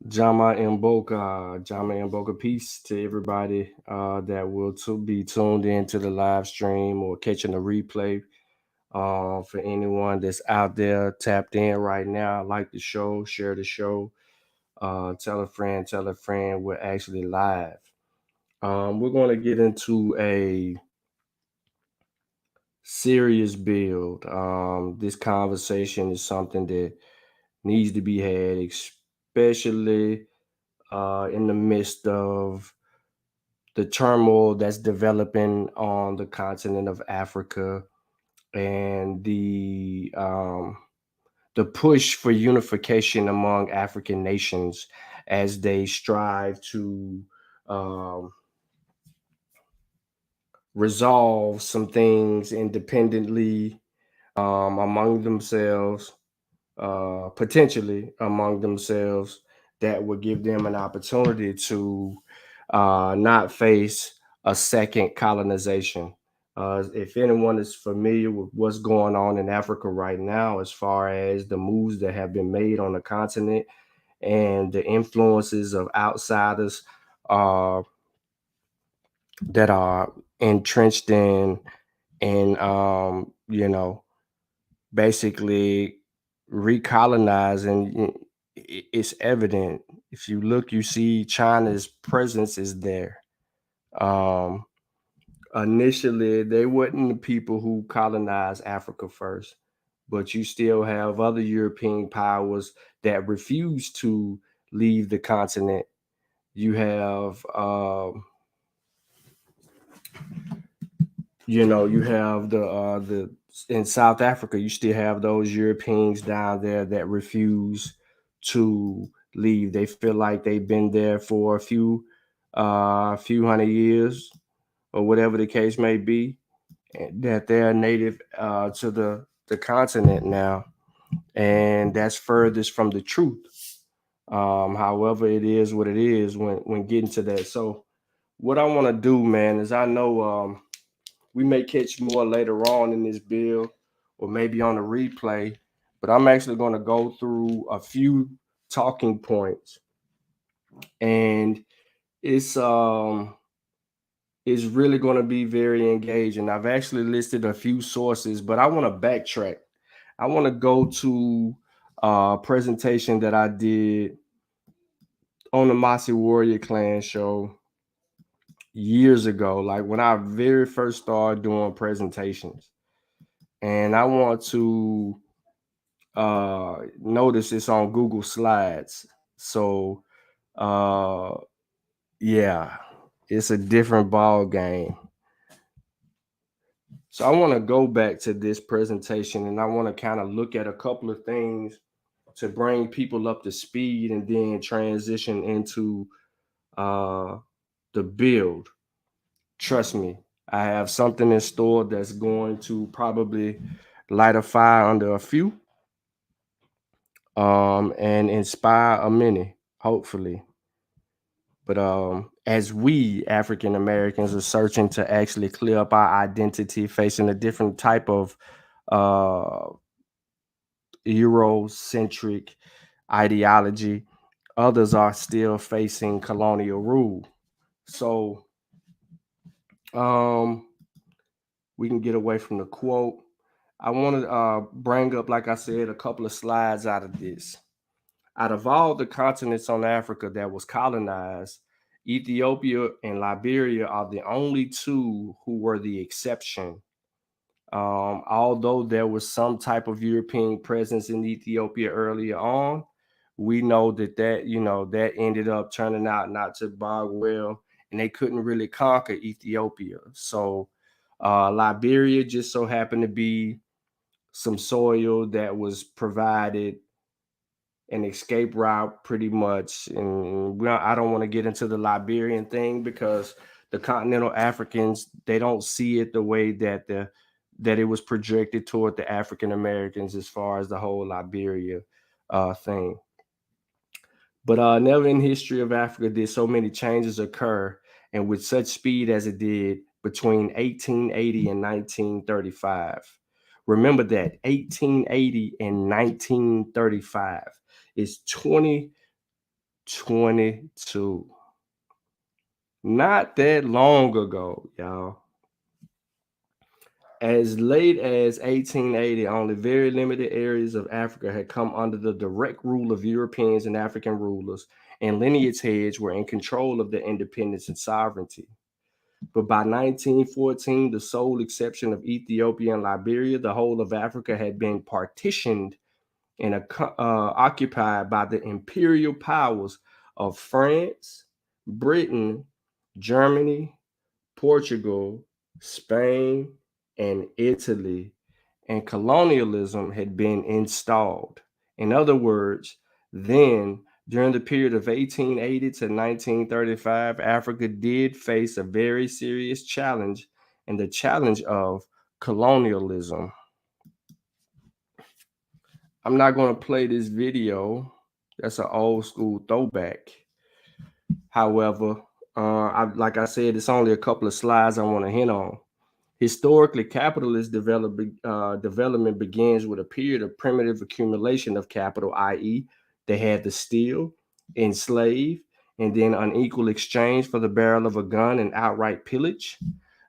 Jama Mboka, peace to everybody that will be tuned in to the live stream or catching the replay. For anyone that's out there tapped in right now, like the show, share the show, tell a friend. We're actually live. We're going to get into a serious build. This conversation is something that needs to be had, especially in the midst of the turmoil that's developing on the continent of Africa and the push for unification among African nations as they strive to um, resolve some things independently among themselves, potentially among themselves, that would give them an opportunity to not face a second colonization. If anyone is familiar with what's going on in Africa right now, as far as the moves that have been made on the continent and the influences of outsiders uh, that are entrenched in and basically recolonizing, it's evident. If you look, you see China's presence is there. Um, Initially, they weren't the people who colonized Africa first, but you still have other European powers that refuse to leave the continent. You have, you have the in South Africa, you still have those Europeans down there that refuse to leave. They feel like they've been there for a few hundred years or whatever the case may be, that they're native to the continent now, and that's furthest from the truth. However, it is what it is when getting to that. So, what I want to do, man, is I know we may catch more later on in this bill or maybe on the replay, but I'm actually going to go through a few talking points, and it's um is really going to be very engaging. I've actually listed a few sources, but I want to backtrack. I want to go to a presentation that I did on the Mossy Warrior Clan show years ago, like when I very first started doing presentations. And I want to notice it's on Google Slides. So, uh, yeah, it's a different ball game. So I want to go back to this presentation and I want to kind of look at a couple of things to bring people up to speed and then transition into uh, the build. Trust me, I have something in store that's going to probably light a fire under a few and inspire a many, hopefully. But as we African Americans are searching to actually clear up our identity, facing a different type of uh, Eurocentric ideology, others are still facing colonial rule. So um, we can get away from the quote. I want to bring up, like I said, a couple of slides out of this. Out of all the continents on Africa that was colonized, Ethiopia and Liberia are the only two who were the exception. Although there was some type of European presence in Ethiopia earlier on, we know that ended up turning out not to bode well, and they couldn't really conquer Ethiopia. So Liberia just so happened to be some soil that was provided an escape route pretty much. And I don't want to get into the Liberian thing because the continental Africans, they don't see it the way that it was projected toward the African Americans as far as the whole Liberia thing. But never in history of Africa did so many changes occur and with such speed as it did between 1880 and 1935. Remember that 1880 and 1935 is 20 22. Not that long ago, y'all. As late as 1880, only very limited areas of Africa had come under the direct rule of Europeans and African rulers, and lineage heads were in control of their independence and sovereignty. But by 1914, the sole exception of Ethiopia and Liberia, the whole of Africa had been partitioned and occupied by the imperial powers of France, Britain, Germany, Portugal, Spain, and Italy, and colonialism had been installed. In other words, then, during the period of 1880 to 1935, Africa did face a very serious challenge, and the challenge of colonialism. I'm not going to play this video. That's an old school throwback. However, like I said, it's only a couple of slides I want to hit on. Historically, capitalist development begins with a period of primitive accumulation of capital, i.e., they had to steal, enslave, and then unequal exchange for the barrel of a gun and outright pillage.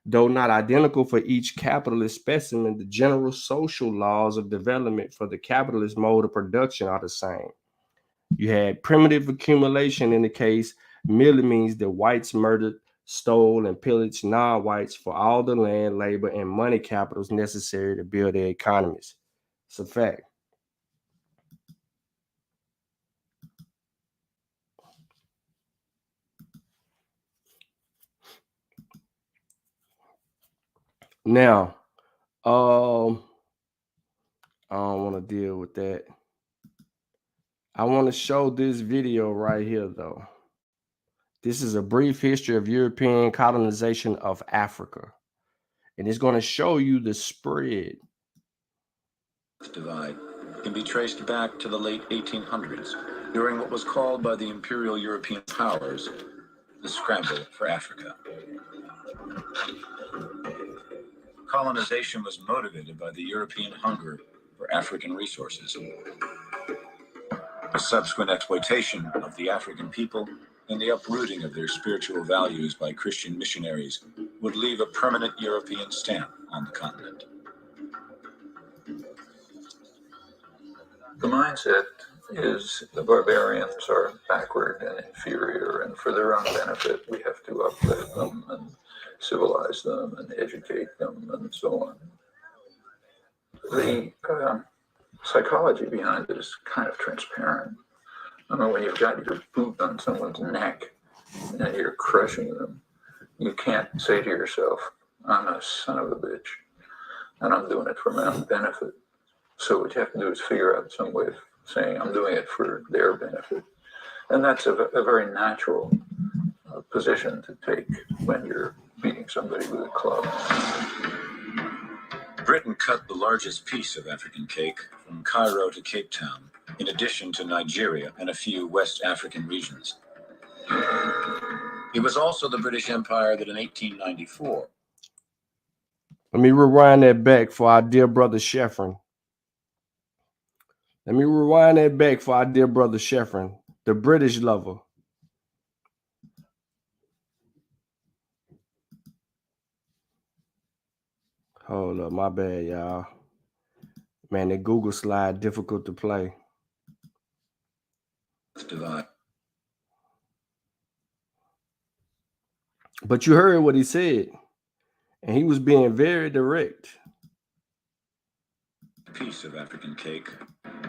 Though not identical for each capitalist specimen, the general social laws of development for the capitalist mode of production are the same. You had primitive accumulation in the case merely means that whites murdered, stole, and pillaged non-whites for all the land, labor, and money capitals necessary to build their economies. It's a fact. Now, I don't want to deal with that. I want to show this video right here, though. This is a brief history of European colonization of Africa. And it's going to show you the spread. This divide can be traced back to the late 1800s, during what was called by the imperial European powers the scramble for Africa. Colonization was motivated by the European hunger for African resources. A subsequent exploitation of the African people and the uprooting of their spiritual values by Christian missionaries would leave a permanent European stamp on the continent. The mindset is the barbarians are backward and inferior, and for their own benefit, we have to uplift them and civilize them and educate them and so on. The psychology behind it is kind of transparent. I mean, when you've got your boot on someone's neck and you're crushing them, you can't say to yourself, I'm a son of a bitch, and I'm doing it for my own benefit. So what you have to do is figure out some way of saying, I'm doing it for their benefit. And that's a very natural position to take when you're beating somebody with a club. Britain cut the largest piece of African cake from Cairo to Cape Town, in addition to Nigeria and a few West African regions. It was also the British Empire that in 1894... Let me rewind that back for our dear brother Sheffrin. Let me rewind that back for our dear brother Sheffrin, the British lover. Hold up, my bad, y'all. Man, that Google slide difficult to play. But you heard what he said, and he was being very direct. Piece of African cake.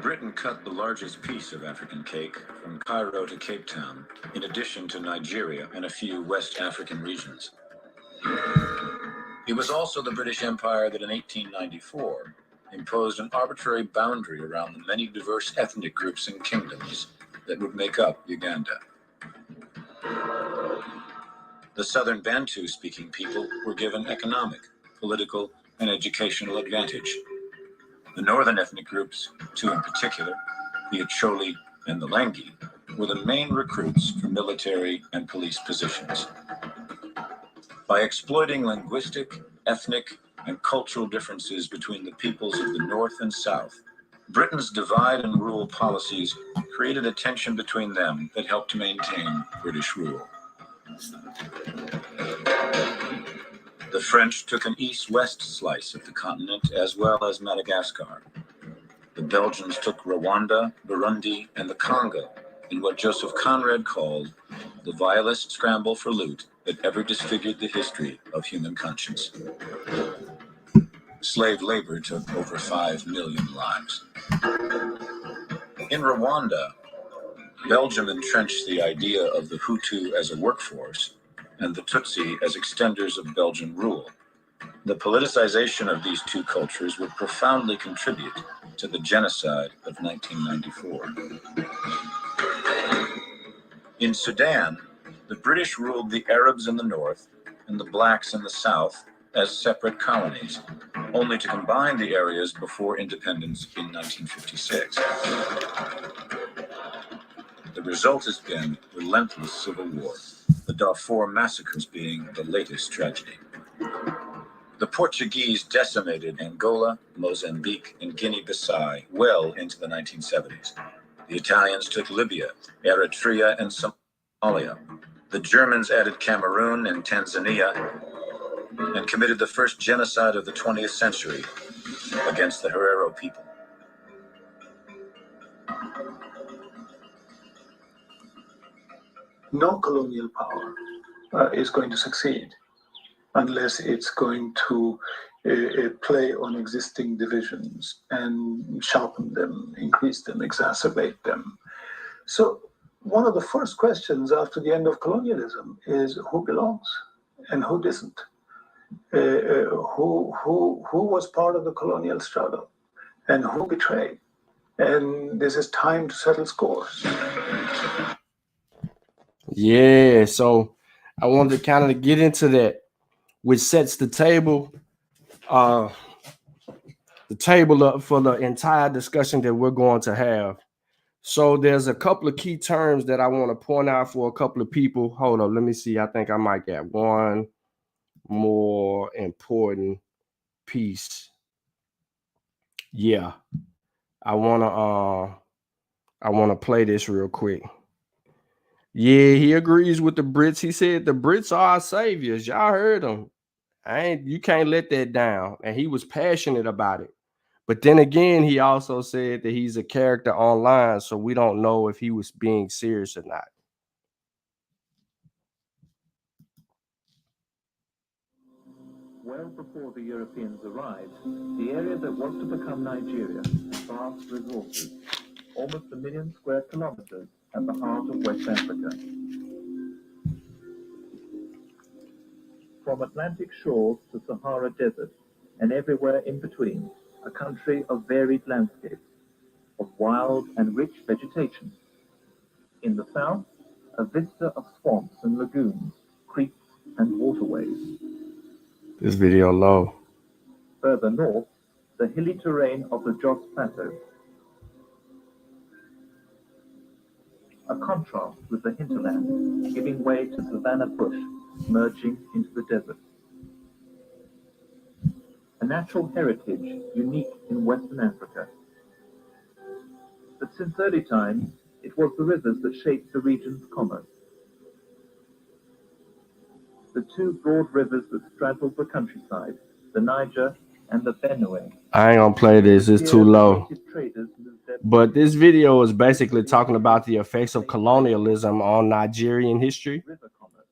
Britain cut the largest piece of African cake from Cairo to Cape Town, in addition to Nigeria and a few West African regions. It was also the British Empire that in 1894 imposed an arbitrary boundary around the many diverse ethnic groups and kingdoms that would make up Uganda. The southern Bantu-speaking people were given economic, political, and educational advantage. The northern ethnic groups, two in particular, the Acholi and the Lengi, were the main recruits for military and police positions. By exploiting linguistic, ethnic, and cultural differences between the peoples of the North and South, Britain's divide and rule policies created a tension between them that helped to maintain British rule. The French took an east-west slice of the continent as well as Madagascar. The Belgians took Rwanda, Burundi, and the Congo in what Joseph Conrad called the vilest scramble for loot that ever disfigured the history of human conscience. Slave labor took over 5 million lives. In Rwanda, Belgium entrenched the idea of the Hutu as a workforce and the Tutsi as extenders of Belgian rule. The politicization of these two cultures would profoundly contribute to the genocide of 1994. In Sudan, the British ruled the Arabs in the north and the blacks in the south as separate colonies, only to combine the areas before independence in 1956. The result has been relentless civil war, the Darfur massacres being the latest tragedy. The Portuguese decimated Angola, Mozambique, and Guinea-Bissau well into the 1970s. The Italians took Libya, Eritrea, and Somalia. The Germans added Cameroon and Tanzania and committed the first genocide of the 20th century against the Herero people. No colonial power is going to succeed unless it's going to play on existing divisions and sharpen them, increase them, exacerbate them. So one of the first questions after the end of colonialism is who belongs and who doesn't? Who was part of the colonial struggle and who betrayed? And this is time to settle scores. Yeah, so I wanted to kind of get into that, which sets the table up for the entire discussion that we're going to have. So there's a couple of key terms that I want to point out for a couple of people. Hold on, let me see. I think I might get one more important piece. Yeah, I wanna play this real quick. Yeah, he agrees with the Brits. He said the Brits are our saviors. Y'all heard him. You can't let that down. And he was passionate about it. But then again, he also said that he's a character online, so we don't know if he was being serious or not. Well before the Europeans arrived, the area that was to become Nigeria had vast resources, almost 1 million square kilometers at the heart of West Africa. From Atlantic shores to Sahara Desert, and everywhere in between, a country of varied landscapes, of wild and rich vegetation. In the south, a vista of swamps and lagoons, creeks and waterways. This video low. Further north, the hilly terrain of the Jos Plateau. A contrast with the hinterland, giving way to savanna bush, merging into the desert. A natural heritage unique in Western Africa. But since early times, it was the rivers that shaped the region's commerce. The two broad rivers that straddled the countryside, the Niger and the Benue. I ain't gonna play this, it's too low. But this video is basically talking about the effects of colonialism on Nigerian history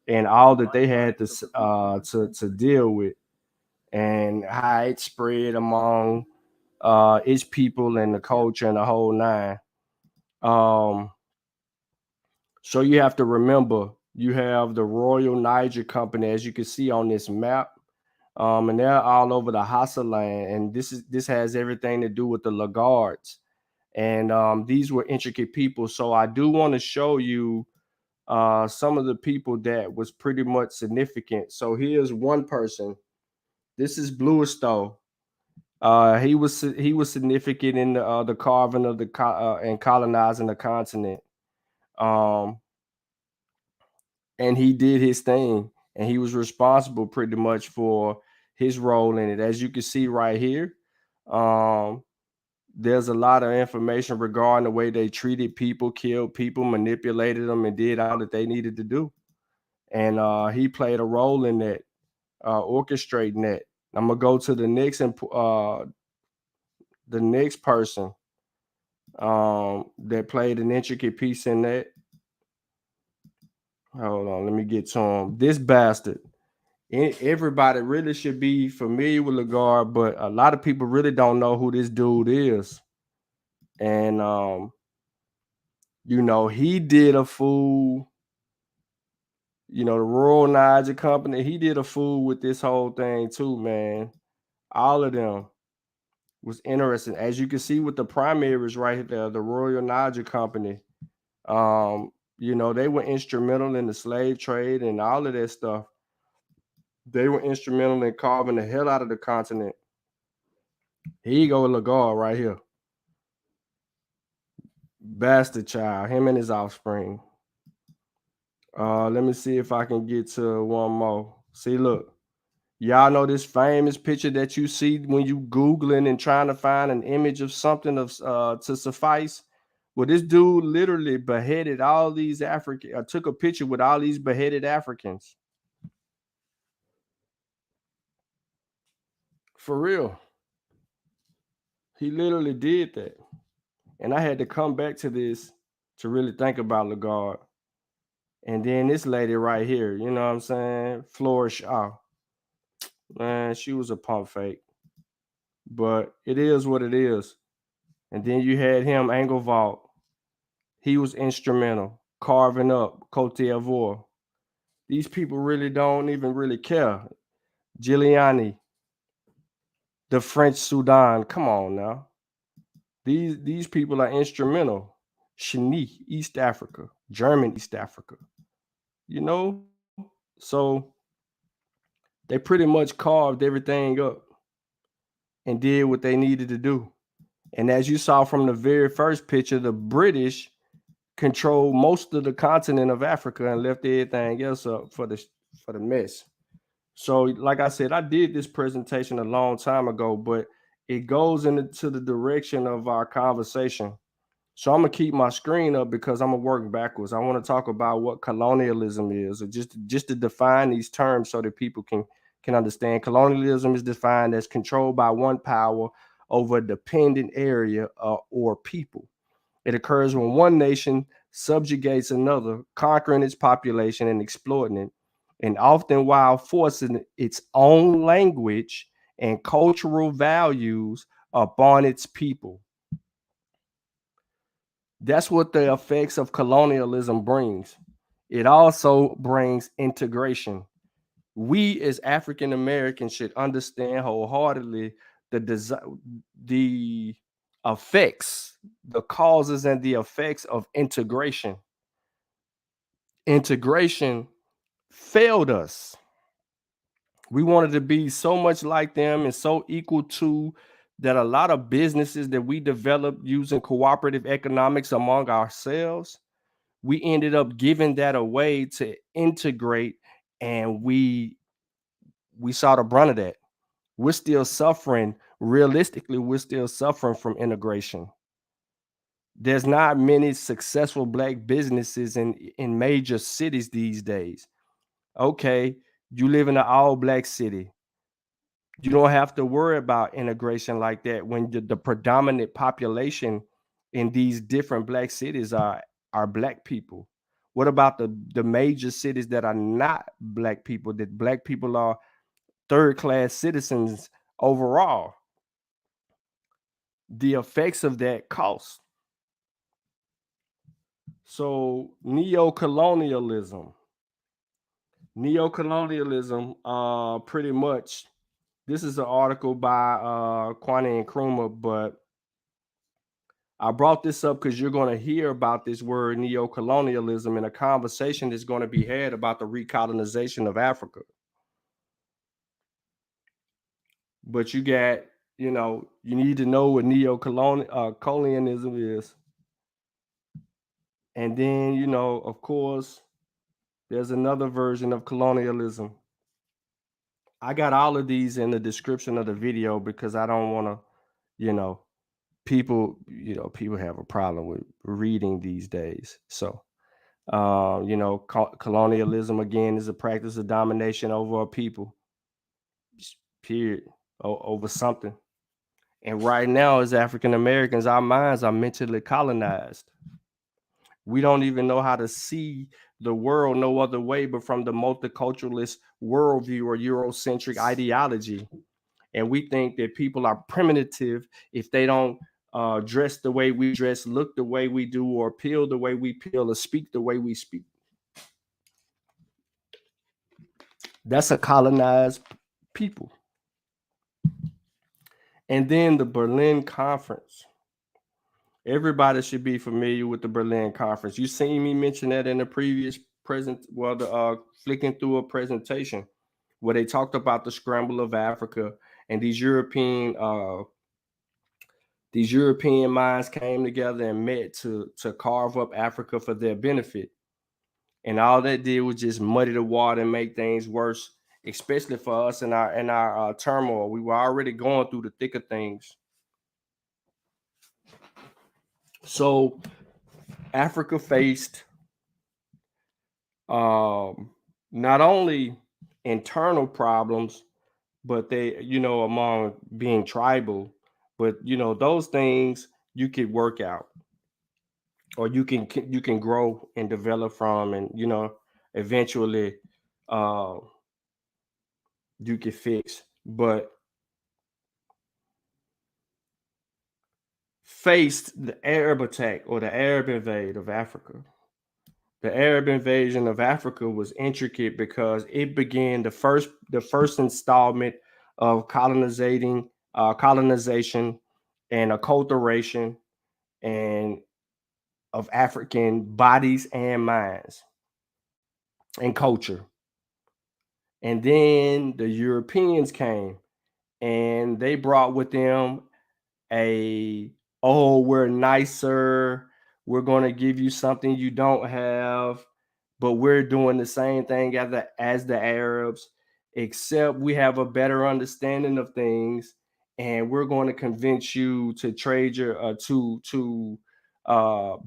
and all that they had to deal with, and how it spread among its people and the culture and the whole nine. So you have to remember, you have the Royal Niger Company, as you can see on this map, and they're all over the Hausa land, and this has everything to do with the Lagardes, and these were intricate people. So I do want to show you some of the people that was pretty much significant. So here's one person. This is Bluestone. He was significant in the carving of the and colonizing the continent. And he did his thing, and he was responsible pretty much for his role in it. As you can see right here, there's a lot of information regarding the way they treated people, killed people, manipulated them, and did all that they needed to do. And he played a role in that, orchestrating that. I'm gonna go to the next person that played an intricate piece in that. Hold on, let me get to him. This bastard. Everybody really should be familiar with Lagarde, but a lot of people really don't know who this dude is. And he did a fool. The Royal Niger Company, he did a fool with this whole thing too, man. All of them was interesting. As you can see with the primaries right there, the Royal Niger Company, they were instrumental in the slave trade and all of that stuff. They were instrumental in carving the hell out of the continent. Here you go, Lagarde right here. Bastard child, him and his offspring. Let me see if I can get to one more. See, look. Y'all know this famous picture that you see when you Googling and trying to find an image of something to suffice? Well, this dude literally beheaded all these took a picture with all these beheaded Africans. For real. He literally did that. And I had to come back to this to really think about Lagarde. And then this lady right here, you know what I'm saying? Flora Shaw. Man, she was a pump fake. But it is what it is. And then you had him, Engelvald. He was instrumental, carving up Cote d'Ivoire. These people really don't even really care. Giuliani, the French Sudan. Come on now. These people are instrumental. Chini, East Africa. German East Africa. So they pretty much carved everything up and did what they needed to do. And as you saw from the very first picture, the British controlled most of the continent of Africa and left everything else up for the mess. So, like I said, I did this presentation a long time ago, but it goes into the direction of our conversation. So I'm gonna keep my screen up because I'm gonna work backwards. I want to talk about what colonialism is, or just to define these terms so that people can understand. Colonialism is defined as control by one power over a dependent area or people. It occurs when one nation subjugates another, conquering its population and exploiting it, and often while forcing its own language and cultural values upon its people. That's what the effects of colonialism brings. It also brings integration. We as African Americans should understand wholeheartedly the effects, the causes and the effects of integration. Integration failed us. We wanted to be so much like them and so equal to that a lot of businesses that we developed using cooperative economics among ourselves, we ended up giving that away to integrate, and we saw the brunt of that. We're still suffering. Realistically, we're still suffering from integration. There's not many successful Black businesses in major cities these days. Okay, you live in an all-Black city. You don't have to worry about integration like that when the predominant population in these different Black cities are Black people. What about the major cities that are not Black people, that Black people are third-class citizens overall? The effects of that cost. So Neo-Colonialism, pretty much, this is an article by Kwame Nkrumah, but I brought this up because you're going to hear about this word neo-colonialism in a conversation that's going to be had about the recolonization of Africa. But you got, you need to know what neo-colonialism is. And then, of course, there's another version of colonialism. I got all of these in the description of the video because I don't want to, people have a problem with reading these days. So, colonialism again is a practice of domination over a people, period, over something. And right now, as African Americans, our minds are mentally colonized. We don't even know how to see the world no other way but from the multiculturalist worldview or Eurocentric ideology. And we think that people are primitive if they don't dress the way we dress, look the way we do, or peel the way we peel, or speak the way we speak. That's a colonized people. And then the Berlin Conference. Everybody should be familiar with the Berlin Conference. You seen me mention that in the previous flicking through a presentation where they talked about the scramble of Africa, and these European minds came together and met to carve up Africa for their benefit. And all that did was just muddy the water and make things worse, especially for us in our turmoil. We were already going through the thick of things. So Africa faced not only internal problems, but they, among being tribal, but those things you could work out, or you can grow and develop from, and eventually you can fix. But faced the Arab attack or the Arab invade of Africa. The Arab invasion of Africa was intricate because it began the first installment of colonization and acculturation and of African bodies and minds and culture. And then the Europeans came and they brought with them we're nicer, we're going to give you something you don't have, but we're doing the same thing as the Arabs, except we have a better understanding of things, and we're going to convince you to trade your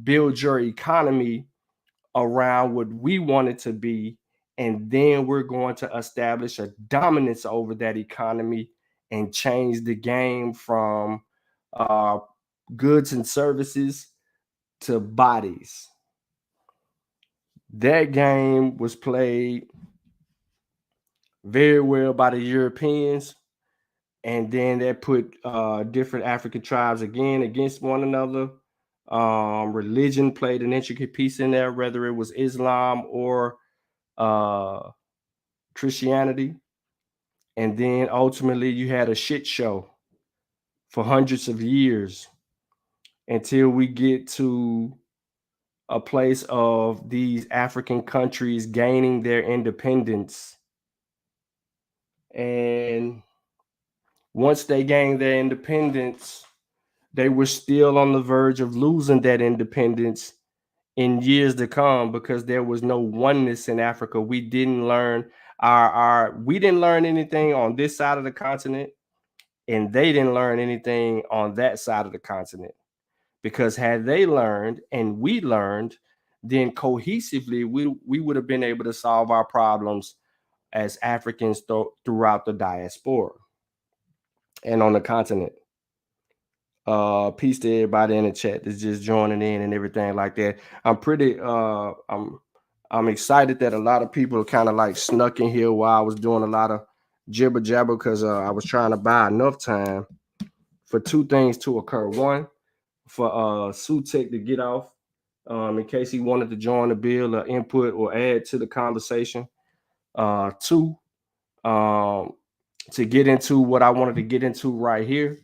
build your economy around what we want it to be, and then we're going to establish a dominance over that economy and change the game from goods and services to bodies. That game was played very well by the Europeans, and then that put different African tribes again against one another. Religion played an intricate piece in there, whether it was Islam or Christianity. And then ultimately you had a shit show for hundreds of years until we get to a place of these African countries gaining their independence. And once they gained their independence, they were still on the verge of losing that independence in years to come, because there was no oneness in Africa. We didn't learn we didn't learn anything on this side of the continent, and they didn't learn anything on that side of the continent. Because had they learned and we learned, then cohesively we would have been able to solve our problems as Africans throughout the diaspora and on the continent. Peace to everybody in the chat that's just joining in and everything like that. I'm pretty I'm excited that a lot of people kind of like snuck in here while I was doing a lot of jibber jabber, because I was trying to buy enough time for two things to occur. One, for Sutek to get off in case he wanted to join the bill or input or add to the conversation. Two, to get into what I wanted to get into right here.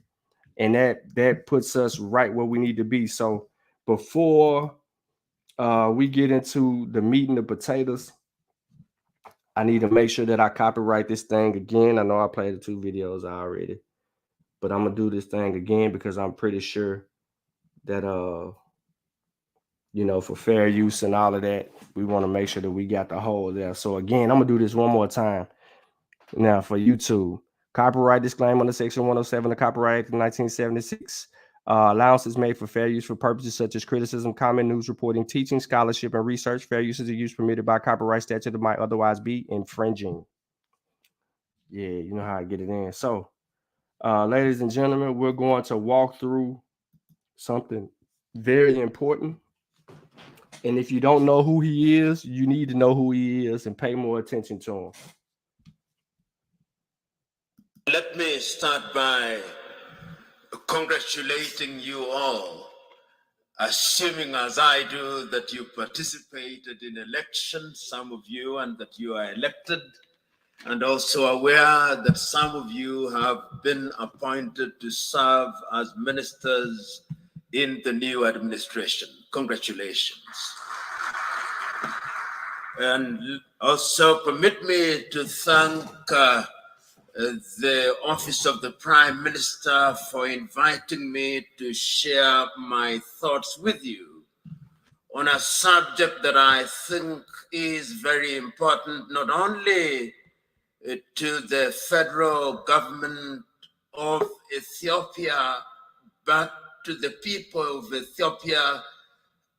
And that puts us right where we need to be. So before we get into the meat and the potatoes, I need to make sure that I copyright this thing again. I know I played the two videos already, but I'm gonna do this thing again because I'm pretty sure that for fair use and all of that, we want to make sure that we got the whole there. So again, I'm gonna do this one more time. Now for YouTube, copyright disclaimer under Section 107 of Copyright Act of 1976. Allowances made for fair use for purposes such as criticism, comment, news reporting, teaching, scholarship, and research. Fair usage of use permitted by copyright statute that might otherwise be infringing. Yeah, you know how I get it in. So, ladies and gentlemen, we're going to walk through something very important. And if you don't know who he is, you need to know who he is and pay more attention to him. Let me start by congratulating you all, assuming as I do that you participated in elections, some of you, and that you are elected, and also aware that some of you have been appointed to serve as ministers in the new administration. Congratulations. And also permit me to thank the Office of the Prime Minister for inviting me to share my thoughts with you on a subject that I think is very important, not only to the federal government of Ethiopia, but to the people of Ethiopia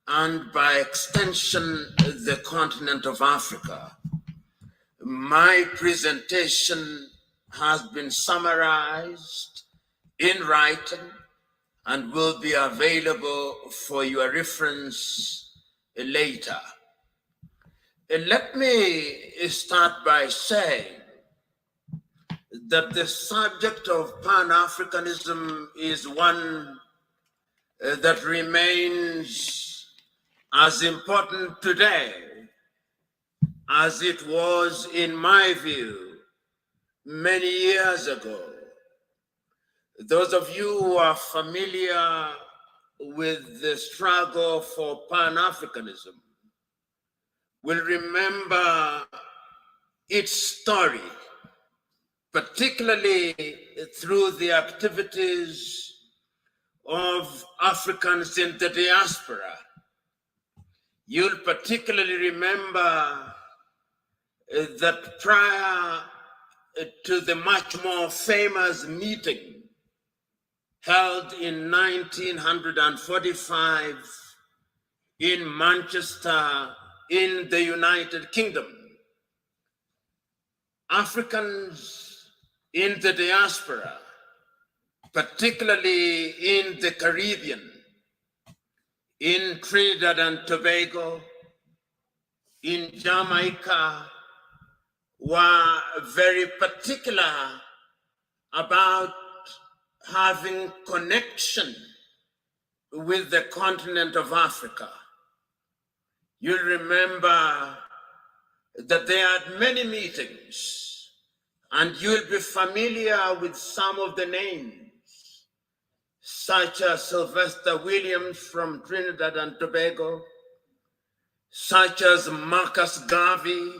and by extension, the continent of Africa. My presentation has been summarized in writing and will be available for your reference later. Let me start by saying that the subject of Pan-Africanism is one that remains as important today as it was, in my view, many years ago. Those of you who are familiar with the struggle for Pan-Africanism will remember its story, particularly through the activities of Africans in the diaspora. You'll particularly remember that prior to the much more famous meeting held in 1945 in Manchester in the United Kingdom, Africans in the diaspora, particularly in the Caribbean, in Trinidad and Tobago, in Jamaica, were very particular about having connection with the continent of Africa. You'll remember that they had many meetings, and you'll be familiar with some of the names, such as Sylvester Williams from Trinidad and Tobago, such as Marcus Garvey,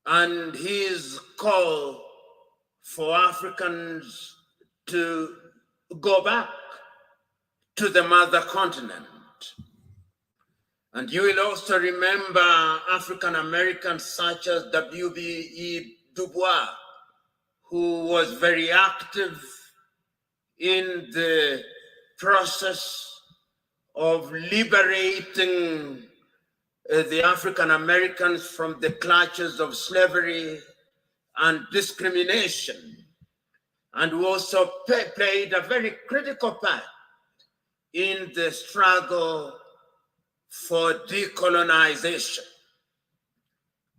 and his call for Africans to go back to the mother continent. And you will also remember African Americans such as W.B.E. Du Bois, who was very active in the process of liberating the African Americans from the clutches of slavery and discrimination, and who also played a very critical part in the struggle for decolonization,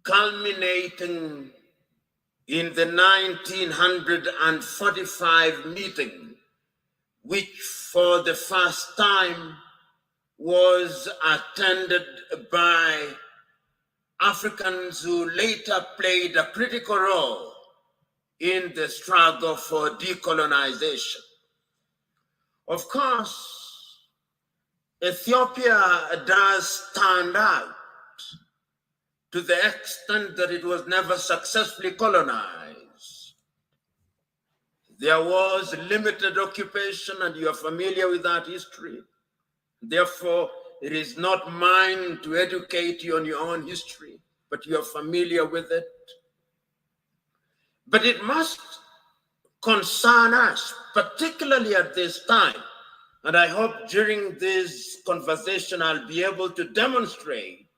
culminating in the 1945 meeting, which for the first time was attended by Africans who later played a critical role in the struggle for decolonization. Of course, Ethiopia does stand out to the extent that it was never successfully colonized. There was limited occupation, and you are familiar with that history. Therefore, it is not mine to educate you on your own history, but you are familiar with it. But it must concern us, particularly at this time, And I hope during this conversation, I'll be able to demonstrate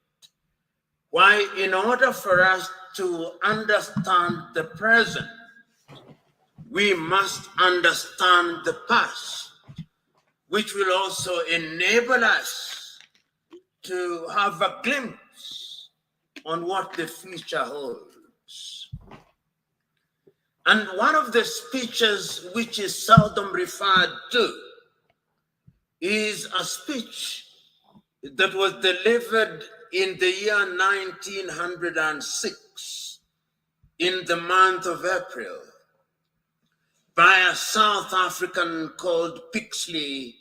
why, in order for us to understand the present, we must understand the past, which will also enable us to have a glimpse on what the future holds. And one of the speeches which is seldom referred to is a speech that was delivered in the year 1906, in the month of April, by a South African called Pixley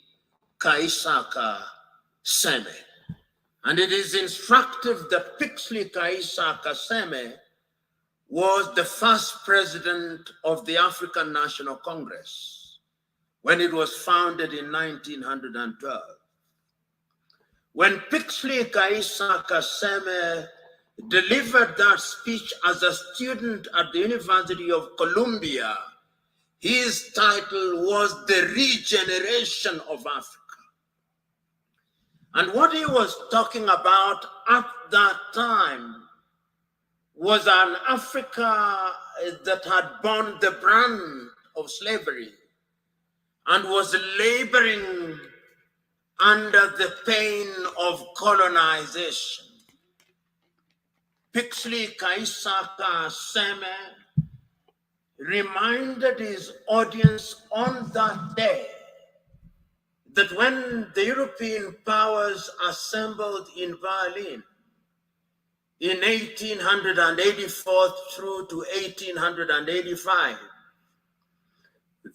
Kaisaka Seme. And it is instructive that Pixley Kaisaka Seme was the first president of the African National Congress when it was founded in 1912. When Pixley Kaisaka Seme delivered that speech as a student at the University of Columbia, his title was The Regeneration of Africa. And what he was talking about at that time was an Africa that had borne the brand of slavery and was laboring under the pain of colonization. Pixley Kaisaka Seme reminded his audience on that day that when the European powers assembled in Berlin in 1884 through to 1885,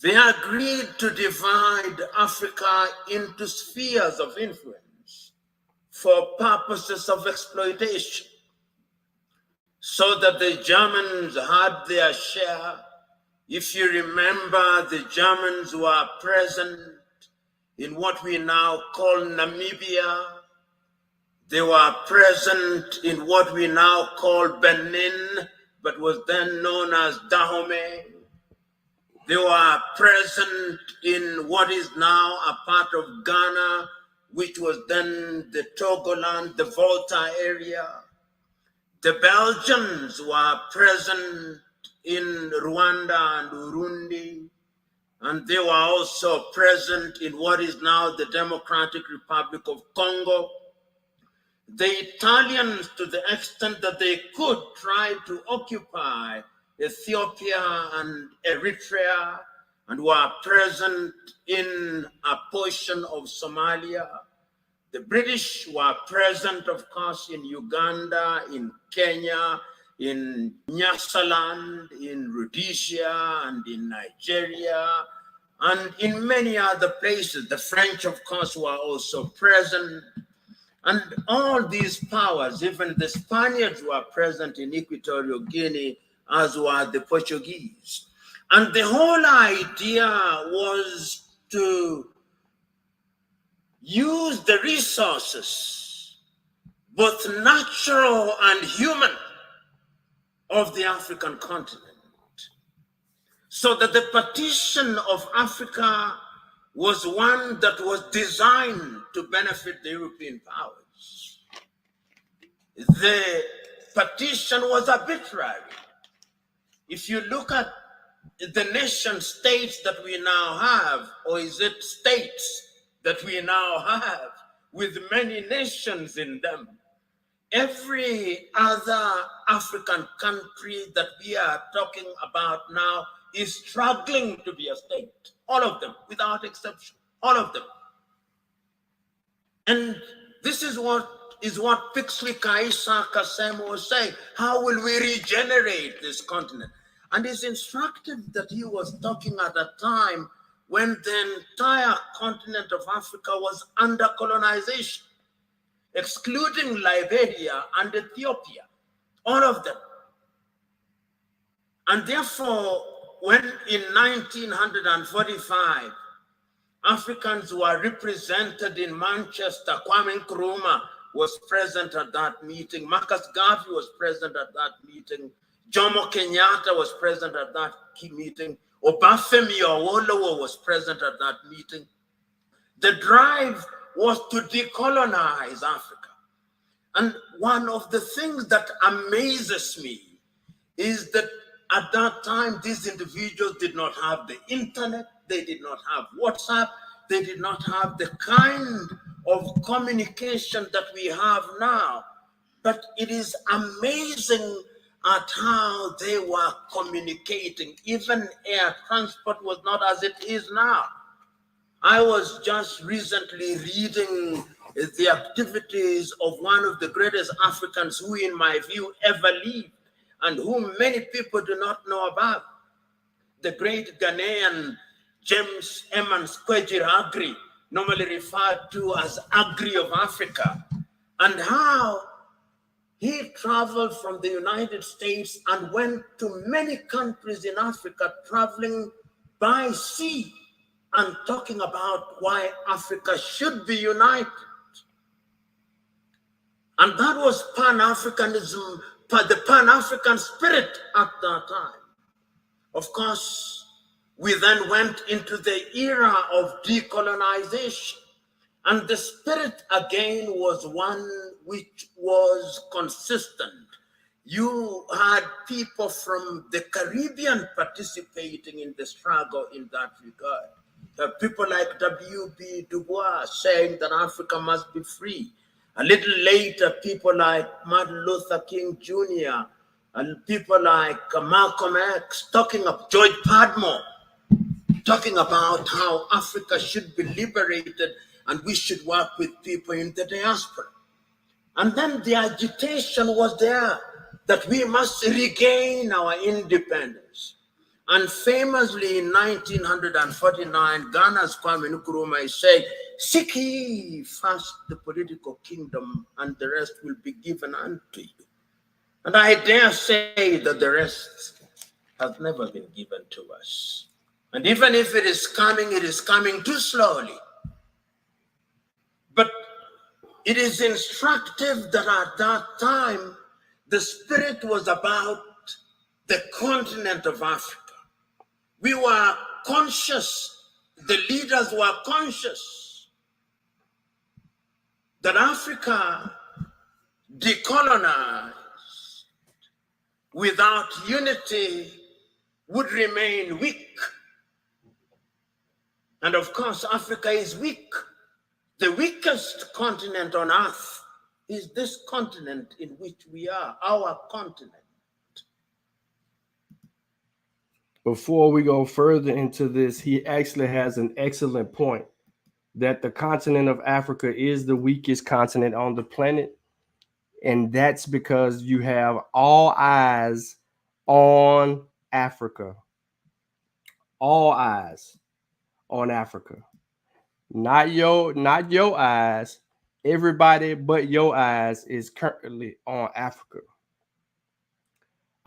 they agreed to divide Africa into spheres of influence for purposes of exploitation, so that the Germans had their share. If you remember, the Germans were present in what we now call Namibia. They were present in what we now call Benin, but was then known as Dahomey. They were present in what is now a part of Ghana, which was then the Togoland, the Volta area. The Belgians were present in Rwanda and Burundi, and they were also present in what is now the Democratic Republic of Congo. The Italians, to the extent that they could, tried to occupy Ethiopia and Eritrea, and were present in a portion of Somalia. The British were present, of course, in Uganda, in Kenya, in Nyasaland, in Rhodesia, and in Nigeria, and in many other places. The French, of course, were also present. And all these powers, even the Spaniards, were present in Equatorial Guinea, as were the Portuguese. And the whole idea was to use the resources, both natural and human, of the African continent, so that the partition of Africa was one that was designed to benefit the European powers. The partition was arbitrary. If you look at the nation states that we now have, or is it states that we now have with many nations in them, every other African country that we are talking about now is struggling to be a state. All of them, without exception, all of them. And this is what Pixley Kaisaka Seme was saying. How will we regenerate this continent? And it's instructive that he was talking at a time when the entire continent of Africa was under colonization, excluding Liberia and Ethiopia, all of them. And therefore, when in 1945, Africans were represented in Manchester, Kwame Nkrumah was present at that meeting, Marcus Garvey was present at that meeting, Jomo Kenyatta was present at that meeting, Obafemi Awolowo was present at that meeting. The drive was to decolonize Africa. And one of the things that amazes me is that at that time, these individuals did not have the internet, they did not have WhatsApp, they did not have the kind of communication that we have now. But it is amazing at how they were communicating. Even air transport was not as it is now. I was just recently reading the activities of one of the greatest Africans who, in my view, ever lived, and whom many people do not know about, the great Ghanaian James Emmons Kwegyir Agri, normally referred to as Agri of Africa, and how he traveled from the United States and went to many countries in Africa, traveling by sea and talking about why Africa should be united. And that was Pan-Africanism, the Pan-African spirit at that time. Of course, we then went into the era of decolonization. And the spirit again was one which was consistent. You had people from the Caribbean participating in the struggle in that regard. People like W.B. Du Bois saying that Africa must be free. A little later, people like Martin Luther King Jr. and people like Malcolm X talking of George Padmore, talking about how Africa should be liberated and we should work with people in the diaspora. And then the agitation was there that we must regain our independence. And famously in 1949, Ghana's Kwame Nkrumah said, "Seek ye first the political kingdom, and the rest will be given unto you." And I dare say that the rest has never been given to us. And even if it is coming too slowly. But it is instructive that at that time, the spirit was about the continent of Africa. We were conscious, the leaders were conscious that Africa decolonized without unity would remain weak. And of course, Africa is weak. The weakest continent on earth is this continent in which we are, our continent. Before we go further into this, he actually has an excellent point that the continent of Africa is the weakest continent on the planet. And that's because you have all eyes on Africa. All eyes on Africa. Not your eyes. Everybody but your eyes is currently on Africa.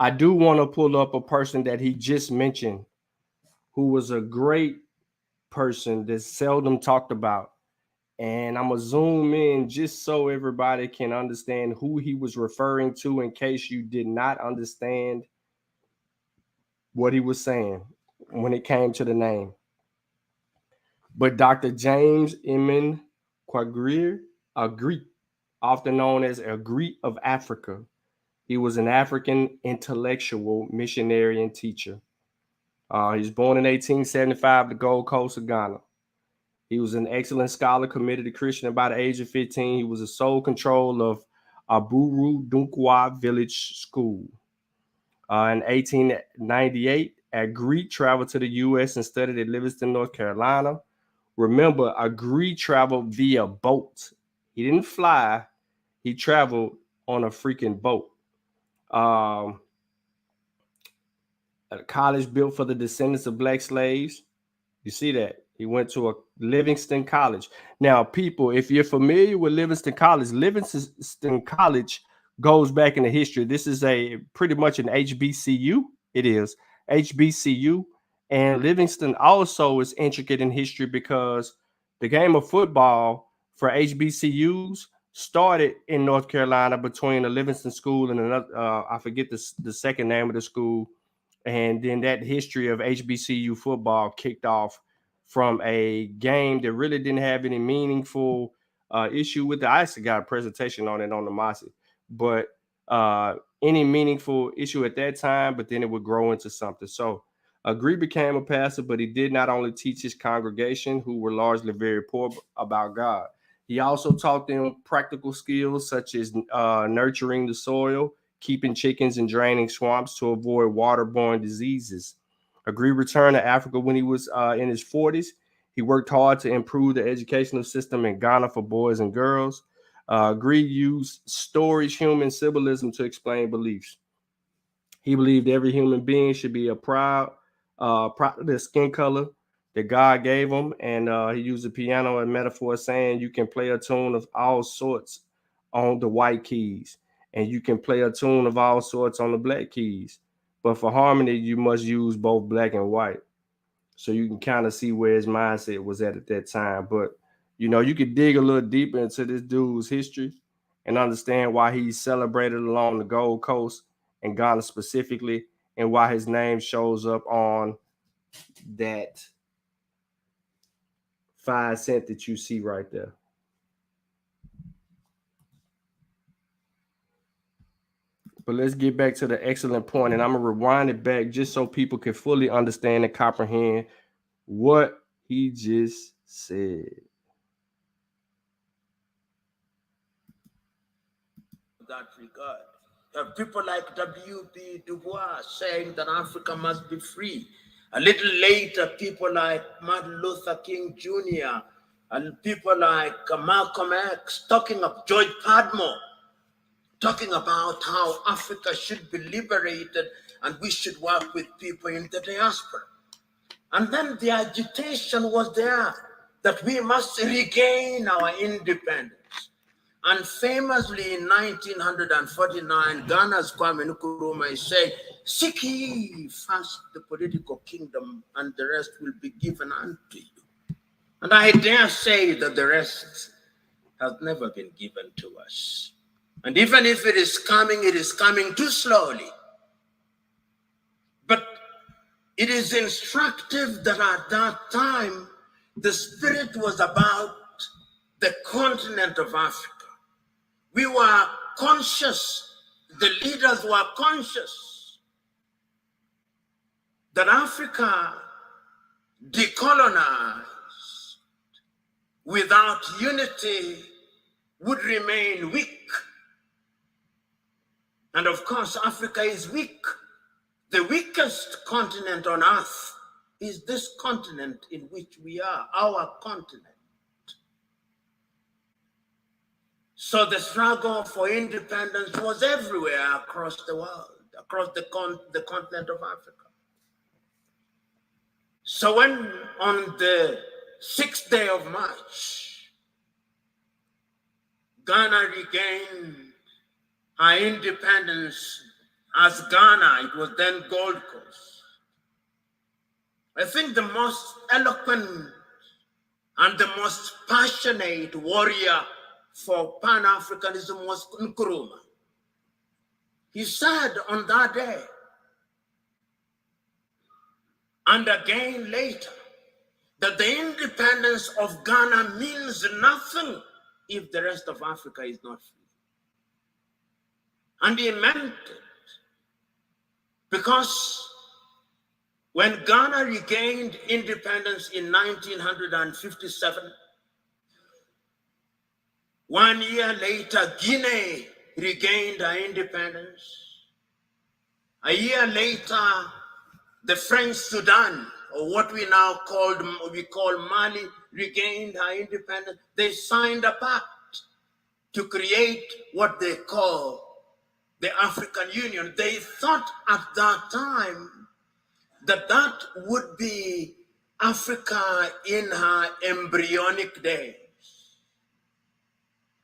I do want to pull up a person that he just mentioned, who was a great person that's seldom talked about. And I'm going to zoom in just so everybody can understand who he was referring to in case you did not understand what he was saying when it came to the name. But Dr. James Emin Kwegyir Agri, often known as Agri of Africa, he was an African intellectual, missionary, and teacher. He was born in 1875, the Gold Coast of Ghana. He was an excellent scholar, committed to Christian. By the age of 15, he was a sole control of Aburu Dunkwa Village School. In 1898, Agri traveled to the U.S. and studied at Livingston, North Carolina. Remember, Agri traveled via boat. He didn't fly. He traveled on a freaking boat. A college built for the descendants of black slaves. You see that? He went to a Livingston College. Now, people, if you're familiar with Livingston College goes back in the history. This is pretty much an HBCU. It is HBCU. And Livingston also is intricate in history because the game of football for HBCUs started in North Carolina between the Livingston School and another, I forget the second name of the school. And then that history of HBCU football kicked off from a game that really didn't have any meaningful issue with it. I actually got a presentation on it on the Mossy, but any meaningful issue at that time, but then it would grow into something. So Agree became a pastor, but he did not only teach his congregation, who were largely very poor, about God. He also taught them practical skills such as nurturing the soil, keeping chickens, and draining swamps to avoid waterborne diseases. Agree returned to Africa when he was in his 40s. He worked hard to improve the educational system in Ghana for boys and girls. Agree used stories, human symbolism to explain beliefs. He believed every human being should be proud of their skin color that God gave him. And he used the piano as metaphor, saying you can play a tune of all sorts on the white keys, and you can play a tune of all sorts on the black keys. But for harmony, you must use both black and white. So you can kind of see where his mindset was at that time. But, you could dig a little deeper into this dude's history and understand why he's celebrated along the Gold Coast and Ghana specifically, and why his name shows up on that 5 cent that you see right there. But let's get back to the excellent point, and I'm going to rewind it back just so people can fully understand and comprehend what he just said. That regard. You have people like W.B. Du Bois saying that Africa must be free. A little later, people like Martin Luther King Jr. and people like Malcolm X talking of George Padmore, talking about how Africa should be liberated and we should work with people in the diaspora. And then the agitation was there that we must regain our independence. And famously in 1949, Ghana's Kwame Nkrumah is saying, seek ye first the political kingdom and the rest will be given unto you. And I dare say that the rest has never been given to us. And even if it is coming too slowly. But it is instructive that at that time, the spirit was about the continent of Africa. We were conscious, the leaders were conscious that Africa decolonized without unity would remain weak. And of course, Africa is weak. The weakest continent on earth is this continent in which we are, our continent. So the struggle for independence was everywhere across the world, across the continent of Africa. So when on the 6th day of March, Ghana regained our independence as Ghana, it was then Gold Coast. I think the most eloquent and the most passionate warrior for Pan-Africanism was Nkrumah. He said on that day, and again later, that the independence of Ghana means nothing if the rest of Africa is not free. And he meant it, because when Ghana regained independence in 1957, 1 year later, Guinea regained her independence. A year later, the French Sudan, or what we now call Mali, regained her independence. They signed a pact to create what they call the African Union. They thought at that time that that would be Africa in her embryonic days.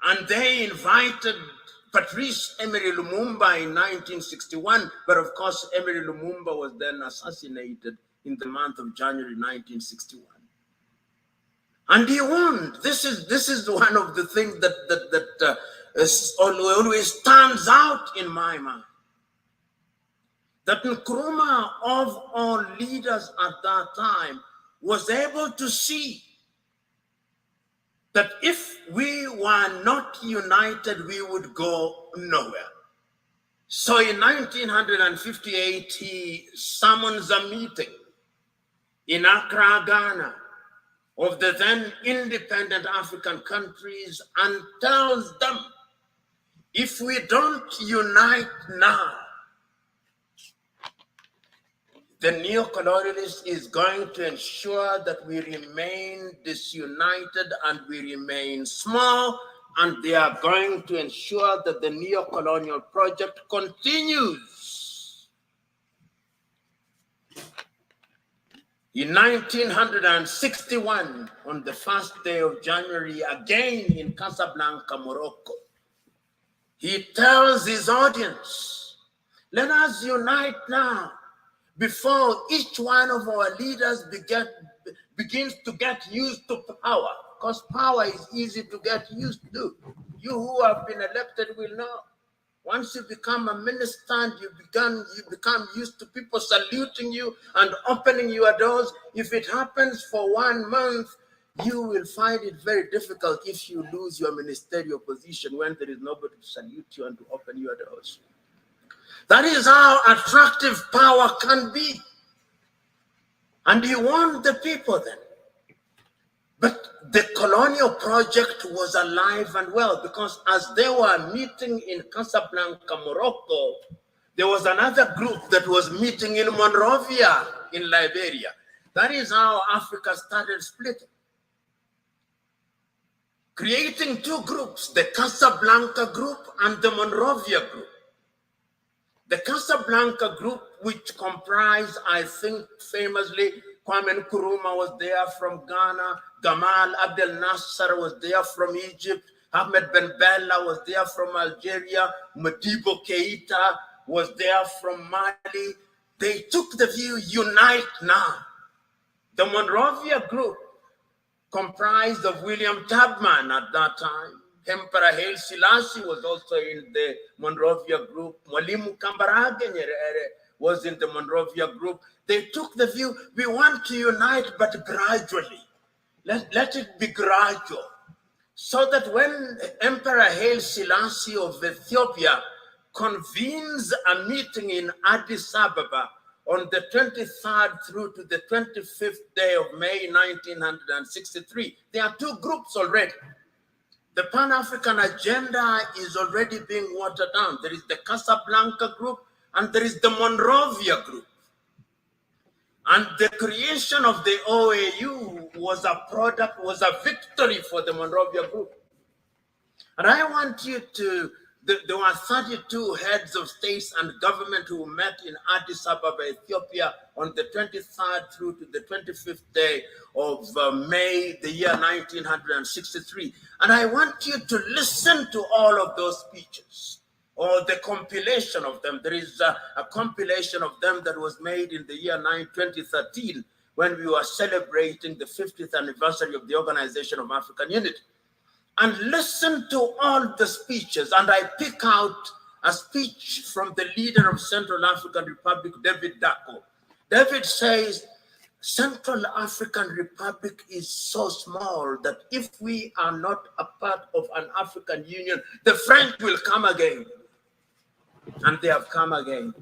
And they invited Patrice Emery Lumumba in 1961, but of course Emery Lumumba was then assassinated in the month of January 1961. And he won. This is one of the things that always stands out in my mind. That Nkrumah, of all leaders at that time, was able to see that if we were not united, we would go nowhere. So in 1958, he summons a meeting in Accra, Ghana, of the then independent African countries and tells them, if we don't unite now, the neo-colonialist is going to ensure that we remain disunited and we remain small, and they are going to ensure that the neo-colonial project continues. In 1961, on the first day of January, again in Casablanca, Morocco, he tells his audience, let us unite now before each one of our leaders begins to get used to power, because power is easy to get used to. You who have been elected will know. Once you become a minister and you become used to people saluting you and opening your doors, if it happens for 1 month, you will find it very difficult if you lose your ministerial position when there is nobody to salute you and to open your doors. That is how attractive power can be. And he warned the people then. But the colonial project was alive and well, because as they were meeting in Casablanca, Morocco, there was another group that was meeting in Monrovia in Liberia. That is how Africa started splitting, creating two groups, the Casablanca group and the Monrovia group. The Casablanca group, which comprised, I think, famously, Kwame Nkrumah was there from Ghana, Gamal Abdel Nasser was there from Egypt, Ahmed Ben Bella was there from Algeria, Modibo Keita was there from Mali. They took the view, unite now. The Monrovia group, comprised of William Tubman at that time. Emperor Haile Selassie was also in the Monrovia group. Mwalimu Kambarage Nyerere was in the Monrovia group. They took the view, we want to unite, but gradually. Let it be gradual. So that when Emperor Haile Selassie of Ethiopia convenes a meeting in Addis Ababa on the 23rd through to the 25th day of May 1963, there are two groups already. The Pan-African agenda is already being watered down. There is the Casablanca group and there is the Monrovia group. And the creation of the OAU was a victory for the Monrovia group. And I want you to, there were 32 heads of states and government who met in Addis Ababa, Ethiopia on the 23rd through to the 25th day of May, the year 1963. And I want you to listen to all of those speeches, or the compilation of them. There is a compilation of them that was made in the year 2013 when we were celebrating the 50th anniversary of the Organization of African Unity. And listen to all the speeches, and I pick out a speech from the leader of Central African Republic, David Dacko. David says, Central African Republic is so small that if we are not a part of an African Union, the French will come again. And they have come again.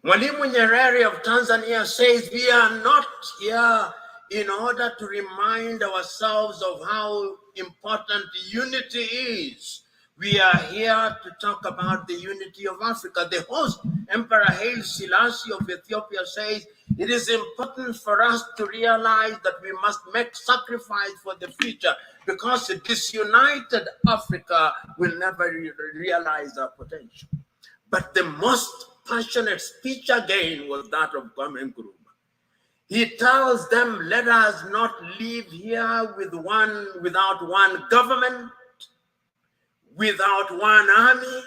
Mwalimu Nyerere of Tanzania says, we are not here in order to remind ourselves of how important unity is. We are here to talk about the unity of Africa. The host, Emperor Haile Selassie of Ethiopia, says, it is important for us to realize that we must make sacrifice for the future, because a disunited Africa will never realize our potential. But the most passionate speech again was that of Kwame Nkrumah. He tells them, let us not live here without one government, without one army,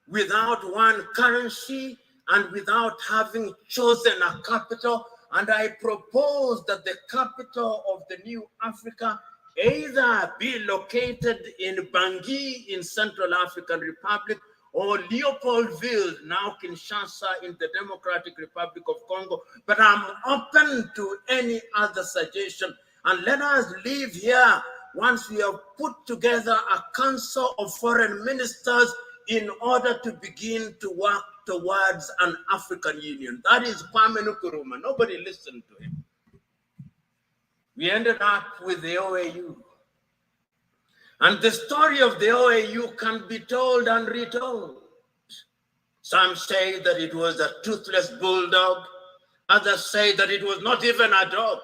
without one currency, and without having chosen a capital. And I propose that the capital of the new Africa either be located in Bangui in Central African Republic, or Leopoldville, now Kinshasa in the Democratic Republic of Congo, but I'm open to any other suggestion. And let us leave here once we have put together a council of foreign ministers in order to begin to work towards an African Union. That is Kwame Nkrumah. Nobody listened to him. We ended up with the OAU. And the story of the OAU can be told and retold. Some say that it was a toothless bulldog. Others say that it was not even a dog.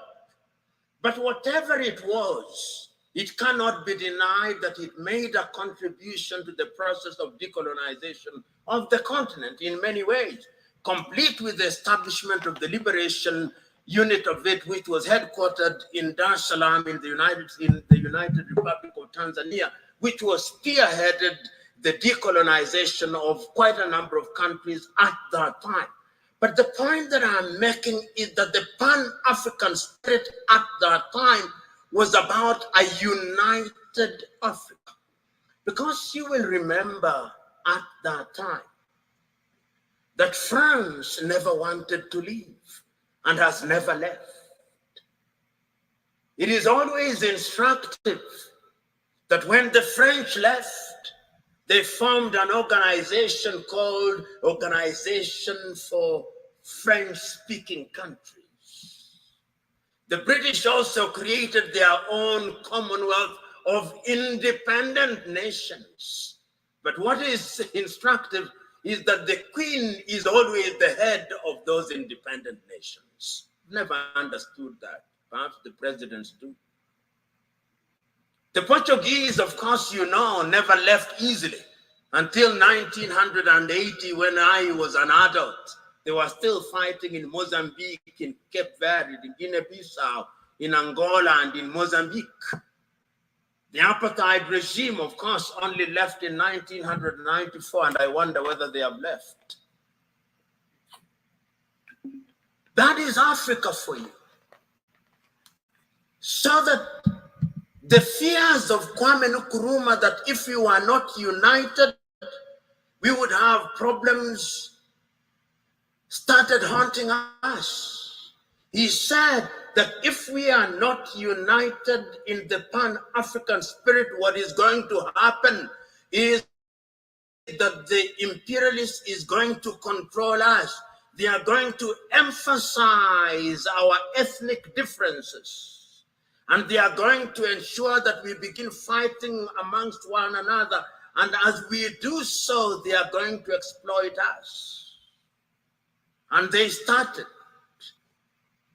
But whatever it was, it cannot be denied that it made a contribution to the process of decolonization of the continent in many ways, complete with the establishment of the liberation unit of it, which was headquartered in Dar es Salaam in the United Republic of Tanzania, which was spearheaded the decolonization of quite a number of countries at that time. But the point that I'm making is that the Pan-African spirit at that time was about a united Africa. Because you will remember at that time that France never wanted to leave and has never left. It is always instructive that when the French left, they formed an organization called Organization for French-Speaking Countries. The British also created their own Commonwealth of independent nations. But what is instructive is that the Queen is always the head of those independent nations. Never understood that. Perhaps the presidents do. The Portuguese, of course, you know, never left easily. Until 1980, when I was an adult, they were still fighting in Mozambique, in Cape Verde, in Guinea-Bissau, in Angola, and in Mozambique. The apartheid regime, of course, only left in 1994, and I wonder whether they have left. That is Africa for you. So that the fears of Kwame Nkrumah that if we were not united, we would have problems, started haunting us. He said that if we are not united in the Pan-African spirit, what is going to happen is that the imperialist is going to control us. They are going to emphasize our ethnic differences. And they are going to ensure that we begin fighting amongst one another. And as we do so, they are going to exploit us. And they started.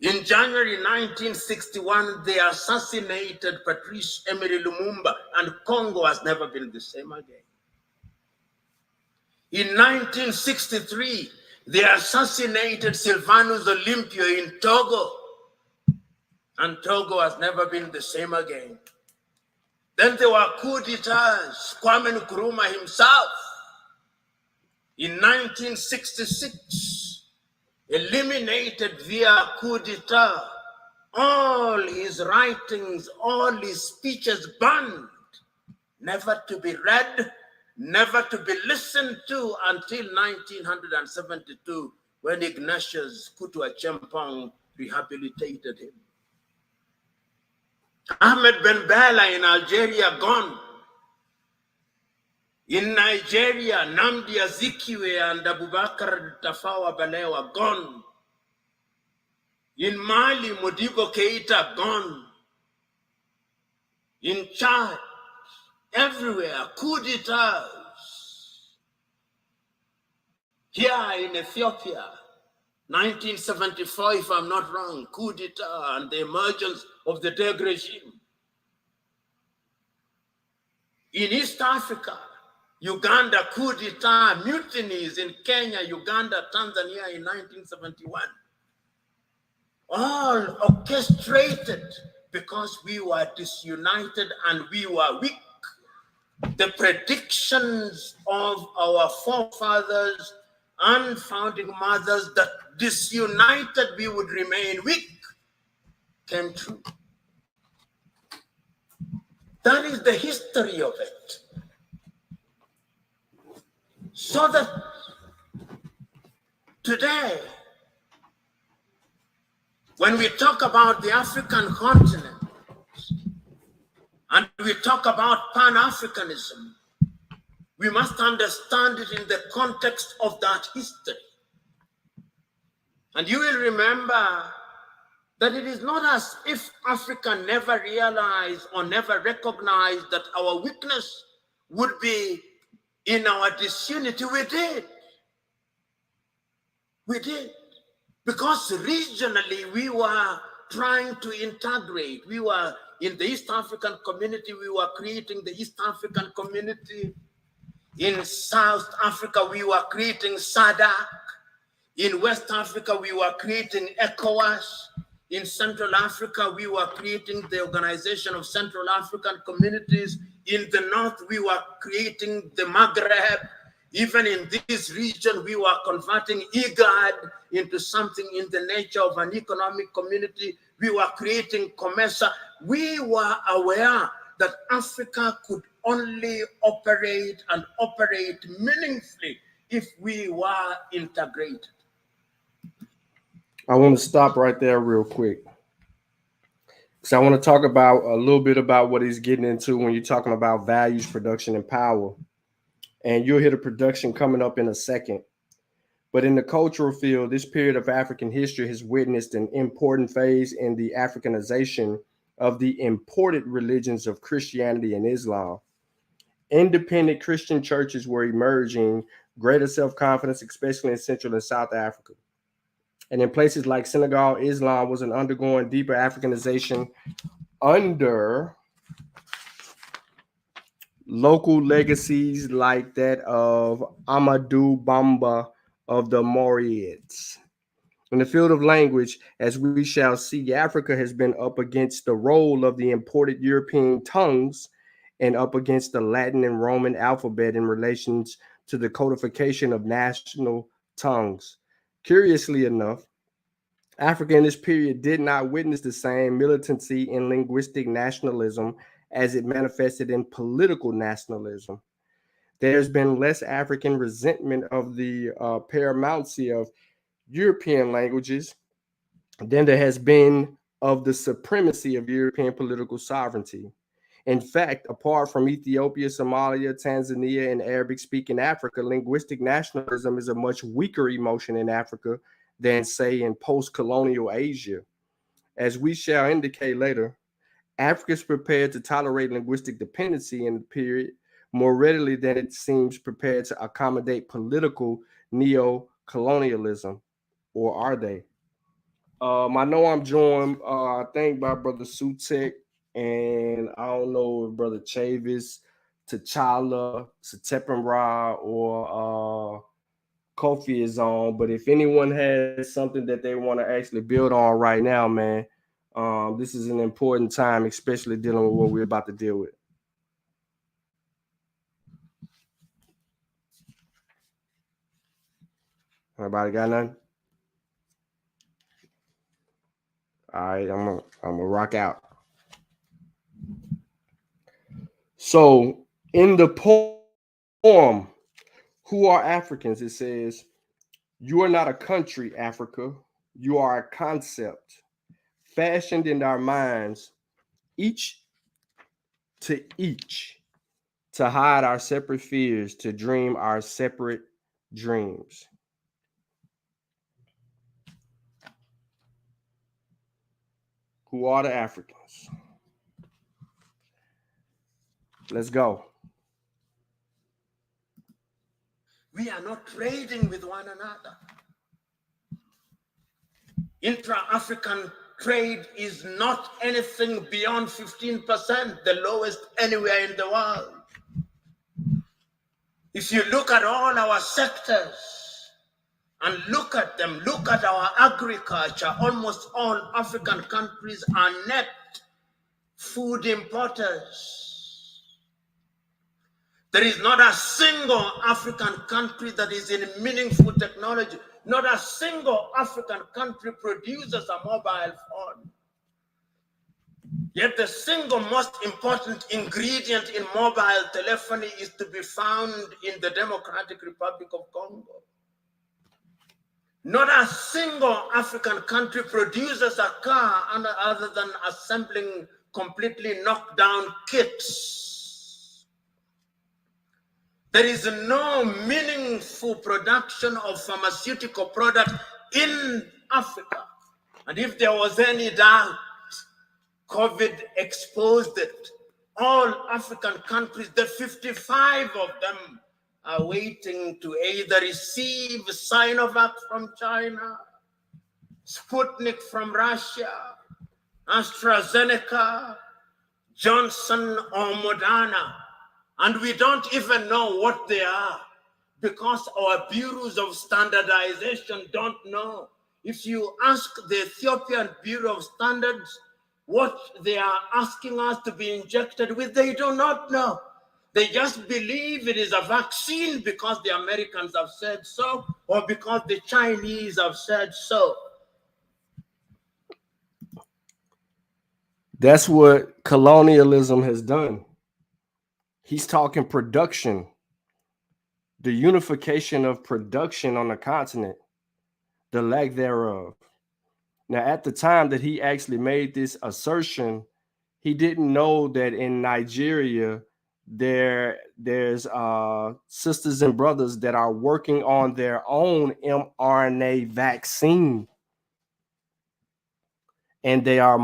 In January 1961, they assassinated Patrice Emery Lumumba, and Congo has never been the same again. In 1963, they assassinated Sylvanus Olympio in Togo, and Togo has never been the same again. Then there were coup d'etats. Kwame Nkrumah himself, in 1966, eliminated via coup d'etat all his writings, all his speeches banned, never to be read, never to be listened to until 1972, when Ignatius Kutu Acheampong rehabilitated him. Ahmed Ben Bella in Algeria, gone. In Nigeria, Nnamdi Azikiwe and Abubakar Tafawa Balewa, gone. In Mali, Modibo Keita, gone. In Chad, everywhere, coup d'etats. Here in Ethiopia, 1974, if I'm not wrong, coup d'etat and the emergence of the Derg regime. In East Africa, Uganda, coup d'etat, mutinies in Kenya, Uganda, Tanzania in 1971. All orchestrated because we were disunited and we were weak. The predictions of our forefathers and founding mothers that disunited we would remain weak came true. That is the history of it. So that today, when we talk about the African continent and we talk about Pan-Africanism, we must understand it in the context of that history. And you will remember that it is not as if Africa never realized or never recognized that our weakness would be in our disunity. We did. We did. Because regionally, we were trying to integrate. We were in the East African community, we were creating the East African community. In South Africa, we were creating SADC. In West Africa, we were creating ECOWAS. In Central Africa, we were creating the Organization of Central African Communities. In the North, we were creating the Maghreb. Even in this region, we were converting IGAD into something in the nature of an economic community. We were creating COMESA. We were aware that Africa could only operate and operate meaningfully if we were integrated. I want to stop right there real quick, because I want to talk about a little bit about what he's getting into when you're talking about values, production, and power. And you'll hear the production coming up in a second. But in the cultural field, this period of African history has witnessed an important phase in the Africanization of the imported religions of Christianity and Islam. Independent Christian churches were emerging, greater self-confidence, especially in Central and South Africa. And in places like Senegal, Islam was undergoing deeper Africanization under local legacies like that of Amadou Bamba of the Mauritians. In the field of language, as we shall see, Africa has been up against the role of the imported European tongues and up against the Latin and Roman alphabet in relations to the codification of national tongues. Curiously enough, Africa in this period did not witness the same militancy in linguistic nationalism as it manifested in political nationalism. There's been less African resentment of the paramountcy of European languages than there has been of the supremacy of European political sovereignty. In fact, apart from Ethiopia, Somalia, Tanzania, and Arabic-speaking Africa, linguistic nationalism is a much weaker emotion in Africa than, say, in post-colonial Asia. As we shall indicate later, Africa is prepared to tolerate linguistic dependency in the period more readily than it seems prepared to accommodate political neo-colonialism. Or are they? I know I'm joined, I think, by Brother Sutek, and I don't know if Brother Chavis, T'Challa, Satepenra, or Kofi is on. But if anyone has something that they want to actually build on right now, man, this is an important time, especially dealing with what we're about to deal with. Everybody got nothing? All right, I'm gonna rock out. So in the poem, Who Are Africans? It says, you are not a country, Africa. You are a concept fashioned in our minds, each, to hide our separate fears, to dream our separate dreams. Who are the Africans? Let's go. We are not trading with one another. Intra-African trade is not anything beyond 15%, the lowest anywhere in the world. If you look at all our sectors and look at them, look at our agriculture, almost all African countries are net food importers. There is not a single African country that is in meaningful technology. Not a single African country produces a mobile phone. Yet the single most important ingredient in mobile telephony is to be found in the Democratic Republic of Congo. Not a single African country produces a car other than assembling completely knocked down kits. There is no meaningful production of pharmaceutical product in Africa. And if there was any doubt, COVID exposed it. All African countries, the 55 of them, are waiting to either receive Sinovac from China, Sputnik from Russia, AstraZeneca, Johnson or Moderna. And we don't even know what they are because our bureaus of standardization don't know. If you ask the Ethiopian Bureau of Standards what they are asking us to be injected with, they do not know. They just believe it is a vaccine because the Americans have said so or because the Chinese have said so. That's what colonialism has done. He's talking production, the unification of production on the continent, the lack thereof. Now, at the time that he actually made this assertion, he didn't know that in Nigeria, there's sisters and brothers that are working on their own mRNA vaccine. And they are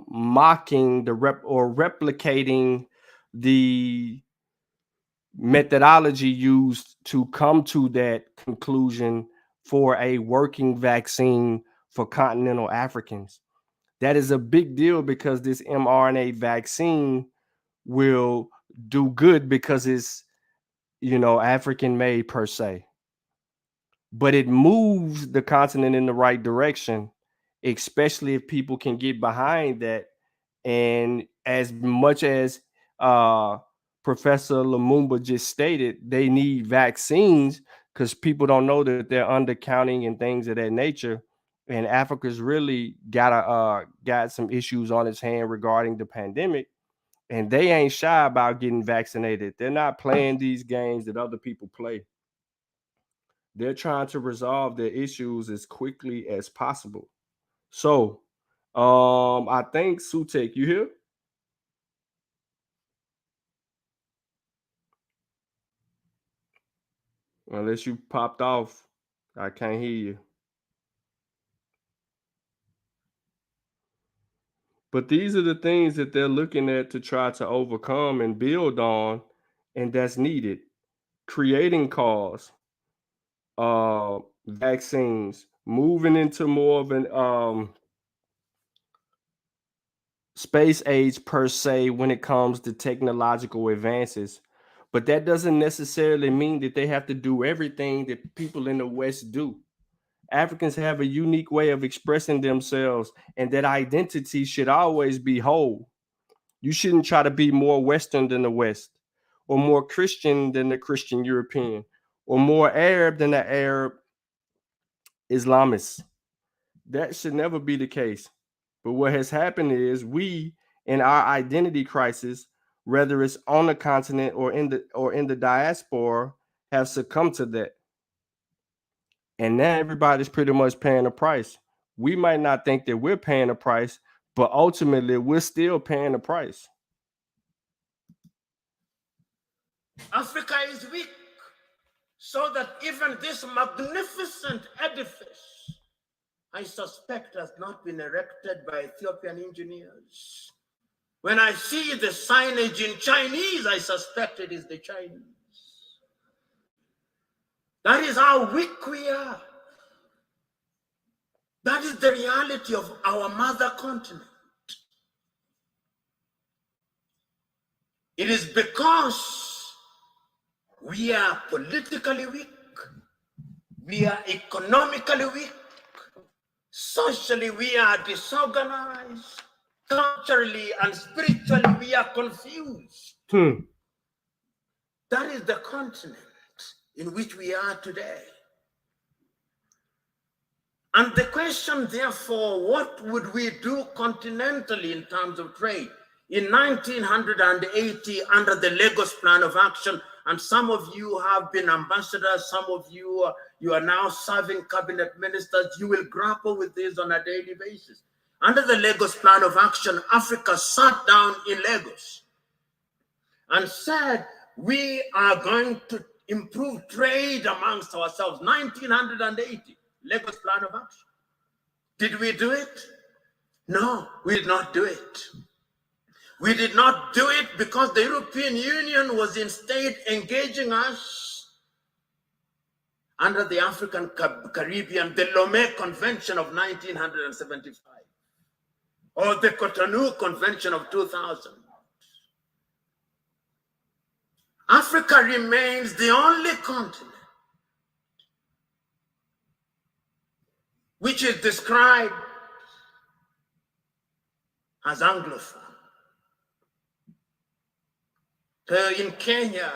mocking replicating the methodology used to come to that conclusion for a working vaccine for continental Africans. That is a big deal because this mRNA vaccine will do good because it's, African made per se. But it moves the continent in the right direction, especially if people can get behind that. And as much as Professor Lumumba just stated, they need vaccines because people don't know that they're undercounting and things of that nature. And Africa's really got some issues on its hand regarding the pandemic, and they ain't shy about getting vaccinated. They're not playing these games that other people play. They're trying to resolve their issues as quickly as possible. So, I think Sutek, you here? Unless you popped off, I can't hear you. But these are the things that they're looking at to try to overcome and build on, and that's needed. Creating cause, vaccines, moving into more of an space age per se when it comes to technological advances. But that doesn't necessarily mean that they have to do everything that people in the West do. Africans have a unique way of expressing themselves, and that identity should always be whole. You shouldn't try to be more Western than the West, or more Christian than the Christian European, or more Arab than the Arab Islamist. That should never be the case. But what has happened is we, in our identity crisis, whether it's on the continent or in the diaspora, have succumbed to that. And now everybody's pretty much paying a price. We might not think that we're paying a price, but ultimately we're still paying a price. Africa is weak, so that even this magnificent edifice, I suspect, has not been erected by Ethiopian engineers. When I see the signage in Chinese, I suspect it is the Chinese. That is how weak we are. That is the reality of our mother continent. It is because we are politically weak, we are economically weak, socially we are disorganized, culturally and spiritually we are confused. That is the continent in which we are today. And the question, therefore, what would we do continentally in terms of trade? In 1980, under the Lagos Plan of Action, and some of you have been ambassadors, some of you, you are now serving cabinet ministers, you will grapple with this on a daily basis. Under the Lagos Plan of Action, Africa sat down in Lagos and said, we are going to improve trade amongst ourselves. 1980, Lagos Plan of Action. Did we do it? No, we did not do it. We did not do it because the European Union was instead engaging us under the African Caribbean, the Lomé Convention of 1975, or the Cotonou Convention of 2000. Africa remains the only continent which is described as Anglophone. In Kenya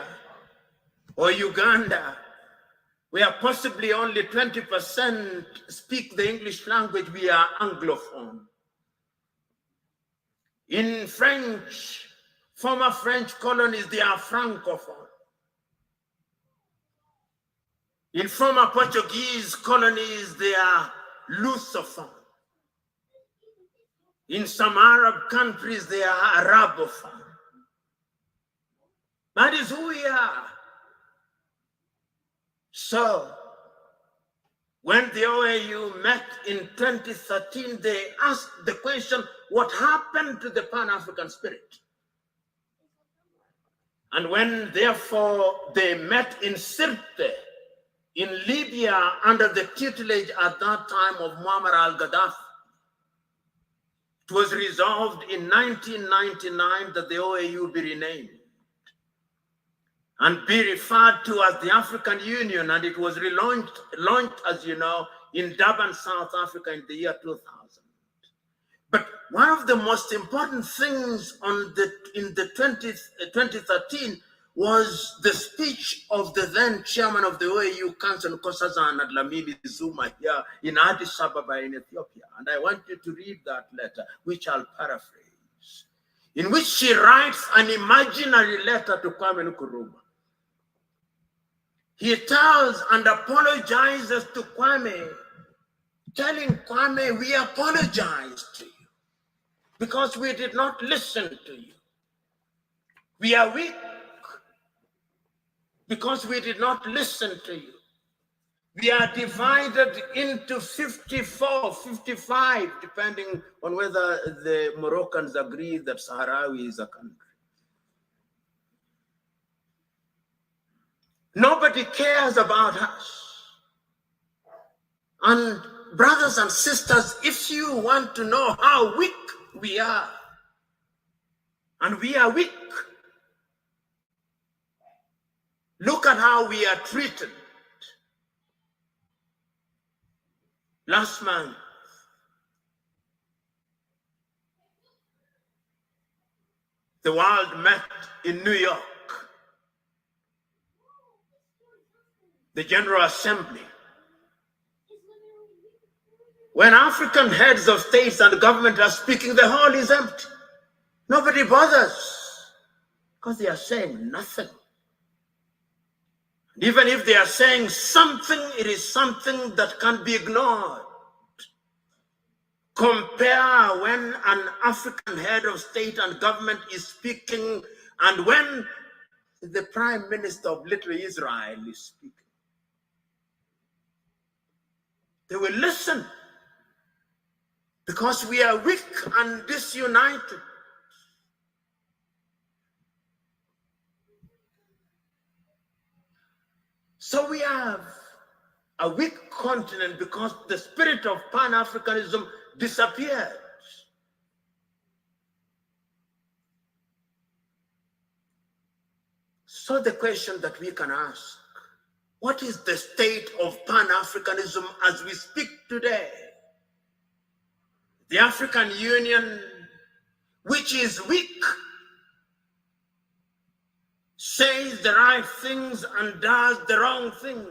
or Uganda, where possibly only 20% speak the English language, we are Anglophone. In French, former French colonies, they are Francophone. In former Portuguese colonies, they are Lusophone. In some Arab countries, they are Arabophone. That is who we are. So, when the OAU met in 2013, they asked the question, what happened to the Pan-African spirit? And when, therefore, they met in Sirte, in Libya, under the tutelage at that time of Muammar al-Gaddafi, it was resolved in 1999 that the OAU be renamed and be referred to as the African Union, and it was launched, as you know, in Durban, South Africa in the year 2000. But one of the most important things in 2013 was the speech of the then chairman of the OAU Council, Nkosazana Dlamini Zuma, here in Addis Ababa in Ethiopia. And I want you to read that letter, which I'll paraphrase, in which she writes an imaginary letter to Kwame Nkrumah. He tells and apologizes to Kwame, telling Kwame, we apologize to you because we did not listen to you. We are weak because we did not listen to you. We are divided into 54, 55, depending on whether the Moroccans agree that Sahrawi is a country. Nobody cares about us. And brothers and sisters, if you want to know how weak we are, and we are weak, look at how we are treated. Last month, the world met in New York. The General Assembly. When African heads of states and government are speaking, the hall is empty. Nobody bothers because they are saying nothing. Even if they are saying something, it is something that can be ignored. Compare when an African head of state and government is speaking and when the Prime Minister of Little Israel is speaking. They will listen because we are weak and disunited. So we have a weak continent because the spirit of Pan-Africanism disappeared. So the question that we can ask, what is the state of Pan-Africanism as we speak today? The African Union, which is weak, says the right things and does the wrong things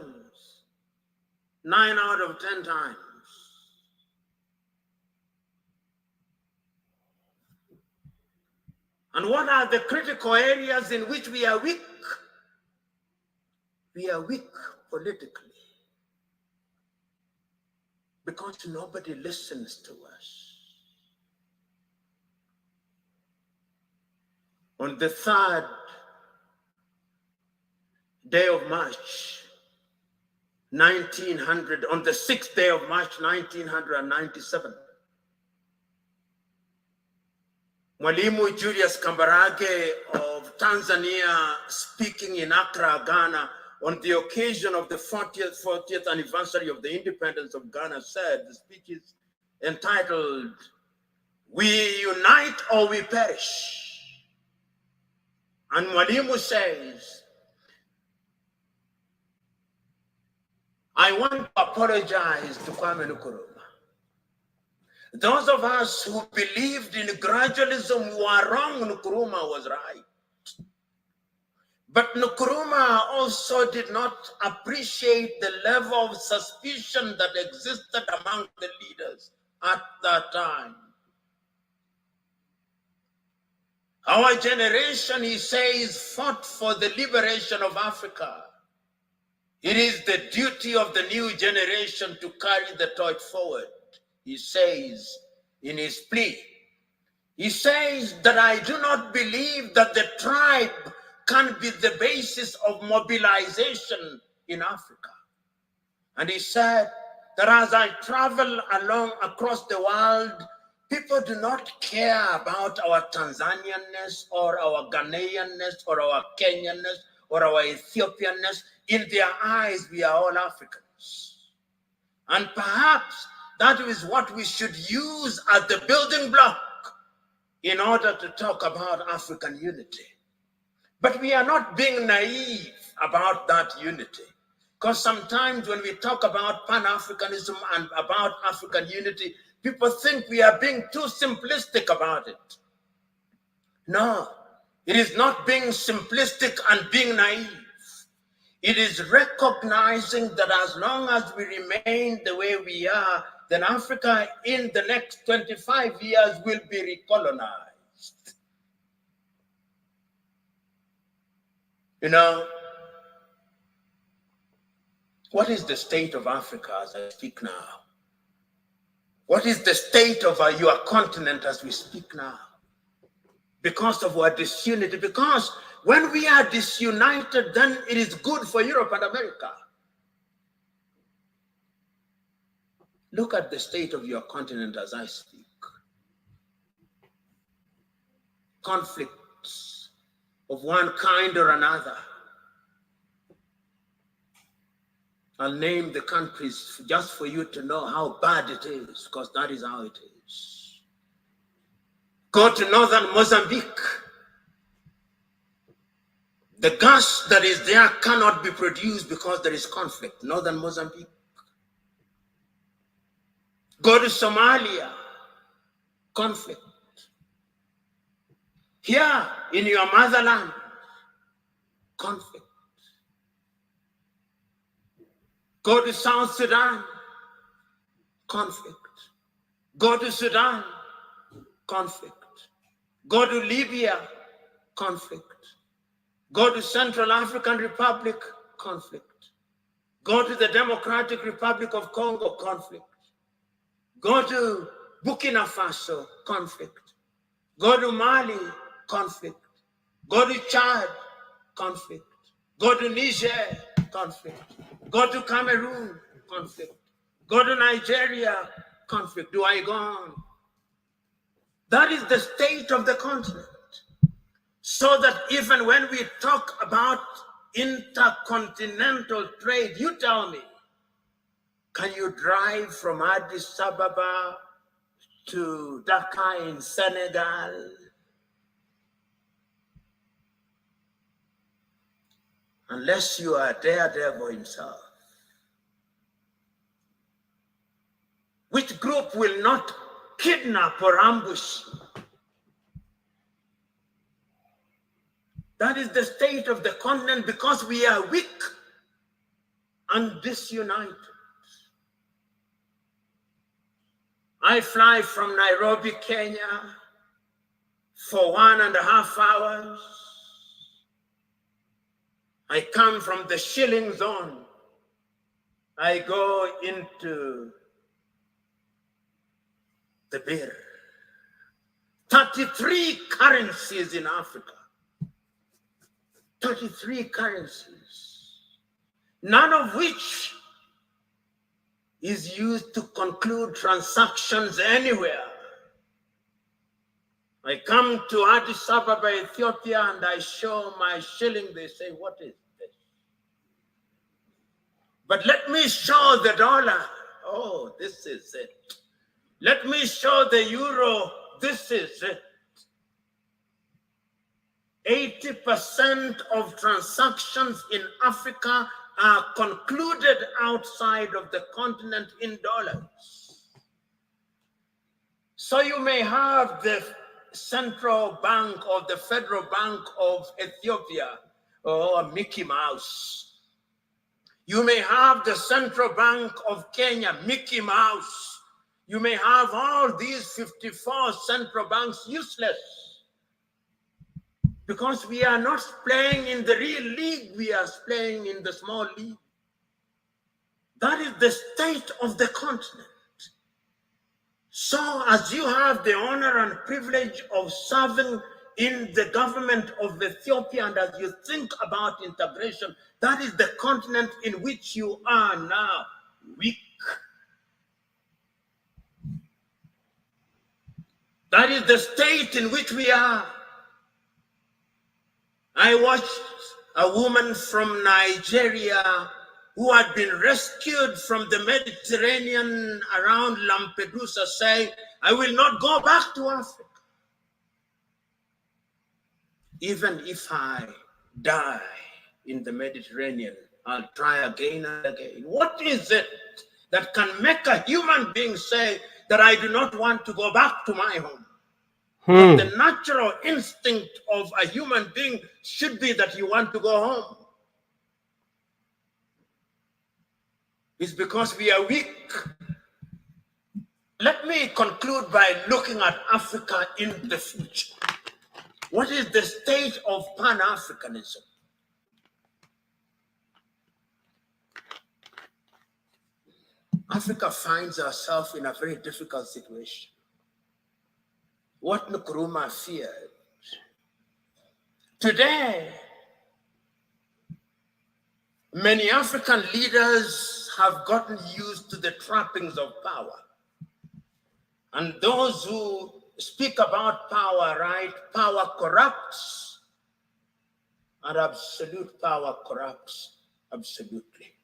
9 out of 10 times. And what are the critical areas in which we are weak? We are weak politically because nobody listens to us. On the 3rd day of March, 1900, on the 6th day of March, 1997, Mwalimu Julius Kambarage of Tanzania, speaking in Accra, Ghana, on the occasion of the 40th anniversary of the independence of Ghana, said, the speech is entitled, "We Unite or We Perish." And Mwalimu says, I want to apologize to Kwame Nkrumah. Those of us who believed in gradualism were wrong. Nkrumah was right. But Nkrumah also did not appreciate the level of suspicion that existed among the leaders at that time. Our generation, he says, fought for the liberation of Africa. It is the duty of the new generation to carry the torch forward, he says in his plea. He says that I do not believe that the tribe can be the basis of mobilization in Africa. And he said that as I travel along across the world, people do not care about our Tanzanianness or our Ghanaianness or our Kenyanness or our Ethiopianness. In their eyes, we are all Africans. And perhaps that is what we should use as the building block in order to talk about African unity. But we are not being naive about that unity. Because sometimes when we talk about Pan-Africanism and about African unity, people think we are being too simplistic about it. No, it is not being simplistic and being naive. It is recognizing that as long as we remain the way we are, then Africa in the next 25 years will be recolonized. You know, what is the state of Africa as I speak now? What is the state of your continent as we speak now? Because of our disunity. Because when we are disunited, then it is good for Europe and America. Look at the state of your continent as I speak. Conflicts of one kind or another. I'll name the countries just for you to know how bad it is, because that is how it is. Go to northern Mozambique. The gas that is there cannot be produced because there is conflict. Northern Mozambique. Go to Somalia. Conflict. Here in your motherland, conflict. Go to South Sudan, conflict. Go to Sudan, conflict. Go to Libya, conflict. Go to Central African Republic, conflict. Go to the Democratic Republic of Congo, conflict. Go to Burkina Faso, conflict. Go to Mali, conflict. Go to Chad, conflict. Go to Niger, conflict. Go to Cameroon, conflict. Go to Nigeria, conflict. Do I go on? That is the state of the continent. So that even when we talk about intercontinental trade, you tell me, can you drive from Addis Ababa to Dakar in Senegal? Unless you are a daredevil himself. Which group will not kidnap or ambush? That is the state of the continent because we are weak and disunited. I fly from Nairobi, Kenya, for 1.5 hours. I come from the shilling zone. I go into the birr. 33 currencies in Africa. 33 currencies. None of which is used to conclude transactions anywhere. I come to Addis Ababa, Ethiopia, and I show my shilling. They say, what is this? But let me show the dollar. Oh, this is it. Let me show the euro. This is it. 80% of transactions in Africa are concluded outside of the continent in dollars. So you may have the Central Bank or the Federal Bank of Ethiopia, or Mickey Mouse. You may have the Central Bank of Kenya, Mickey Mouse. You may have all these 54 central banks useless because we are not playing in the real league, we are playing in the small league. That is the state of the continent. So as you have the honor and privilege of serving in the government of Ethiopia, and as you think about integration, that is the continent in which you are now weak. That is the state in which we are. I watched a woman from Nigeria who had been rescued from the Mediterranean around Lampedusa saying, I will not go back to Africa. Even if I die in the Mediterranean, I'll try again and again. What is it that can make a human being say that I do not want to go back to my home? But the natural instinct of a human being should be that you want to go home. It's because we are weak. Let me conclude by looking at Africa in the future. What is the state of Pan-Africanism? Africa finds herself in a very difficult situation. What Nkrumah feared. Today, many African leaders have gotten used to the trappings of power. And those who speak about power, right? Power corrupts, and absolute power corrupts absolutely.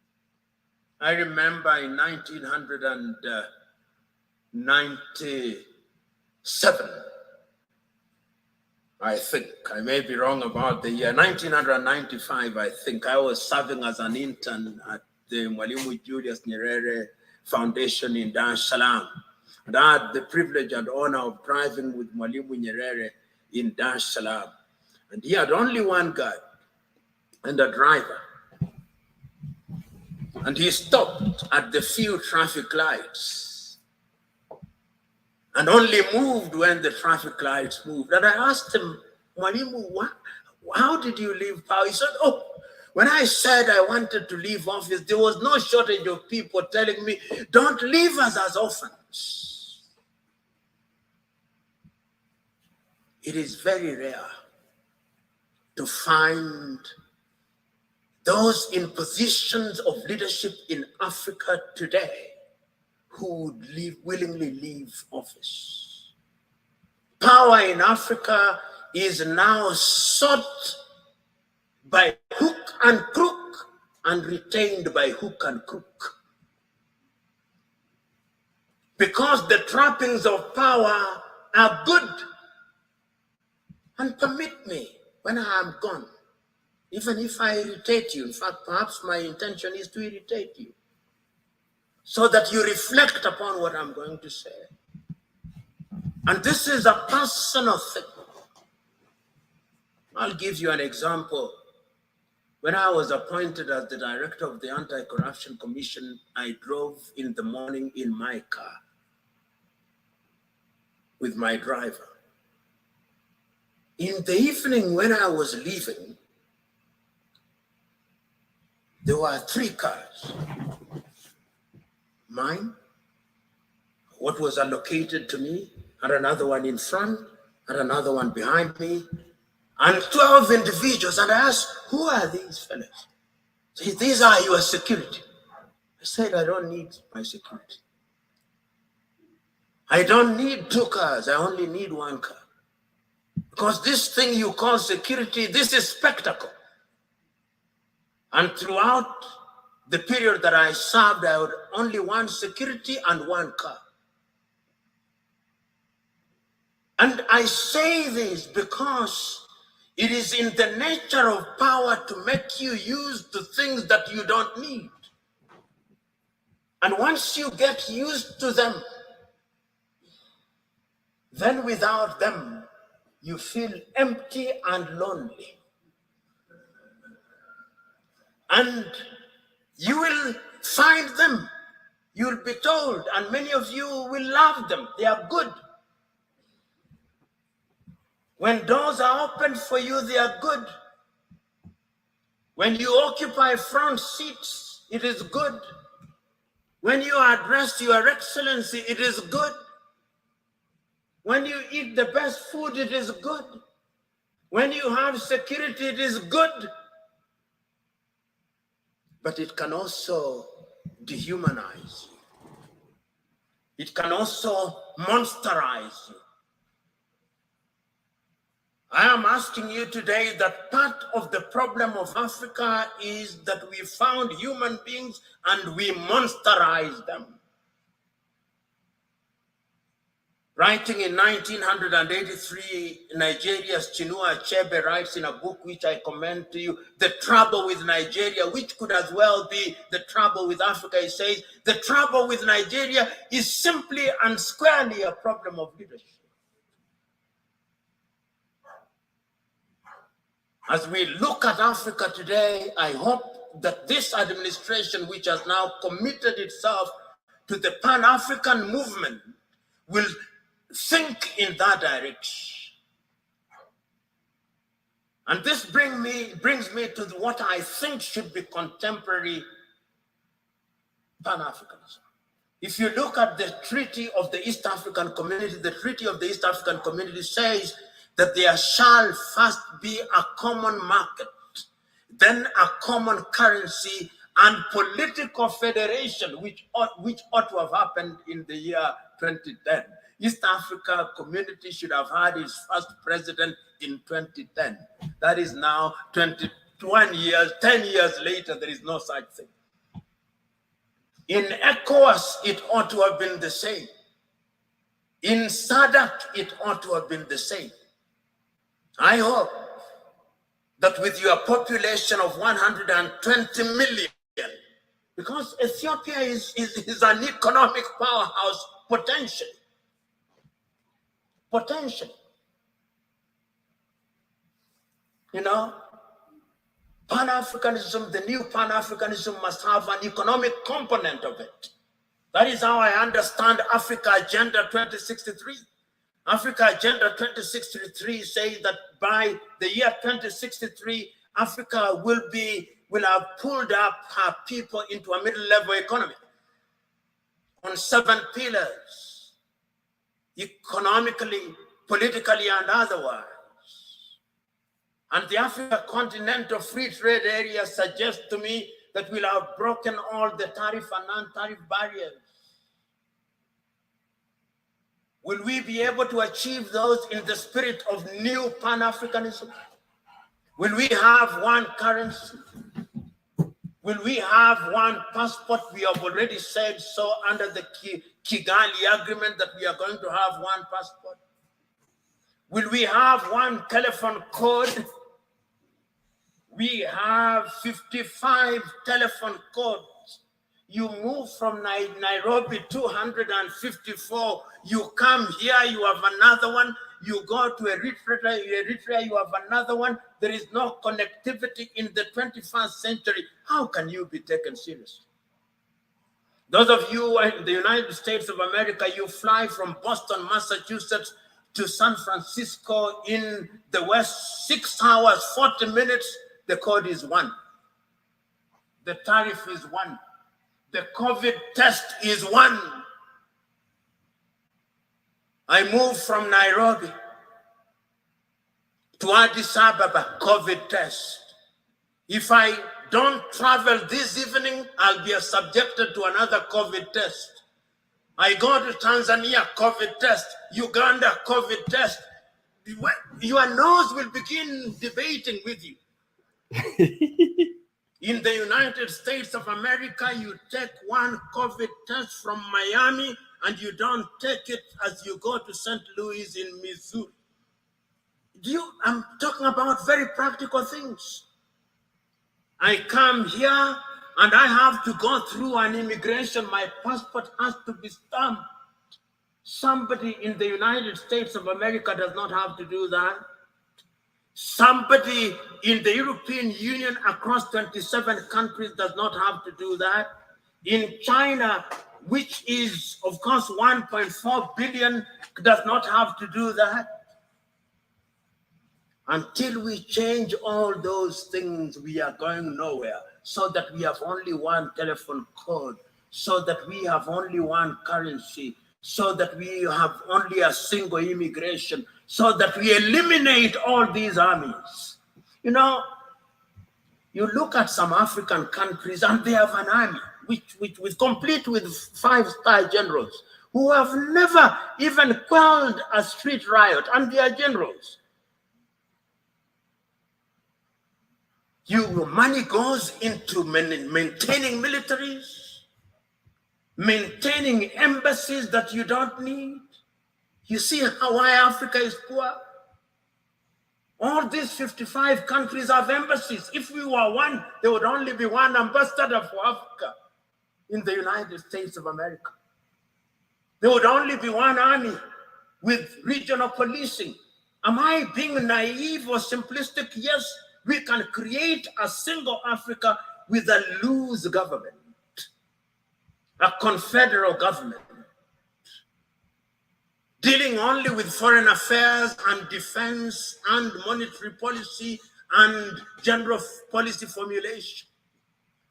I remember in 1997, I think, I may be wrong about the year, 1995, I think, I was serving as an intern at the Mwalimu Julius Nyerere Foundation in Dar es Salaam. And I had the privilege and honor of driving with Mwalimu Nyerere in Dar es Salaam. And he had only one guard and a driver. And he stopped at the few traffic lights and only moved when the traffic lights moved. And I asked him, Mwalimu, how did you leave power? He said, oh, when I said I wanted to leave office, there was no shortage of people telling me, don't leave us as orphans. It is very rare to find those in positions of leadership in Africa today who would willingly leave office. Power in Africa is now sought by hook and crook and retained by hook and crook. Because the trappings of power are good. And permit me, when I am gone, even if I irritate you, in fact, perhaps my intention is to irritate you, so that you reflect upon what I'm going to say. And this is a personal thing. I'll give you an example. When I was appointed as the director of the Anti-Corruption Commission, I drove in the morning in my car with my driver. In the evening when I was leaving, there were 3 cars. Mine, what was allocated to me, and another one in front, and another one behind me, and 12 individuals. And I asked, who are these fellas? Say, these are your security. I said, I don't need my security. I don't need 2 cars. I only need 1 car. Because this thing you call security, this is spectacle. And throughout the period that I served, I had only 1 security and 1 car. And I say this because it is in the nature of power to make you use the things that you don't need. And once you get used to them, then without them, you feel empty and lonely. And you will find them. You'll be told, and many of you will love them. They are good. When doors are opened for you, they are good. When you occupy front seats, it is good. When you are addressed Your Excellency, it is good. When you eat the best food, it is good. When you have security, it is good. But it can also dehumanize you. It can also monsterize you. I am asking you today that part of the problem of Africa is that we found human beings and we monsterized them. Writing in 1983, Nigeria's Chinua Achebe writes in a book which I commend to you, The Trouble with Nigeria, which could as well be the trouble with Africa. He says, the trouble with Nigeria is simply and squarely a problem of leadership. As we look at Africa today, I hope that this administration, which has now committed itself to the Pan-African movement, will think in that direction. And this brings me to what I think should be contemporary Pan-Africanism. If you look at the Treaty of the East African Community, the Treaty of the East African Community says that there shall first be a common market, then a common currency, and political federation, which ought to have happened in the year 2010. East Africa Community should have had its first president in 2010. That is now 21 years, 10 years later, there is no such thing. In ECOWAS, it ought to have been the same. In SADC, it ought to have been the same. I hope that with your population of 120 million, because Ethiopia is an economic powerhouse potentially. You know, Pan-Africanism, the new Pan-Africanism must have an economic component of it. That is how I understand Africa Agenda 2063. Africa Agenda 2063 says that by the year 2063, Africa will have pulled up her people into a middle-level economy on 7 pillars, economically, politically, and otherwise. And the Africa Continental Free Trade Area suggests to me that we'll have broken all the tariff and non-tariff barriers. Will we be able to achieve those in the spirit of new Pan-Africanism? Will we have one currency? Will we have one passport? We have already said so under the Kigali Agreement that we are going to have one passport. Will we have one telephone code? We have 55 telephone codes. You move from Nairobi 254. You come here, you have another one. You go to Eritrea, you have another one. There is no connectivity in the 21st century. How can you be taken seriously? Those of you in the United States of America, you fly from Boston, Massachusetts to San Francisco in the West, 6 hours, 40 minutes, the code is 1. The tariff is 1. The COVID test is 1. I moved from Nairobi to Addis Ababa, COVID test. If I don't travel this evening, I'll be subjected to another COVID test. I go to Tanzania, COVID test. Uganda, COVID test. Your nose will begin debating with you. In the United States of America, you take one COVID test from Miami and you don't take it as you go to St. Louis in Missouri. I'm talking about very practical things. I come here and I have to go through an immigration. My passport has to be stamped. Somebody in the United States of America does not have to do that. Somebody in the European Union across 27 countries does not have to do that. In China, which is, of course, 1.4 billion, does not have to do that. Until we change all those things, we are going nowhere. So that we have only one telephone code, so that we have only one currency, so that we have only a single immigration, so that we eliminate all these armies. You know, you look at some African countries and they have an army, which was complete with 5-star generals who have never even quelled a street riot, and they are generals. Your money goes into maintaining militaries, maintaining embassies that you don't need. You see why Africa is poor? All these 55 countries have embassies. If we were one, there would only be one ambassador for Africa in the United States of America. There would only be one army with regional policing. Am I being naive or simplistic? Yes. We can create a single Africa with a loose government, a confederal government, dealing only with foreign affairs and defense and monetary policy and general policy formulation,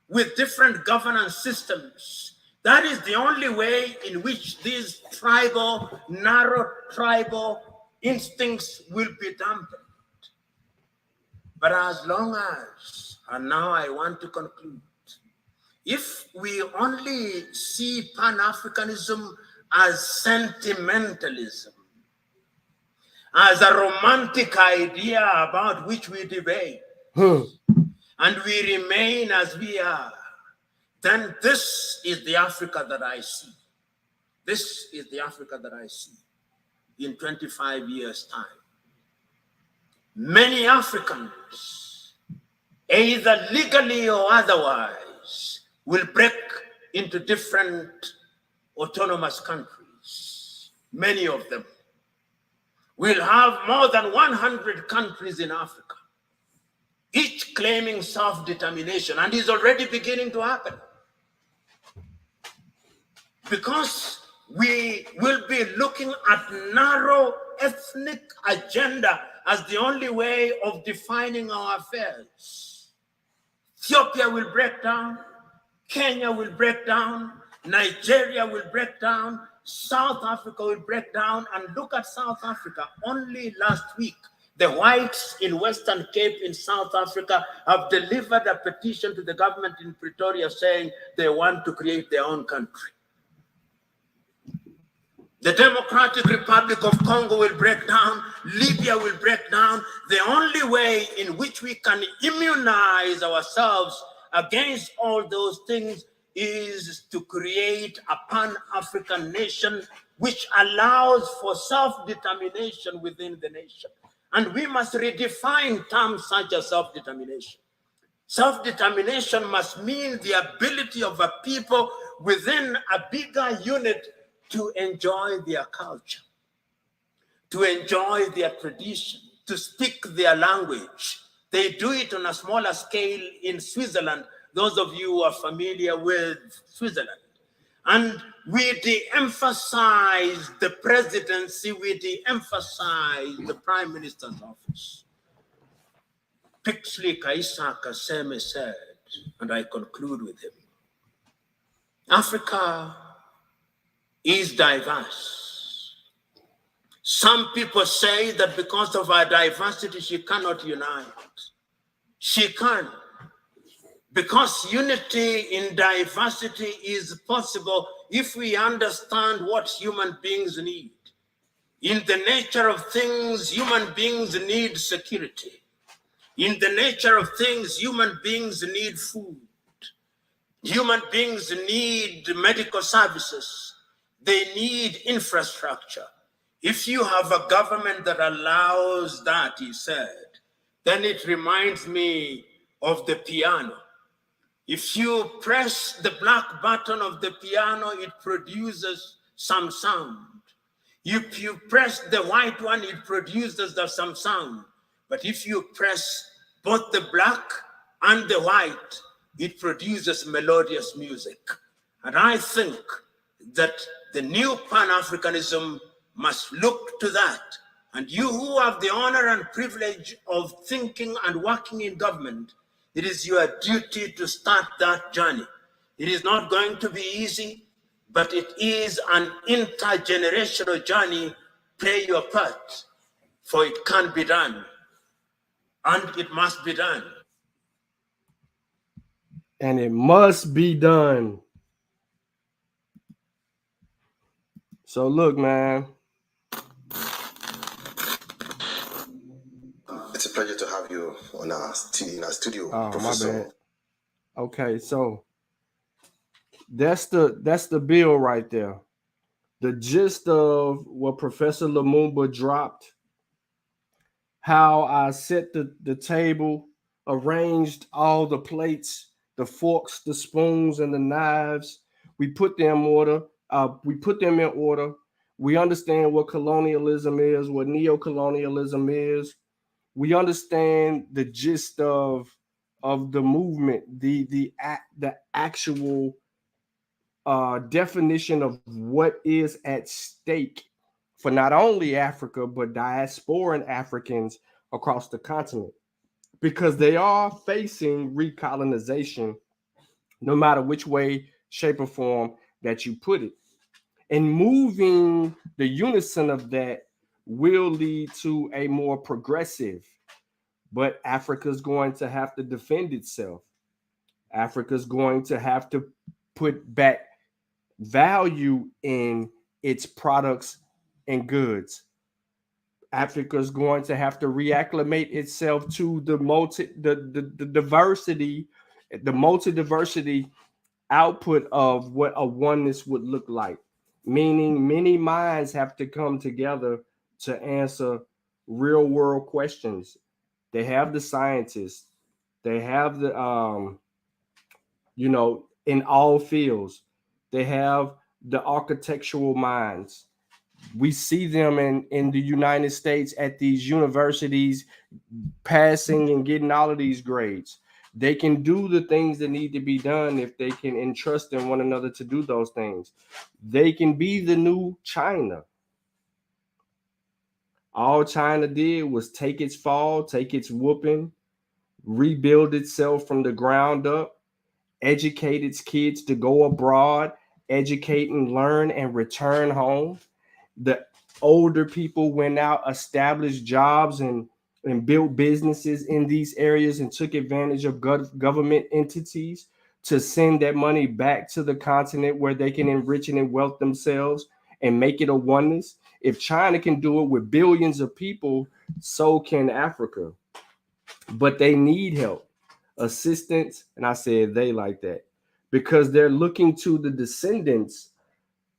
with different governance systems. That is the only way in which these narrow tribal instincts will be dampened. But as long as, and now I want to conclude, if we only see Pan-Africanism as sentimentalism, as a romantic idea about which we debate, and we remain as we are, then this is the Africa that I see. This is the Africa that I see in 25 years' time. Many Africans, either legally or otherwise, will break into different autonomous countries. Many of them will have more than 100 countries in Africa, each claiming self-determination, and is already beginning to happen. Because we will be looking at narrow ethnic agenda as the only way of defining our affairs. Ethiopia will break down, Kenya will break down, Nigeria will break down, South Africa will break down. And look at South Africa. Only last week, the whites in Western Cape in South Africa have delivered a petition to the government in Pretoria saying they want to create their own country. The Democratic Republic of Congo will break down. Libya will break down. The only way in which we can immunize ourselves against all those things is to create a Pan-African nation which allows for self-determination within the nation. And we must redefine terms such as self-determination. Self-determination must mean the ability of a people within a bigger unit to enjoy their culture, to enjoy their tradition, to speak their language. They do it on a smaller scale in Switzerland, those of you who are familiar with Switzerland. And we de-emphasize the presidency, we de-emphasize the prime minister's office. Pixley Kaisa Kaseme said, and I conclude with him, Africa is diverse. Some people say that because of our diversity, she cannot unite. She can. Because unity in diversity is possible if we understand what human beings need. In the nature of things, human beings need security. In the nature of things, human beings need food. Human beings need medical services. They need infrastructure. If you have a government that allows that, he said, then it reminds me of the piano. If you press the black button of the piano, it produces some sound. If you press the white one, it produces some sound. But if you press both the black and the white, it produces melodious music. And I think that the new Pan-Africanism must look to that. And you who have the honor and privilege of thinking and working in government, it is your duty to start that journey. It is not going to be easy, but it is an intergenerational journey. Play your part, for it can be done, and it must be done. And it must be done. So look, man. It's a pleasure to have you on our studio, Oh, Professor. my bad. Okay, so that's the bill right there. The gist of what Professor Lumumba dropped, how I set the table, arranged all the plates, the forks, the spoons, and the knives. We put them in order. We understand what colonialism is, what neo-colonialism is. We understand the gist of the movement, the actual definition of what is at stake for not only Africa, but diasporan Africans across the continent, because they are facing recolonization, no matter which way, shape, or form that you put it. And moving the unison of that will lead to a more progressive, but Africa's going to have to defend itself. Africa's going to have to put back value in its products and goods. Africa's going to have to reacclimate itself to the diversity, the multi-diversity output of what a oneness would look like. Meaning many minds have to come together to answer real world questions. They have the scientists, they have the in all fields, they have the architectural minds. We see them in the United States at these universities, passing and getting all of these grades. They can do the things that need to be done if they can entrust in one another to do those things. They can be the new China. All China did was take its fall, take its whooping, rebuild itself from the ground up, educate its kids to go abroad, educate and learn and return home. The older people went out, established jobs and built businesses in these areas and took advantage of government entities to send that money back to the continent where they can enrich and wealth themselves and make it a oneness. If China can do it with billions of people, so can Africa. But they need help, assistance, and I said they like that, because they're looking to the descendants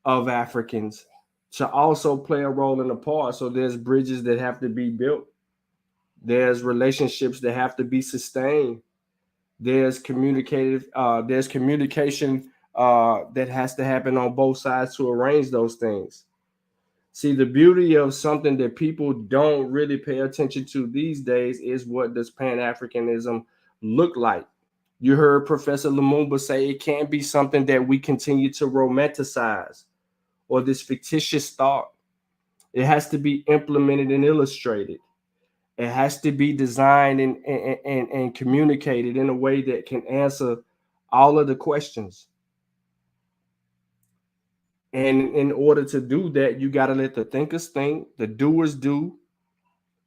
of Africans to also play a role in the part. So there's bridges that have to be built. There's relationships that have to be sustained. There's communication that has to happen on both sides to arrange those things. See, the beauty of something that people don't really pay attention to these days is, what does Pan-Africanism look like? You heard Professor Lumumba say it can't be something that we continue to romanticize or this fictitious thought. It has to be implemented and illustrated. It has to be designed and communicated in a way that can answer all of the questions. And in order to do that, you got to let the thinkers think, the doers do,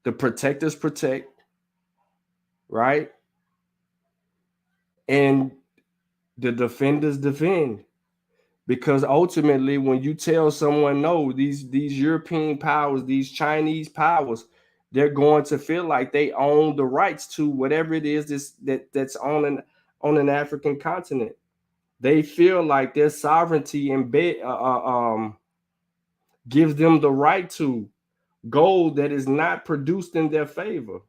the protectors protect, right? And the defenders defend. Because ultimately, when you tell someone no, these European powers, these Chinese powers, they're going to feel like they own the rights to whatever it is that's on an African continent. They feel like their sovereignty gives them the right to gold that is not produced in their favor.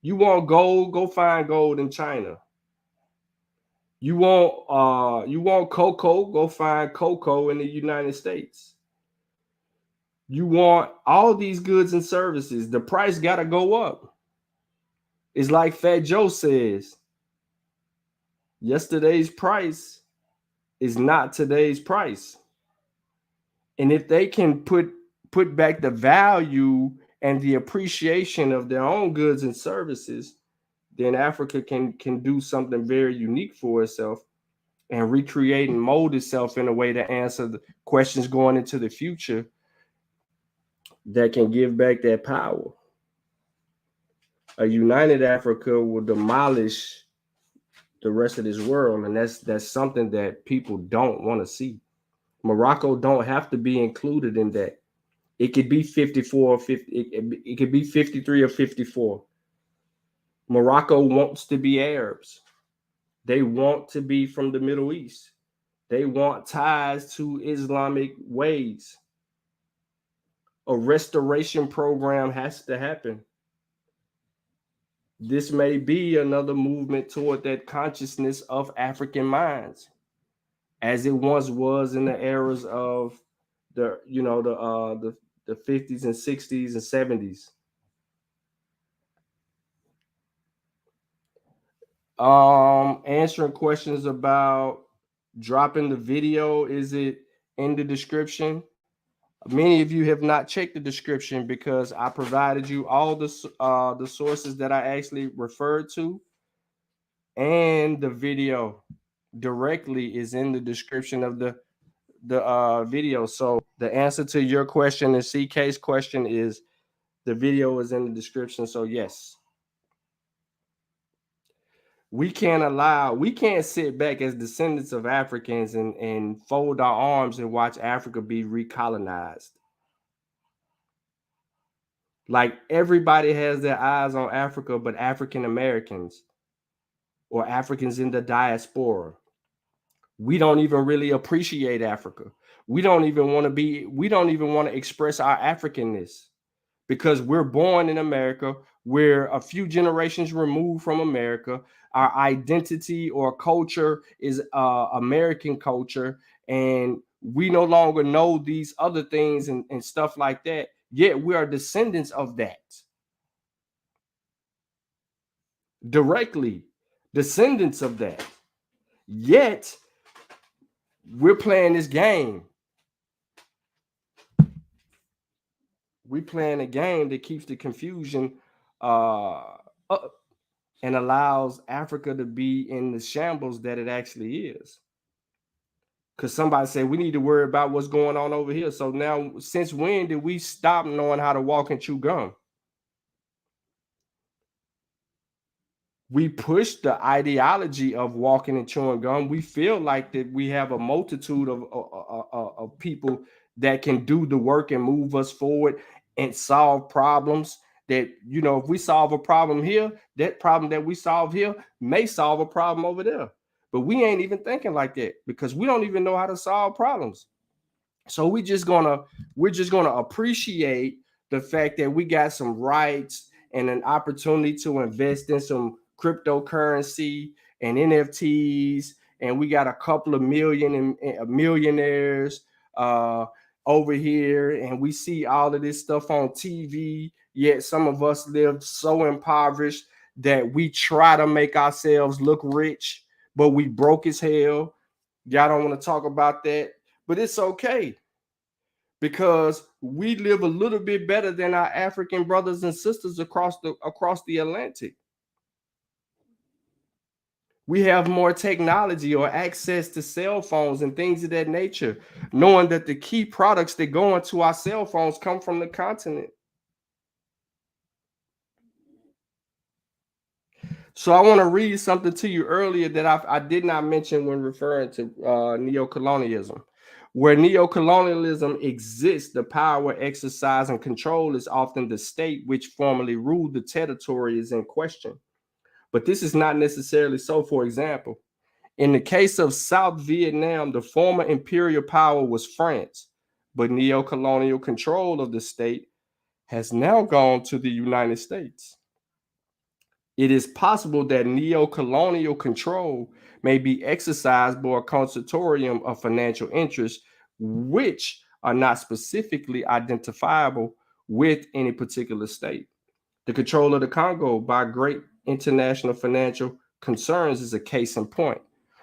You want gold? Go find gold in China. You want cocoa? Go find cocoa in the United States. You want all these goods and services. The price got to go up. It's like Fat Joe says, yesterday's price is not today's price. And if they can put back the value and the appreciation of their own goods and services, then Africa can do something very unique for itself and recreate and mold itself in a way to answer the questions going into the future that can give back that power. A united Africa will demolish the rest of this world, and that's something that people don't want to see. Morocco don't have to be included in that. It could be 54 or 50. It could be 53 or 54. Morocco wants to be Arabs. They want to be from the Middle East. They want ties to Islamic ways. A restoration program has to happen. This may be another movement toward that consciousness of African minds, as it once was in the eras of the 50s and 60s and 70s. Answering questions about dropping the video. Is it in the description? Many of you have not checked the description because I provided you all the sources that I actually referred to, and the video directly is in the description of the video. So the answer to your question and CK's question is the video is in the description. So yes, we can't sit back as descendants of Africans and fold our arms and watch Africa be recolonized. Like everybody has their eyes on Africa, but African Americans or Africans in the diaspora, we don't even really appreciate Africa. We don't even want to express our Africanness because we're born in America. We're a few generations removed from America. Our identity or culture is American culture, and we no longer know these other things and stuff like that. Yet we are descendants of that. Directly descendants of that. Yet we're playing this game. We're playing a game that keeps the confusion up and allows Africa to be in the shambles that it actually is. Because somebody said we need to worry about what's going on over here. So now, since when did we stop knowing how to walk and chew gum? We push the ideology of walking and chewing gum. We feel like that we have a multitude of people that can do the work and move us forward and solve problems. That, if we solve a problem here, that problem that we solve here may solve a problem over there. But we ain't even thinking like that because we don't even know how to solve problems. So we're just gonna appreciate the fact that we got some rights and an opportunity to invest in some cryptocurrency and NFTs, and we got a couple of millionaires over here, and we see all of this stuff on TV. Yet some of us live so impoverished that we try to make ourselves look rich but we broke as hell. Y'all don't want to talk about that, but it's okay because we live a little bit better than our African brothers and sisters across the Atlantic. We have more technology or access to cell phones and things of that nature, knowing that the key products that go into our cell phones come from the continent. So I want to read something to you earlier that I did not mention when referring to neo-colonialism. Where neo-colonialism exists, the power, exercise, and control is often the state which formerly ruled the territory is in question. But this is not necessarily so. For example, in the case of South Vietnam, the former imperial power was France, but neo-colonial control of the state has now gone to the United States. It is possible that neo-colonial control may be exercised by a consortium of financial interests which are not specifically identifiable with any particular state. The control of the Congo by great international financial concerns is a case in point.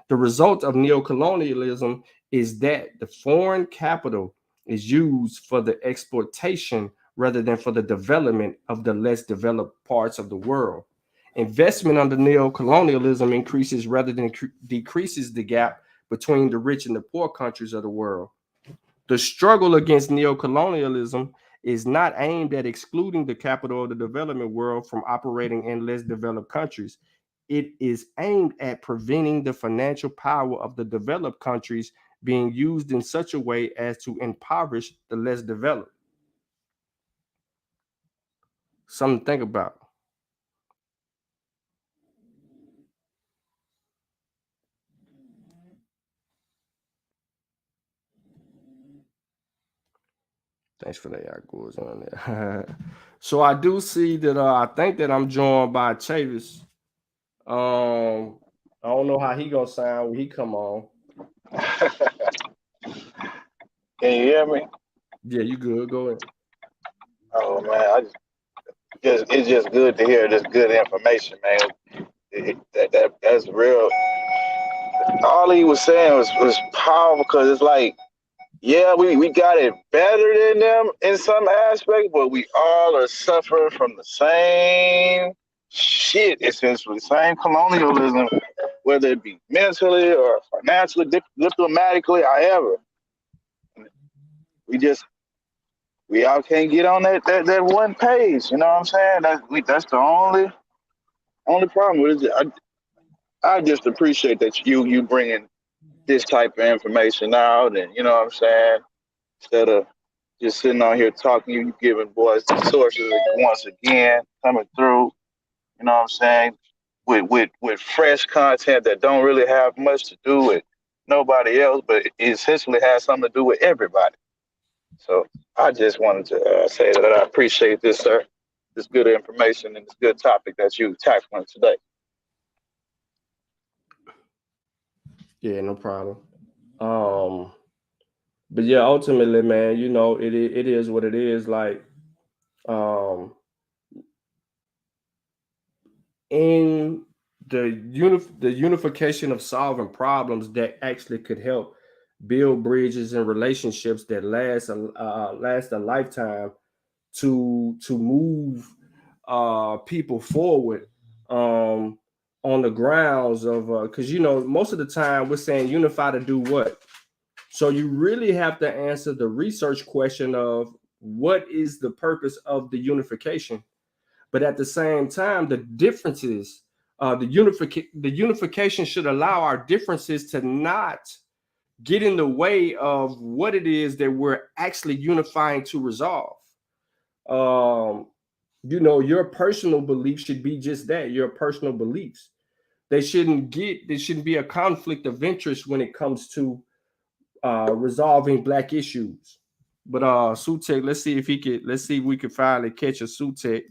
The result of neo-colonialism is that the foreign capital is used for the exploitation rather than for the development of the less developed parts of the world. Investment under neo-colonialism increases rather than decreases the gap between the rich and the poor countries of the world. The struggle against neo-colonialism is not aimed at excluding the capital of the development world from operating in less developed countries. It is aimed at preventing the financial power of the developed countries being used in such a way as to impoverish the less developed. Something to think about. Thanks for that, y'all goes on there. So I do see that I think that I'm joined by Chavis. I don't know how he gonna sound when he come on. Can you hear me? Yeah, you good. Go ahead. Oh man, it's just good to hear this good information, man. That's real. All he was saying was powerful because it's like, yeah, we got it better than them in some aspects, but we all are suffering from the same shit, essentially, the same colonialism, whether it be mentally or financially, diplomatically, however. We all can't get on that one page. You know what I'm saying? That's the only problem with it. I just appreciate that you bringing this type of information out, and you know what I'm saying. Instead of just sitting on here talking, you giving boys the sources once again coming through. You know what I'm saying? With fresh content that don't really have much to do with nobody else, but it essentially has something to do with everybody. So I just wanted to say that I appreciate this, sir. This good information and this good topic that you tackling today. Yeah, no problem. But yeah, ultimately, man, you know, it is what it is. Like, in the unification of solving problems that actually could help build bridges and relationships that last a lifetime to move people forward on the grounds of because you know most of the time we're saying unify to do what. So you really have to answer the research question of what is the purpose of the unification. But at the same time, the differences, the unification should allow our differences to not get in the way of what it is that we're actually unifying to resolve. You know, your personal beliefs should be just that, your personal beliefs. There shouldn't be a conflict of interest when it comes to resolving Black issues. But Sutek, let's see if we can finally catch a Sutek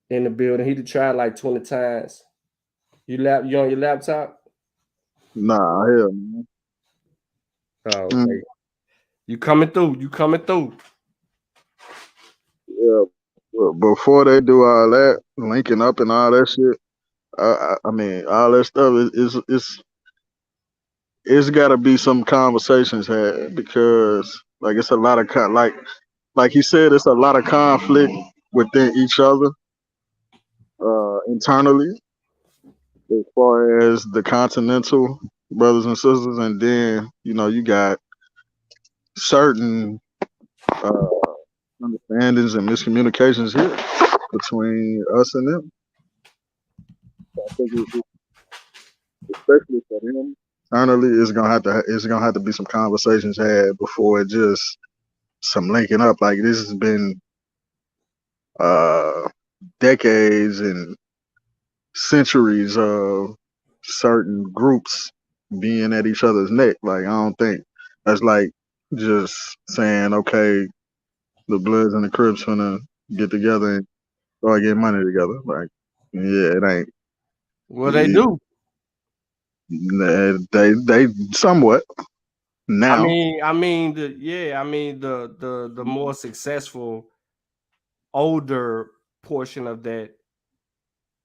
in the building. He tried like 20 times. You on your laptop? Nah, hell, man. Oh, okay. You coming through. Yeah, well, before they do all that, linking up and all that shit, I mean, all that stuff it's got to be some conversations had because like it's a lot of like he said, it's a lot of conflict within each other internally as far as the continental brothers and sisters, and then you got certain uh, understandings and miscommunications here between us and them. So I think especially for them internally, it's gonna have to be some conversations had before it just some linking up. Like this has been uh, decades and centuries of certain groups being at each other's neck. Like I don't think that's like just saying, okay, the Bloods and the Crips gonna get together and start getting money together. Like, yeah, it ain't. Well, they do. They somewhat now. I mean the more successful older portion of that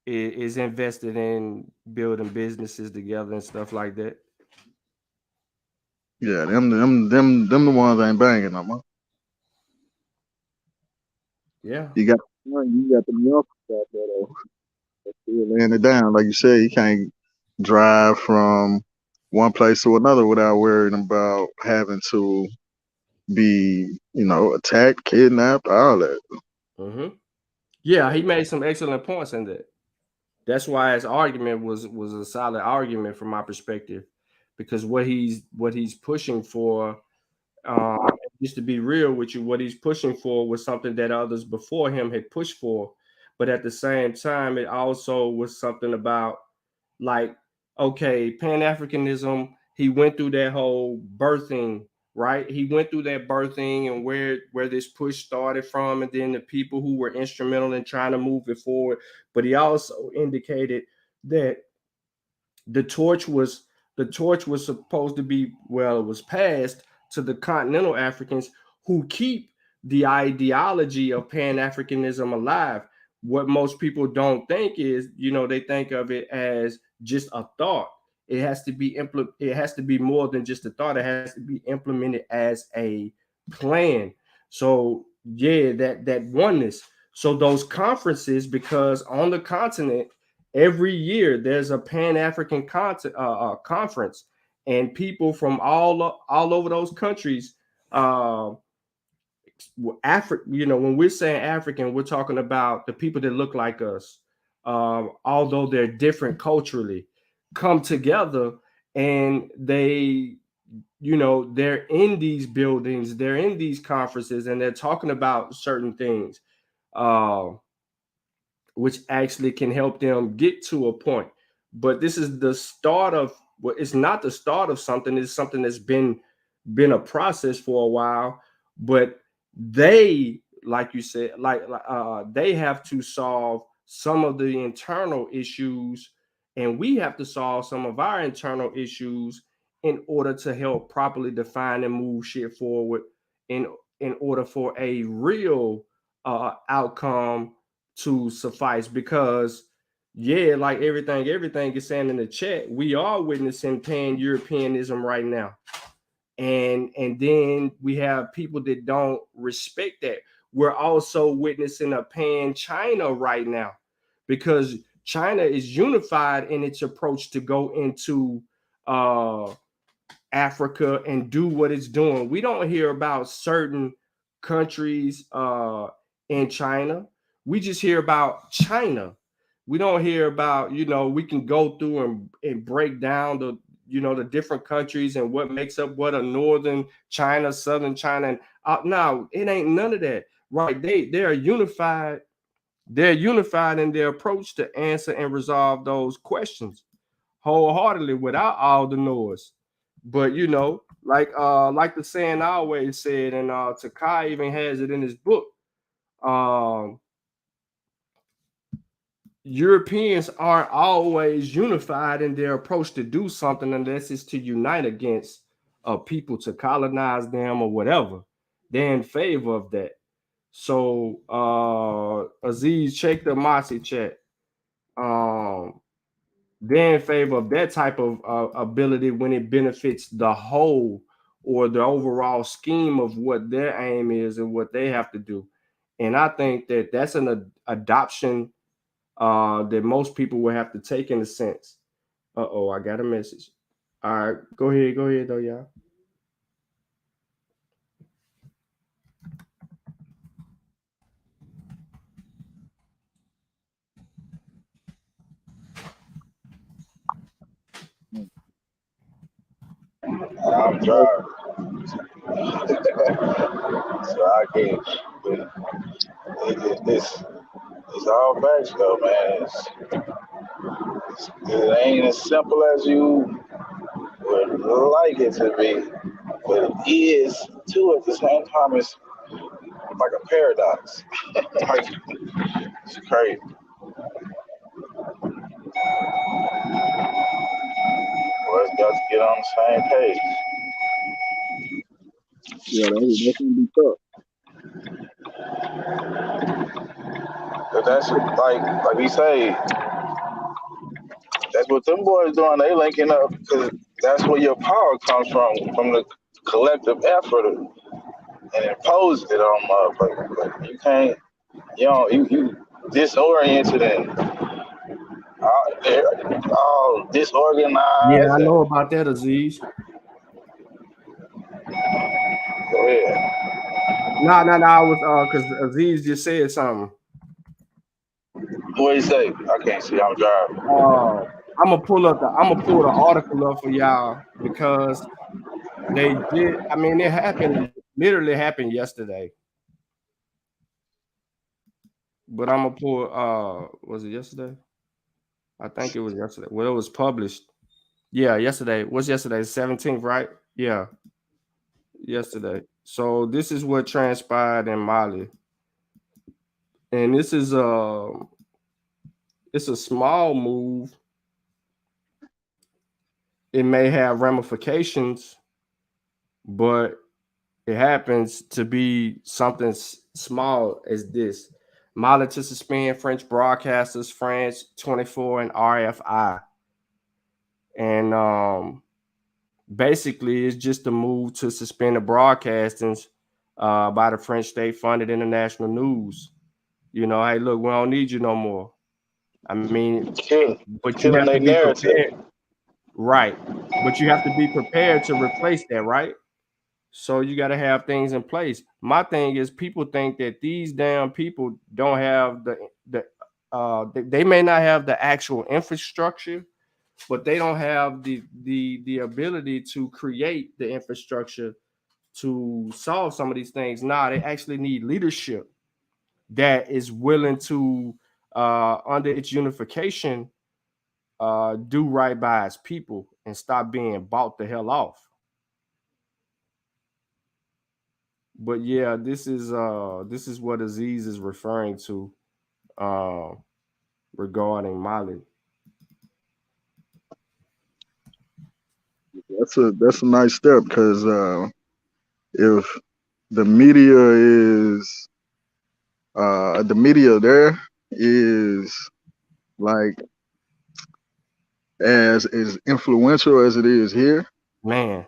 is invested in building businesses together and stuff like that. Yeah, them the ones ain't banging no more. Yeah. You got the youngsters out there though. They're still laying it down. Like you said, you can't drive from one place to another without worrying about having to be, attacked, kidnapped, all that. Mm-hmm. Yeah, he made some excellent points in that. That's why his argument was a solid argument from my perspective, because what he's pushing for, just to be real with you, what he's pushing for was something that others before him had pushed for, but at the same time, it also was something about like, okay, Pan-Africanism. He went through that whole birthing, right? He went through that birthing and where this push started from, and then the people who were instrumental in trying to move it forward. But he also indicated that the torch was supposed to be, well, it was passed to the continental Africans who keep the ideology of Pan-Africanism alive. What most people don't think is, they think of it as just a thought. It has to be more than just a thought. It has to be implemented as a plan. So yeah, that oneness. So those conferences, because on the continent, every year there's a Pan-African conference, and people from all over those countries, Africa, when we're saying African, we're talking about the people that look like us, although they're different culturally, come together, and they're in these buildings, they're in these conferences, and they're talking about certain things, which actually can help them get to a point. But this is the start of, well, it's not the start of something. It's something that's been a process for a while. But they, like you said, they have to solve some of the internal issues, and we have to solve some of our internal issues in order to help properly define and move shit forward in order for a real outcome to suffice. Because yeah, like everything is saying in the chat, we are witnessing Pan-Europeanism right now, and then we have people that don't respect that. We're also witnessing a Pan-China right now, because China is unified in its approach to go into Africa and do what it's doing. We don't hear about certain countries in China. We just hear about China. We don't hear about, we can go through and break down the different countries and what makes up what, a northern China, southern China. And no, it ain't none of that. Right. They are unified. They're unified in their approach to answer and resolve those questions wholeheartedly without all the noise. But like the saying I always said, and Takai even has it in his book, Europeans aren't always unified in their approach to do something unless it's to unite against people to colonize them or whatever. They're in favor of that. So Aziz, check the Masi chat. they're in favor of that type of ability when it benefits the whole or the overall scheme of what their aim is and what they have to do. And I think that that's an adoption that most people will have to take in a sense. Uh-oh, I got a message. All right, go ahead though, y'all. I'm driving. So I can't. It's all facts though, man. It ain't as simple as you would like it to be, but it is too at the same time. It's like a paradox. Like, it's crazy. Let's got to get on the same page. Yeah, that's gonna be tough. But that's like we say, that's what them boys doing. They linking up because that's where your power comes from the collective effort and imposing it on motherfuckers. But you can't, you disoriented and all Yeah, disorganized. I And know about that, Aziz. go ahead. No, I was because Aziz just said something. What do you say? I can't see. I'm driving. I'm gonna pull the article up for y'all because they did. I mean, it literally happened yesterday. But I'm gonna pull. Was it yesterday? I think it was yesterday. Well, it was published. Yeah, yesterday. What's yesterday? 17th, right? Yeah, yesterday. So this is what transpired in Mali, and this is it's a small move. It may have ramifications, but it happens to be something small as this. Mali to suspend French broadcasters, France 24 and RFI. And basically it's just a move to suspend the broadcastings by the French state-funded international news. You know, hey, look, we don't need you no more. I mean, but you Killing have to their be narrative. prepared. Right. But you have to be prepared to replace that, right? So you got to have things in place. My thing is people think that these damn people don't have they may not have the actual infrastructure, but they don't have the ability to create the infrastructure to solve some of these things. Nah, they actually need leadership that is willing to under its unification do right by its people and stop being bought the hell off. But yeah, this is what Aziz is referring to regarding Mali. That's a nice step because if the media is the media there is like as influential as it is here, Man,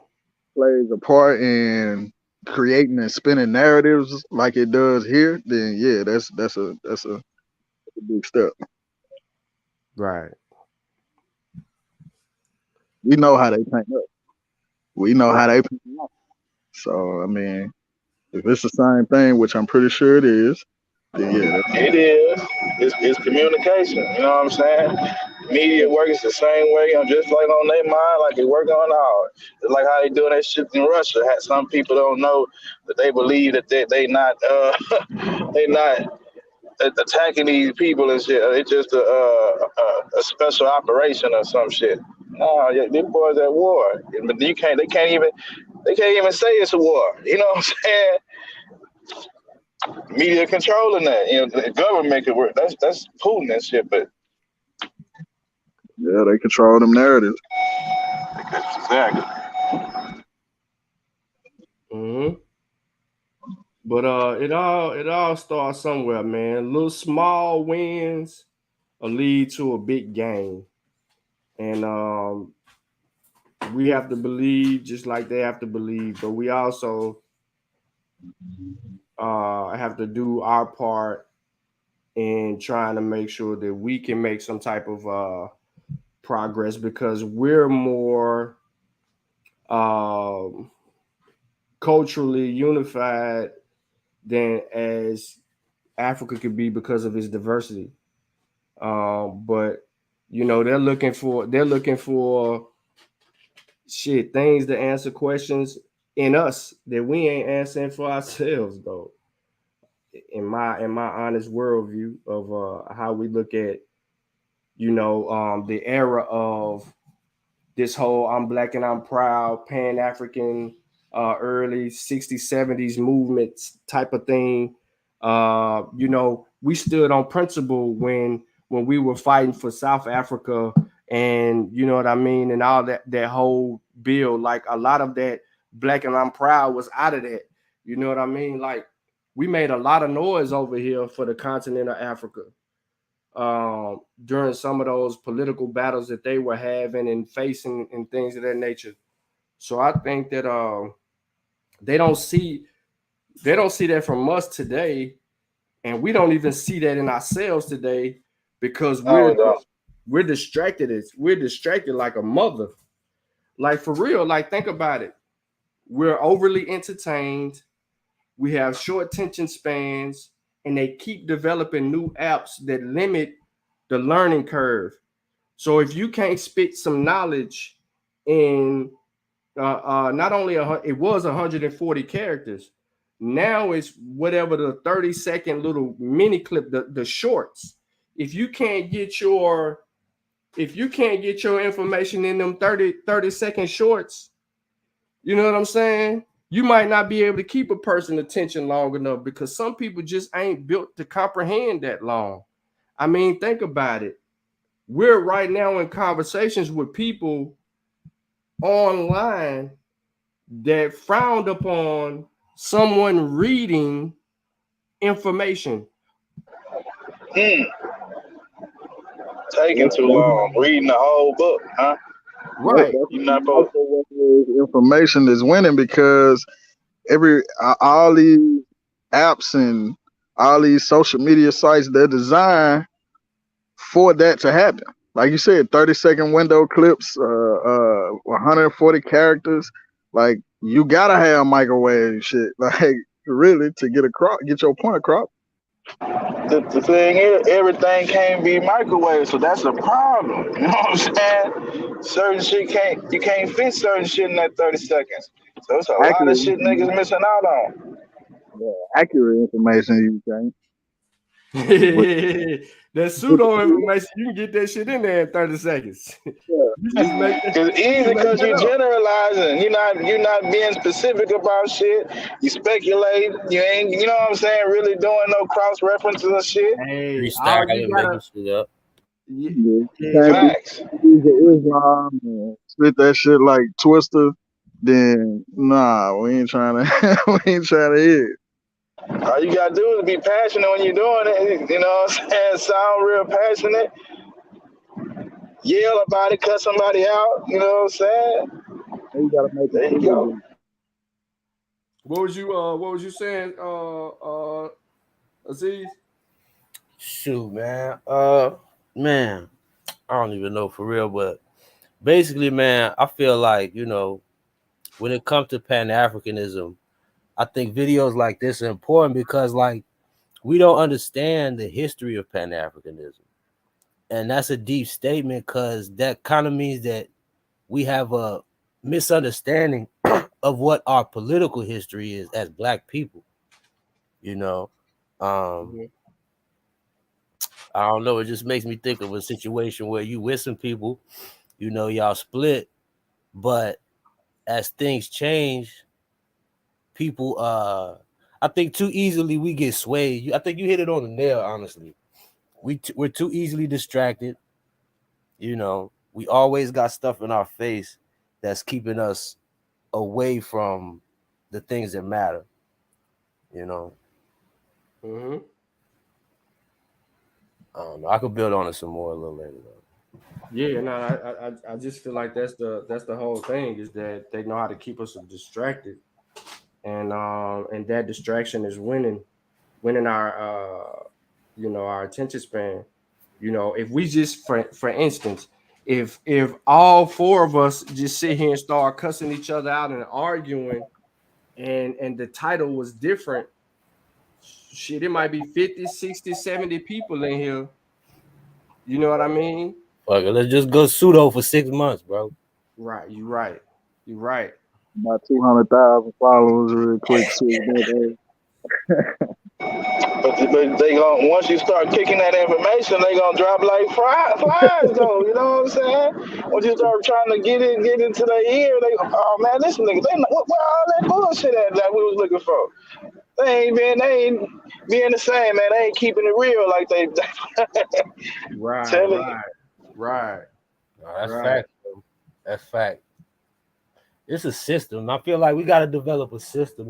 plays a part in creating and spinning narratives like it does here, then yeah, that's a big step. right. We know how they paint up. We know how they paint up. So I mean, if it's the same thing, which I'm pretty sure it is, then yeah, It is. It's communication. You know what I'm saying? Media works the same way, just like on their mind, like it work on ours. It's like how they doing that shit in Russia. Some people don't know that they believe that they not they not attacking these people and shit. It's just a special operation or some shit. No, yeah, these boys at war. But they can't even say it's a war. You know what I'm saying? Media controlling that. The government could work. That's Putin and shit, but yeah, they control them narratives. Exactly. Mm-hmm. But it all starts somewhere, man. Little small wins will lead to a big game. and we have to believe just like they have to believe, but we also have to do our part in trying to make sure that we can make some type of progress, because we're more culturally unified than as Africa could be because of its diversity. But they're looking for shit things to answer questions in us that we ain't answering for ourselves, though. In my honest worldview of how we look at the era of this whole "I'm black and I'm proud" Pan-African early 60s 70s movements type of thing. We stood on principle when we were fighting for South Africa, and you know what I mean, and all that whole bill. Like, a lot of that "black and I'm proud" was out of that. You know what I mean? Like, we made a lot of noise over here for the continent of Africa during some of those political battles that they were having and facing and things of that nature. So I think that they don't see that from us today, and we don't even see that in ourselves today, because No, we don't. we're distracted. We're distracted like a mother. Like, for real. Like, think about it. We're overly entertained. We have short attention spans, and they keep developing new apps that limit the learning curve. So if you can't spit some knowledge in not only it was 140 characters, now it's whatever the 30-second little mini clip, the shorts. If you can't get your information in them 30-second shorts, you know what I'm saying? You might not be able to keep a person's attention long enough, because some people just ain't built to comprehend that long. I mean, think about it. We're right now in conversations with people online that frowned upon someone reading information. Mm, taking That's, too long. Reading the whole book, huh? Right. You're not supposed. information is winning, because all these apps and all these social media sites, they're designed for that to happen. Like you said, 30-second window clips, 140 characters. Like, you gotta have microwave shit, like, really, to get your point across. The thing is, everything can't be microwave, so that's a problem. You know what I'm saying? Certain shit you can't fit certain shit in that 30 seconds. So it's a lot of Accurate shit information, niggas missing out on. accurate information, you think? But That pseudo information, you can get that shit in there in 30 seconds. You just make that, It's easy because you're generalizing. You're not being specific about shit. You speculate. You ain't, you know what I'm saying, really doing no cross references and shit. Hey, all you Freestyling, gotta, making shit up. you yeah, can't Facts. be the Islam and spit that shit like Twister, then nah, we ain't trying to we ain't trying to hear it. All you gotta do is be passionate when you're doing it. You know what I'm saying? Sound real passionate. Yell about it, cut somebody out. You know what I'm saying? You gotta make There it you go. clear. what was you saying, Aziz? Shoot, man. Man, I don't even know for real, but basically, man, I feel like, when it comes to Pan-Africanism, I think videos like this are important because, like, we don't understand the history of Pan-Africanism. And that's a deep statement, because that kind of means that we have a misunderstanding of what our political history is as Black people. Mm-hmm. I don't know. It just makes me think of a situation where you with some people, y'all split, but as things change, people, I think too easily we get swayed. I think you hit it on the nail, honestly. We're too easily distracted. We always got stuff in our face that's keeping us away from the things that matter. Mm-hmm. I don't know. I could build on it some more a little later, though. Yeah, no, I just feel like that's the whole thing is that they know how to keep us distracted, and that distraction is winning our our attention span. If we just for instance, if all four of us just sit here and start cussing each other out and arguing, and the title was different, shit, it might be 50, 60, 70 people in here. You know what I mean? Fuck it, let's just go pseudo for 6 months, bro. Right, you're right. You're right. About 200,000 followers real quick. But they gonna once you start kicking that information, they gonna drop like flies though. You know what I'm saying? Once you start trying to get into their ear, they go, oh man, this nigga, where all that bullshit at that we was looking for? They ain't being the same, man. They ain't keeping it real like they. Right. No, that's fact, bro. That's fact. It's a system. I feel like we got to develop a system,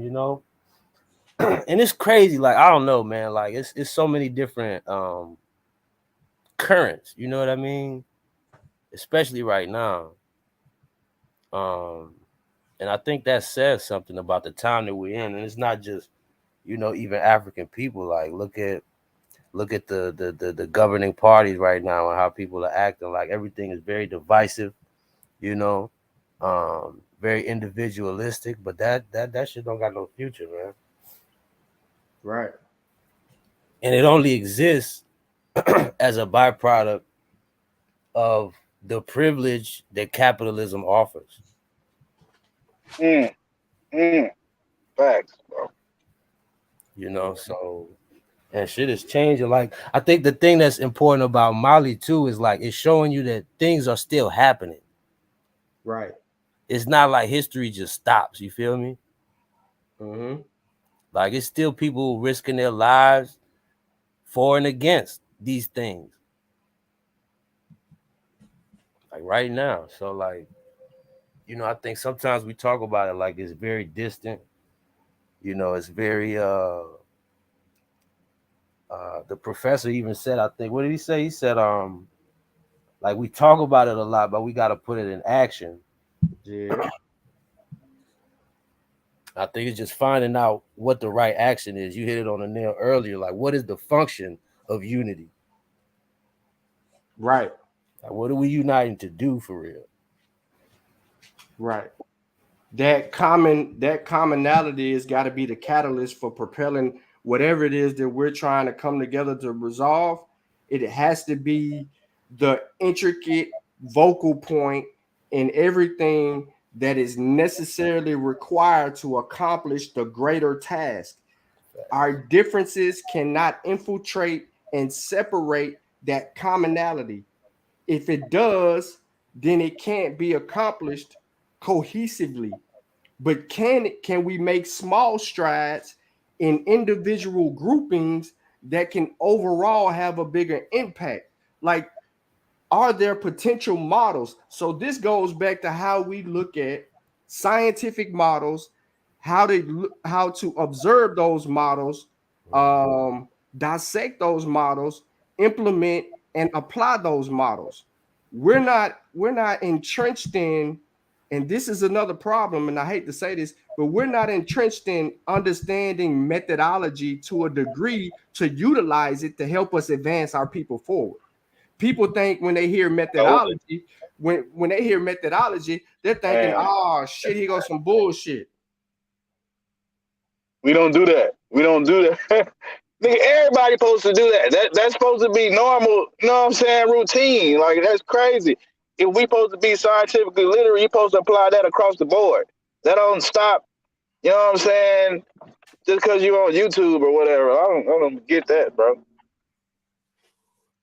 and it's crazy. Like, I don't know, man. Like, it's so many different currents. You know what I mean? Especially right now. And I think that says something about the time that we're in, and it's not just, even African people. Like, look at the governing parties right now and how people are acting. Like, everything is very divisive, very individualistic. But that shit don't got no future, man. Right. And it only exists as a byproduct of the privilege that capitalism offers. Facts, bro. So, and shit is changing. Like, I think the thing that's important about Mali too is like it's showing you that things are still happening. Right. It's not like history just stops. You feel me? Mm-hmm. Like, it's still people risking their lives for and against these things. Like right now. So like, I think sometimes we talk about it like it's very distant. It's very the professor even said, I think, what did he say? He said, like, we talk about it a lot, but we gotta put it in action. Yeah. I think it's just finding out what the right action is. You hit it on the nail earlier. Like, what is the function of unity? Right. Like, what are we uniting to do for real? Right. That commonality has got to be the catalyst for propelling whatever it is that we're trying to come together to resolve. It has to be the intricate vocal point in everything that is necessarily required to accomplish the greater task. Our differences cannot infiltrate and separate that commonality. If it does, then it can't be accomplished cohesively. But can we make small strides in individual groupings that can overall have a bigger impact? Like, are there potential models? So this goes back to how we look at scientific models, how to observe those models, dissect those models, implement and apply those models. We're not entrenched in, and this is another problem, and I hate to say this, but we're not entrenched in understanding methodology to a degree to utilize it to help us advance our people forward. People think when they hear methodology, when they hear methodology, they're thinking, oh shit, here goes some bullshit. We don't do that. Nigga, everybody supposed to do that. That's supposed to be normal, you know what I'm saying, routine. Like, that's crazy. If we supposed to be scientifically literate, you supposed to apply that across the board. That don't stop, you know what I'm saying, just because you're on YouTube or whatever. I don't get that, bro.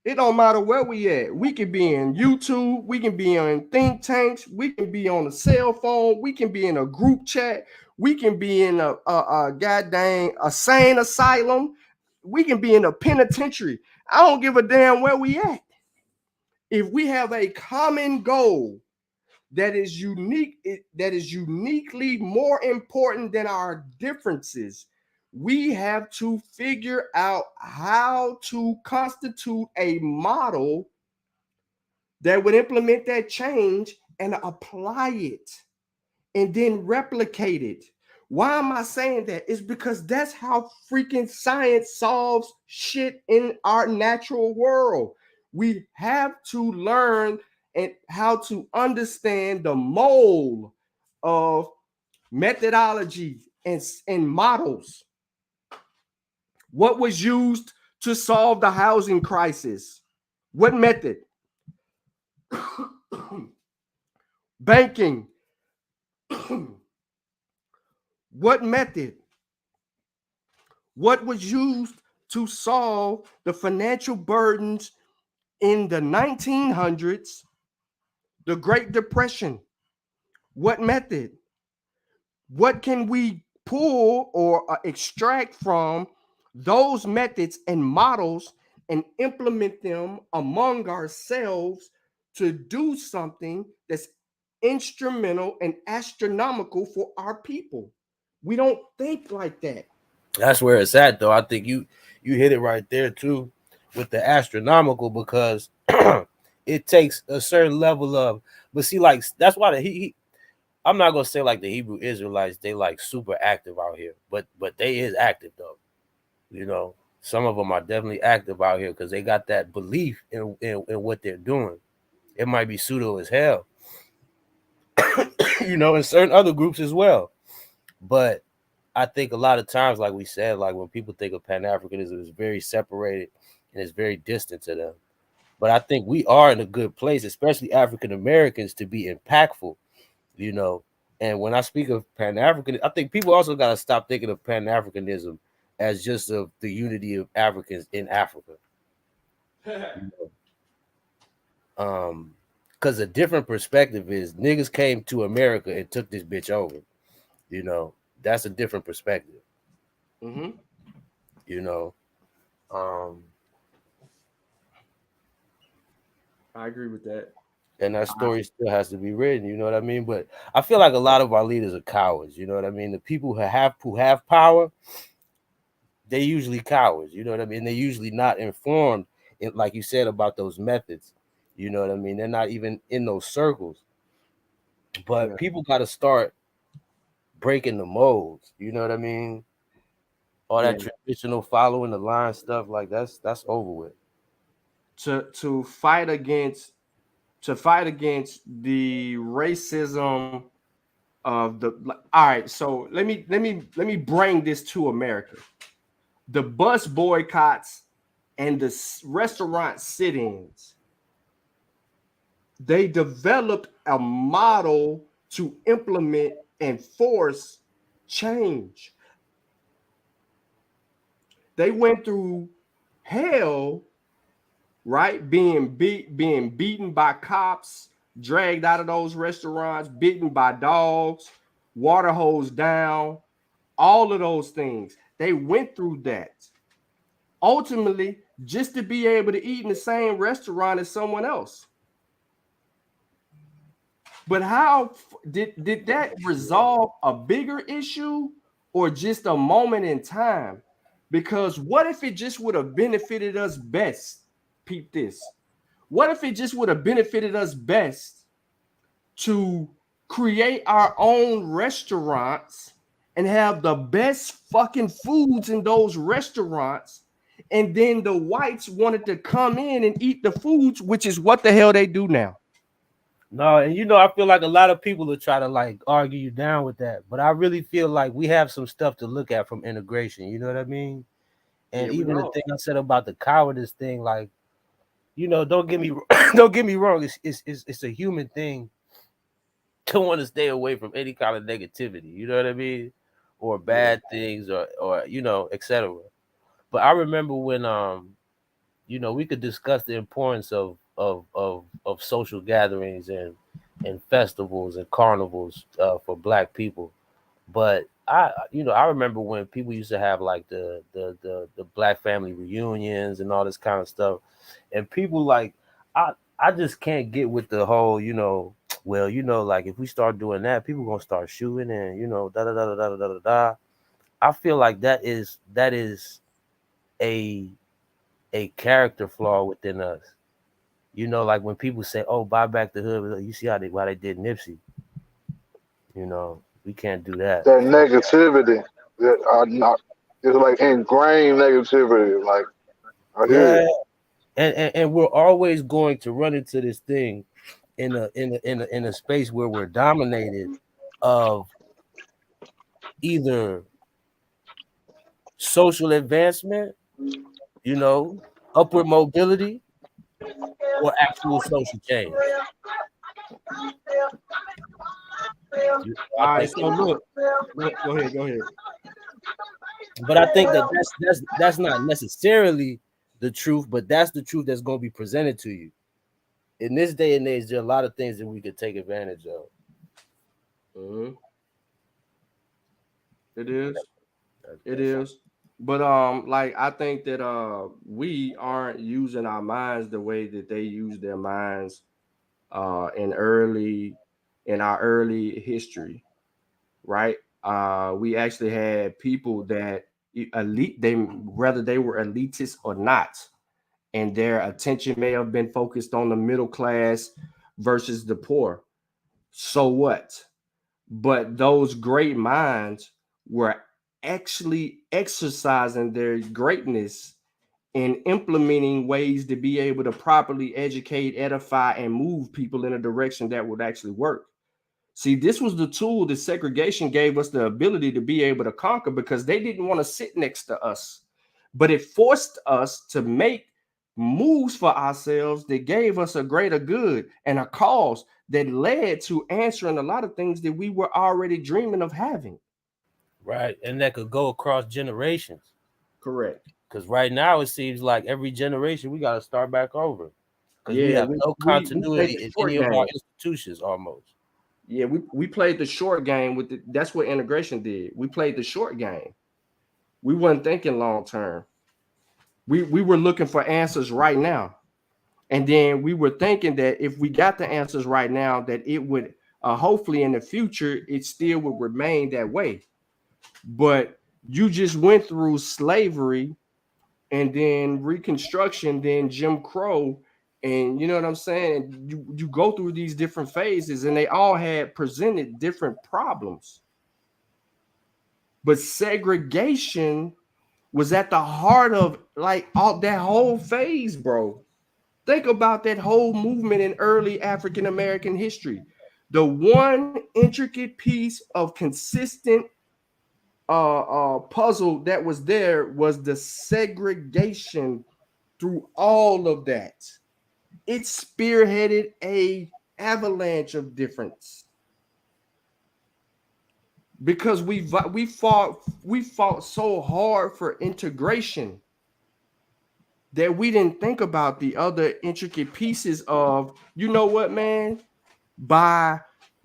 It don't matter where we at. We can be in YouTube. We can be in think tanks. We can be on a cell phone. We can be in a group chat. We can be in a goddamn sane asylum. We can be in a penitentiary. I don't give a damn where we at. If we have a common goal that is unique, that is uniquely more important than our differences, we have to figure out how to constitute a model that would implement that change and apply it and then replicate it. Why am I saying that? It's because that's how freaking science solves shit in our natural world. We have to learn and how to understand the mold of methodology and models. What was used to solve the housing crisis? What method? Banking. What method? What was used to solve the financial burdens in the 1900s, the Great Depression? What method? What can we pull or extract from those methods and models and implement them among ourselves to do something that's instrumental and astronomical for our people? We don't think like that. That's where it's at, though. I think you hit it right there too with the astronomical, because it takes a certain level of. But see, like that's why I'm not gonna say like the Hebrew Israelites, they like super active out here, but they is active though. You know, some of them are definitely active out here because they got that belief in what they're doing. It might be pseudo as hell, you know, in certain other groups as well. But I think a lot of times, like we said, like when people think of Pan-Africanism, it's very separated and it's very distant to them. But I think we are in a good place, especially African Americans, to be impactful, you know. And when I speak of Pan-African, I think people also got to stop thinking of Pan-Africanism as just of the unity of Africans in Africa. Because a different perspective is niggas came to America and took this bitch over. You know, that's a different perspective. Mm-hmm. You know, I agree with that. and that story still has to be written. You know what I mean? But I feel like a lot of our leaders are cowards. You know what I mean? The people who have power, they usually cowards. You know what I mean? They're usually not informed, like you said, about those methods. You know what I mean? They're not even in those circles. But people got to start breaking the molds. You know what I mean? All that traditional following the line stuff, like that's over with. To fight against the racism of the. All right, so let me bring this to America. The bus boycotts and the restaurant sit-ins, they developed a model to implement and force change. They went through hell, right? Being beaten by cops, dragged out of those restaurants, bitten by dogs, water hosed down, all of those things. They went through that. Ultimately, just to be able to eat in the same restaurant as someone else. But how did that resolve a bigger issue or just a moment in time? Because what if it just would have benefited us best? Peep this. What if it just would have benefited us best to create our own restaurants and have the best fucking foods in those restaurants, and then the whites wanted to come in and eat the foods, which is what the hell they do now? No, and you know, I feel like a lot of people will try to like argue you down with that, but I really feel like we have some stuff to look at from integration. You know what I mean? And even the thing I said about the cowardice thing, like, you know, don't get me wrong. It's a human thing to want to stay away from any kind of negativity. You know what I mean? Or bad things, or you know, etc. But I remember when you know, we could discuss the importance of social gatherings and festivals and carnivals for Black people. But I remember when people used to have like the Black family reunions and all this kind of stuff, and people like I just can't get with the whole, you know, well, you know, like if we start doing that, people gonna start shooting and, you know, da da da da da da da da. I feel like that is a character flaw within us. You know, like when people say, "Oh, buy back the hood," you see why they did Nipsey. You know, we can't do that. That negativity that are not, it's like ingrained negativity. Like I hear Yeah, you. and we're always going to run into this thing in a space where we're dominated of either social advancement, you know, upward mobility, or actual social change. I All right, think, so look, go ahead, go ahead. but I think that that's not necessarily the truth, but that's the truth that's going to be presented to you. In this day and age, there are a lot of things that we could take advantage of. Mm-hmm. It is. It That's is. But like I think that we aren't using our minds the way that they use their minds in our early history, right? We actually had people that elite they whether they were elitists or not, and their attention may have been focused on the middle class versus the poor. So what? But those great minds were actually exercising their greatness in implementing ways to be able to properly educate, edify, and move people in a direction that would actually work. See, this was the tool that segregation gave us the ability to be able to conquer because they didn't want to sit next to us. But it forced us to make moves for ourselves that gave us a greater good and a cause that led to answering a lot of things that we were already dreaming of having. right, and that could go across generations. Correct. Because right now it seems like every generation we got to start back over. Because we Yeah, have no we played continuity the in short any of our game. institutions almost. Yeah, we played the short game with that's what integration did. We played the short game. We weren't thinking long term. We were looking for answers right now. And then we were thinking that if we got the answers right now, that it would hopefully in the future it still would remain that way. But you just went through slavery and then Reconstruction, then Jim Crow, and you know what I'm saying. You go through these different phases, and they all had presented different problems. But segregation was at the heart of like all that whole phase, bro. Think about that whole movement in early African American history. The one intricate piece of consistent puzzle that was there was the segregation through all of that. It spearheaded a avalanche of difference because we fought so hard for integration that we didn't think about the other intricate pieces of, you know what, man, by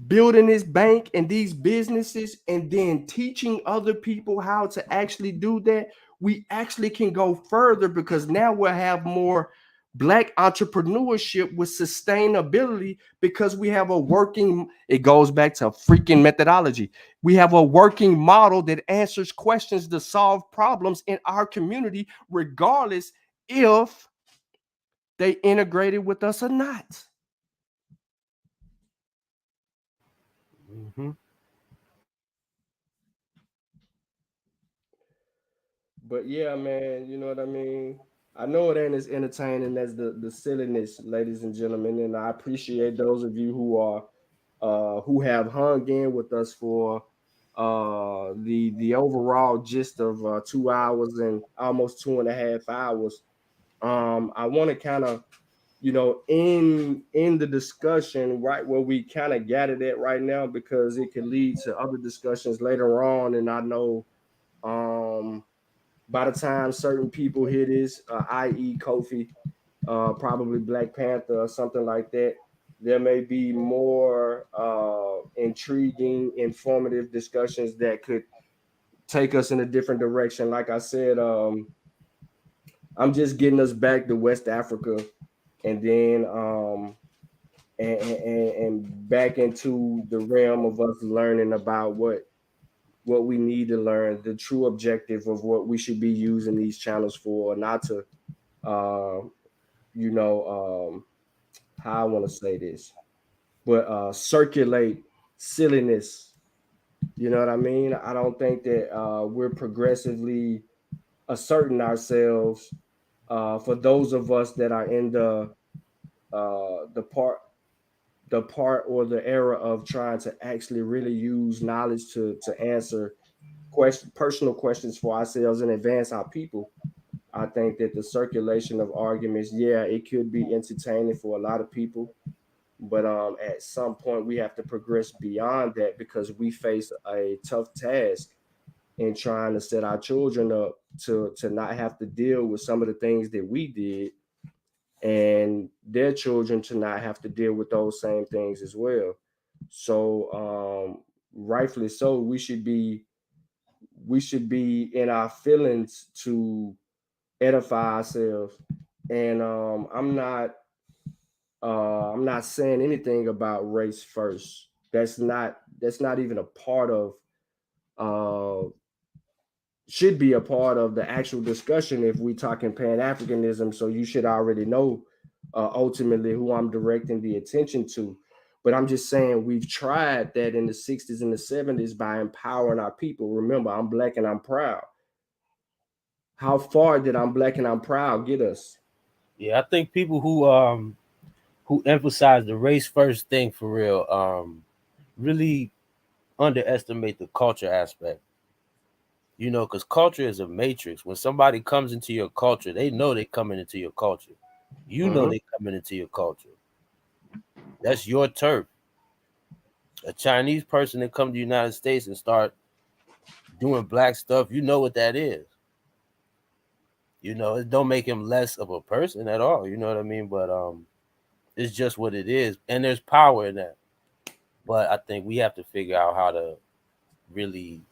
building this bank and these businesses and then teaching other people how to actually do that, we actually can go further because now we'll have more Black entrepreneurship with sustainability because we have a working, it goes back to freaking methodology. We have a working model that answers questions to solve problems in our community, regardless if they integrated with us or not. Mm-hmm. But yeah, man, you know what I mean? I know it ain't as entertaining as the silliness, ladies and gentlemen, and I appreciate those of you who have hung in with us for the overall gist of 2 hours and almost 2.5 hours. I want to kind of, in the discussion right where we kind of got it at right now because it can lead to other discussions later on, and I know um by the time certain people hear this, i.e., Kofi, probably Black Panther or something like that, there may be more intriguing, informative discussions that could take us in a different direction. Like I said, I'm just getting us back to West Africa, and then and back into the realm of us learning about what we need to learn, the true objective of what we should be using these channels for, not to, uh, you know, how I want to say this, but circulate silliness. You know what I mean? I don't think that we're progressively asserting ourselves for those of us that are in the part or the era of trying to actually really use knowledge to answer personal questions for ourselves and advance our people. I think that the circulation of arguments, yeah, it could be entertaining for a lot of people, but at some point we have to progress beyond that because we face a tough task in trying to set our children up to not have to deal with some of the things that we did, and their children to not have to deal with those same things as well. So rightfully so, we should be in our feelings to edify ourselves. And I'm not saying anything about race first. That's not even a part of uh should be a part of the actual discussion if we talking Pan-Africanism. So you should already know ultimately who I'm directing the attention to. But I'm just saying we've tried that in the 60s and the 70s by empowering our people. Remember, I'm black and I'm proud. How far did I'm black and I'm proud get us? Yeah, I think people who emphasize the race first thing for real really underestimate the culture aspect. You know, because culture is a matrix. When somebody comes into your culture, they know they're coming into your culture. You know they're coming into your culture. That's your turf. A Chinese person that come to the United States and start doing black stuff, you know what that is. You know, it don't make him less of a person at all. You know what I mean? But it's just what it is, and there's power in that. But I think we have to figure out how to really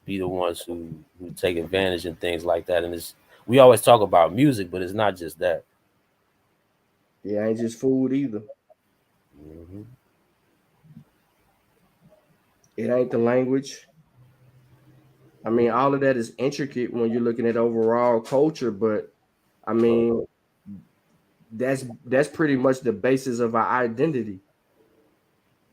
be the ones who take advantage and things like that. And we always talk about music, but it's not just that. Yeah, ain't just food either. Mm-hmm. It ain't the language. I mean, all of that is intricate when you're looking at overall culture, but I mean, that's pretty much the basis of our identity.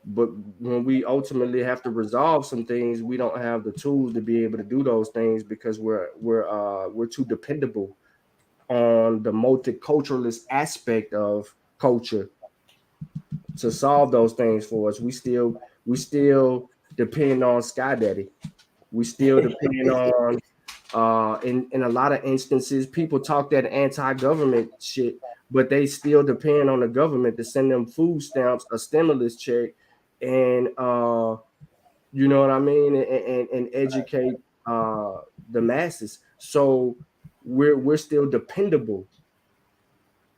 But when we ultimately have to resolve some things, we don't have the tools to be able to do those things because we're too dependable on the multiculturalist aspect of culture to solve those things for us. We still depend on Sky Daddy. We still depend on in a lot of instances, people talk that anti-government shit, but they still depend on the government to send them food stamps, a stimulus check, and you know what I mean, and educate the masses. So we're still dependable,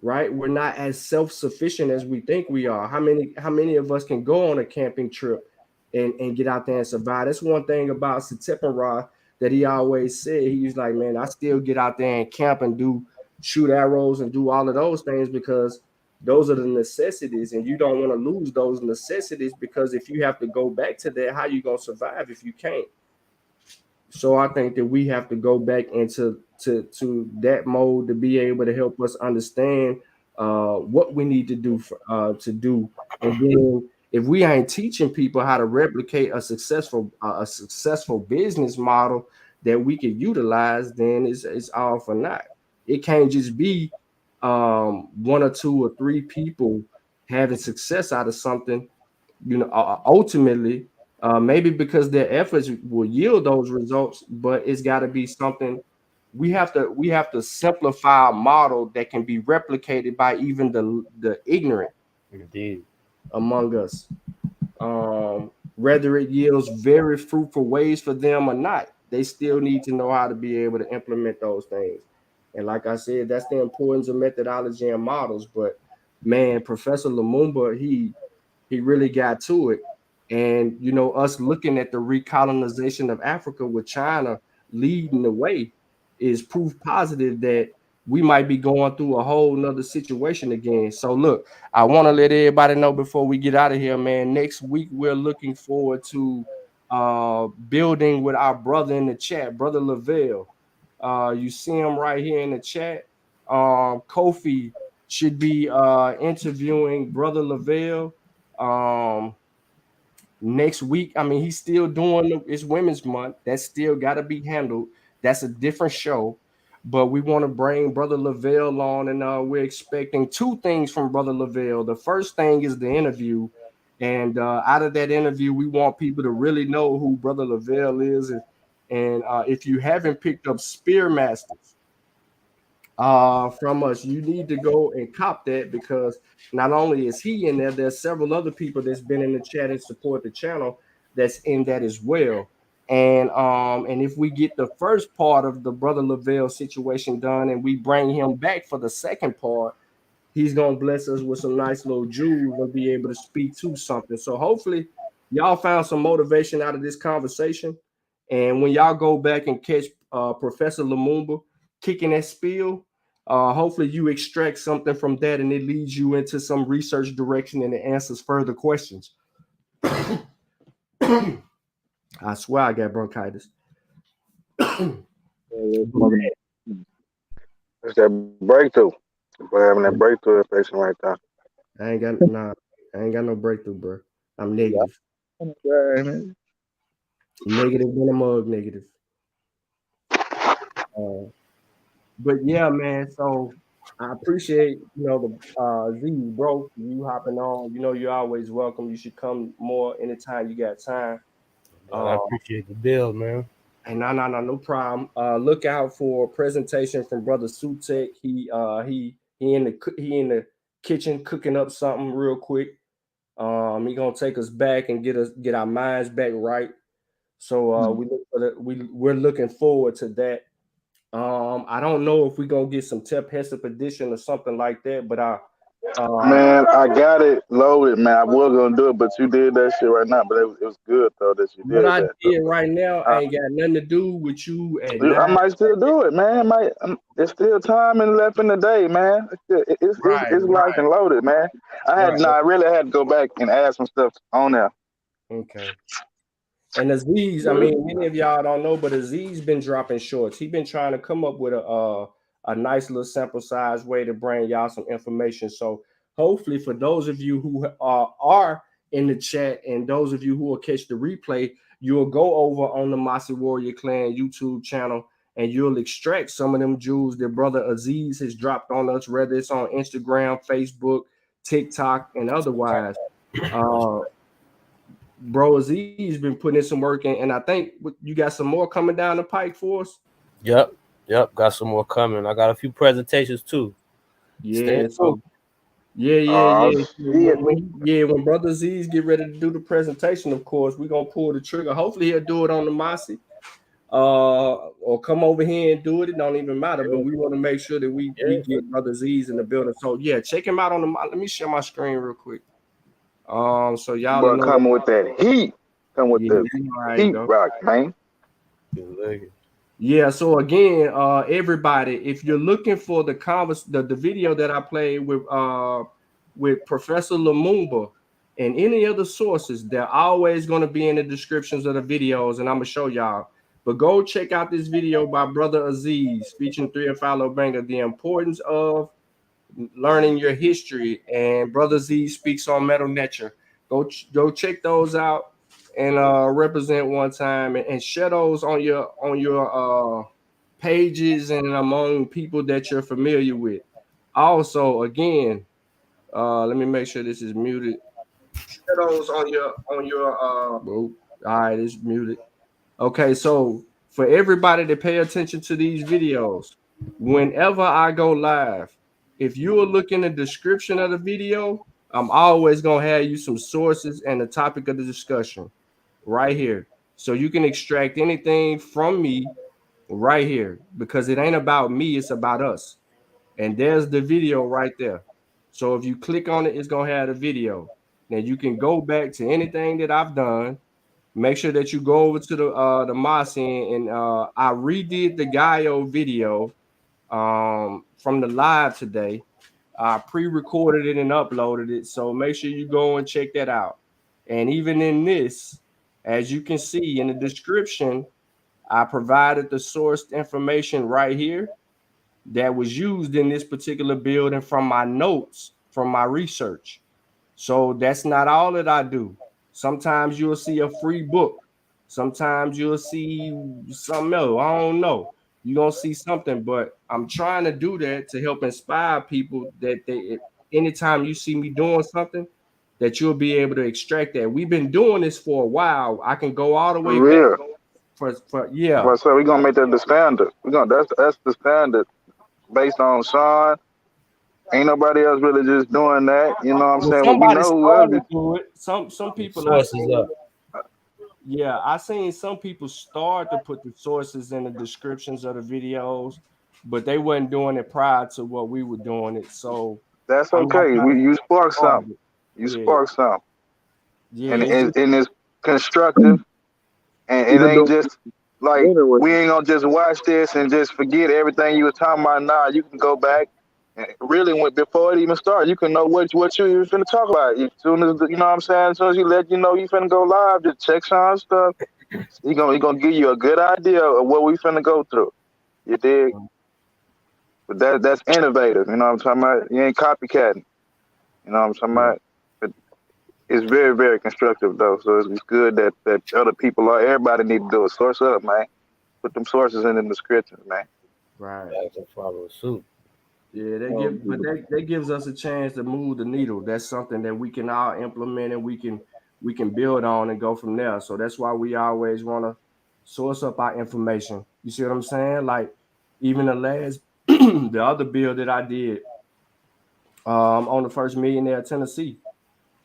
right? We're not as self-sufficient as we think we are. How many of us can go on a camping trip and get out there and survive? That's one thing about Satipara that he always said. He was like, man, I still get out there and camp and shoot arrows and do all of those things because those are the necessities, and you don't want to lose those necessities because if you have to go back to that, how you gonna survive if you can't? So I think that we have to go back into to that mode to be able to help us understand what we need to do to do, and then if we ain't teaching people how to replicate a successful business model that we can utilize, then it's all for naught. It can't just be one or two or three people having success out of something, ultimately, maybe because their efforts will yield those results, but it's got to be something. We have to simplify a model that can be replicated by even the ignorant Indeed. among us, whether it yields very fruitful ways for them or not. They still need to know how to be able to implement those things. And like I said, that's the importance of methodology and models. But man, Professor Lumumba, he really got to it. And us looking at the recolonization of Africa with China leading the way is proof positive that we might be going through a whole nother situation again. So look, I want to let everybody know before we get out of here, man. Next week we're looking forward to building with our brother in the chat, Brother Lavelle. You see him right here in the chat. Kofi should be interviewing Brother Lavelle next week. I mean, he's still doing it's Women's Month. That's still got to be handled. That's a different show. But we want to bring Brother Lavelle on, and we're expecting two things from Brother Lavelle. The first thing is the interview. And out of that interview, we want people to really know who Brother Lavelle is. And if you haven't picked up Spearmasters from us, you need to go and cop that, because not only is he in there, there's several other people that's been in the chat and support the channel that's in that as well. And if we get the first part of the Brother Lavelle situation done and we bring him back for the second part, he's gonna bless us with some nice little jewels and be able to speak to something. So hopefully y'all found some motivation out of this conversation. And when y'all go back and catch Professor Lumumba kicking that spiel, hopefully you extract something from that and it leads you into some research direction and it answers further questions. I swear I got bronchitis. It's that breakthrough. We're having that breakthrough infection right there. I ain't got no breakthrough, bro. I'm negative. Negative in a mug, negative. But yeah, man. So I appreciate the Z, bro, you hopping on. You're always welcome. You should come more anytime you got time. I appreciate the bill, man. And no problem. Look out for a presentation from Brother Sutek. He in the kitchen cooking up something real quick. He gonna take us back and get our minds back right. So we're looking forward to that. I don't know if we're gonna get some Tep Hesop edition or something like that, but man, I got it loaded, man. I was gonna do it, but you did that shit right now. But it was good though that you did. What I did right now ain't got nothing to do with you. I might still do it, man. There's still time left in the day, man. It's locked and loaded, man. I really had to go back and add some stuff on there. Okay. And Aziz, I mean, many of y'all don't know, but Aziz been dropping shorts. He been trying to come up with a nice little sample size way to bring y'all some information. So hopefully for those of you who are in the chat and those of you who will catch the replay, you'll go over on the Mossy Warrior Clan YouTube channel and you'll extract some of them jewels that Brother Aziz has dropped on us, whether it's on Instagram, Facebook, TikTok, and otherwise. Bro, Aziz been putting in some work in, and I think you got some more coming down the pike for us. Yep, got some more coming. I got a few presentations too. Yeah, when Brother Aziz get ready to do the presentation, of course, we're gonna pull the trigger. Hopefully he'll do it on the Mossy. Or come over here and do it. It don't even matter, but we want to make sure that we get Brother Aziz in the building. So yeah, check him out on the. Let me share my screen real quick. So y'all coming with that heat. Come with the heat rock, man. Yeah. So again, everybody, if you're looking for the video that I played with Professor Lumumba and any other sources, they're always going to be in the descriptions of the videos, and I'm gonna show y'all. But go check out this video by Brother Aziz featuring 3 and Follow Banger, the importance of learning your history, and Brother Z speaks on Metal Nature. Go check those out and represent one time and share those on your pages and among people that you're familiar with. Also, again, let me make sure this is muted. Share those on your all right, it's muted. Okay, so for everybody to pay attention to these videos, whenever I go live, if you will look in the description of the video, I'm always going to have you some sources and the topic of the discussion right here. So you can extract anything from me right here, because it ain't about me, it's about us. And there's the video right there. So if you click on it, it's going to have the video. Now you can go back to anything that I've done. Make sure that you go over to the Mossy, and I redid the Gaio video from the live today. I pre-recorded it and uploaded it, so make sure you go and check that out. And even in this, as you can see in the description, I provided the sourced information right here. that was used in this particular building from my notes, from my research. So that's not all that I do. Sometimes you'll see a free book. Sometimes you'll see something else. I don't know. You're going to see something, but I'm trying to do that to help inspire people that anytime you see me doing something, that you'll be able to extract that. We've been doing this for a while. I can go all the way back for yeah. But so we're gonna make that the standard. That's the standard based on Sean. Ain't nobody else really just doing that. You know what I'm saying? We Somebody know started whoever. to do it. Some people Sources up. Yeah, I seen some people start to put the sources in the descriptions of the videos, but they wasn't doing it prior to what we were doing it. So That's I'm not okay. trying to You spark start something. it. You Yeah, spark something, yeah, and it's just, it's constructive, and it Even ain't though just like anyway, we ain't gonna just watch this and just forget everything you was talking about. Nah, you can go back and really before it even started, you can know what you even finna talk about. As soon as you know what I'm saying, as soon as you let you know you finna go live, just check Sean's stuff. He gonna give you a good idea of what we finna go through. You dig? But that's innovative. You know what I'm talking about? You ain't copycatting. You know what I'm talking about? But it's very, very constructive though. So it's good that other people are. Everybody need to do it. Source up, man. Put them sources in the descriptions, man. right. I can follow suit. Yeah, they gives us a chance to move the needle. That's something that we can all implement and we can build on and go from there. So that's why we always want to source up our information. You see what I'm saying? Like even the last the other bill that I did on the first millionaire Tennessee.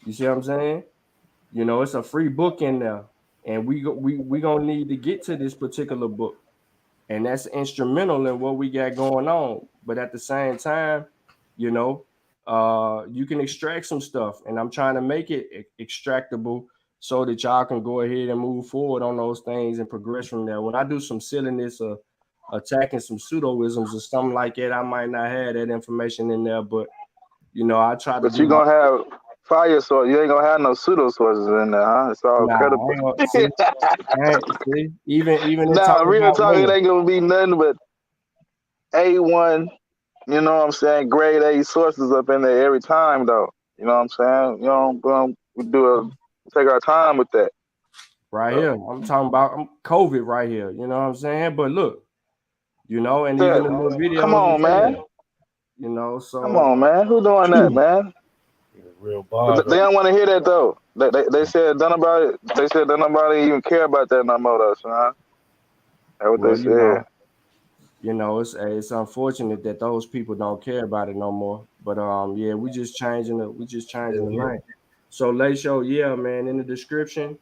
You see what I'm saying? You know, it's a free book in there, and we gonna need to get to this particular book, and that's instrumental in what we got going on. But at the same time, you know, you can extract some stuff, and I'm trying to make it extractable so that y'all can go ahead and move forward on those things and progress from there. When I do some silliness or attacking some pseudoisms or something like that, I might not have that information in there, but you know, I try to But do you my. gonna have fire source. You ain't gonna have no pseudo sources in there, huh? It's all Nah, credible. I ain't gonna see. See, even in Nah, talking real about talk, it women. ain't gonna be nothing but A1. You know what I'm saying? Grade A sources up in there every time, though. You know what I'm saying? You know, we take our time with that. Right here. I'm talking about COVID right here. You know what I'm saying? But look, you know, and even the little Come videos on, is in man. there. You know, Come so on, man. Who doing that, man? Real But bars. they don't want to hear that though. They said done about it. They said don't nobody even care about that no more, though, son. That's what they well, said. it's unfortunate that those people don't care about it no more. But yeah, we just changing the lane. So Layshow, yeah, man, in the description,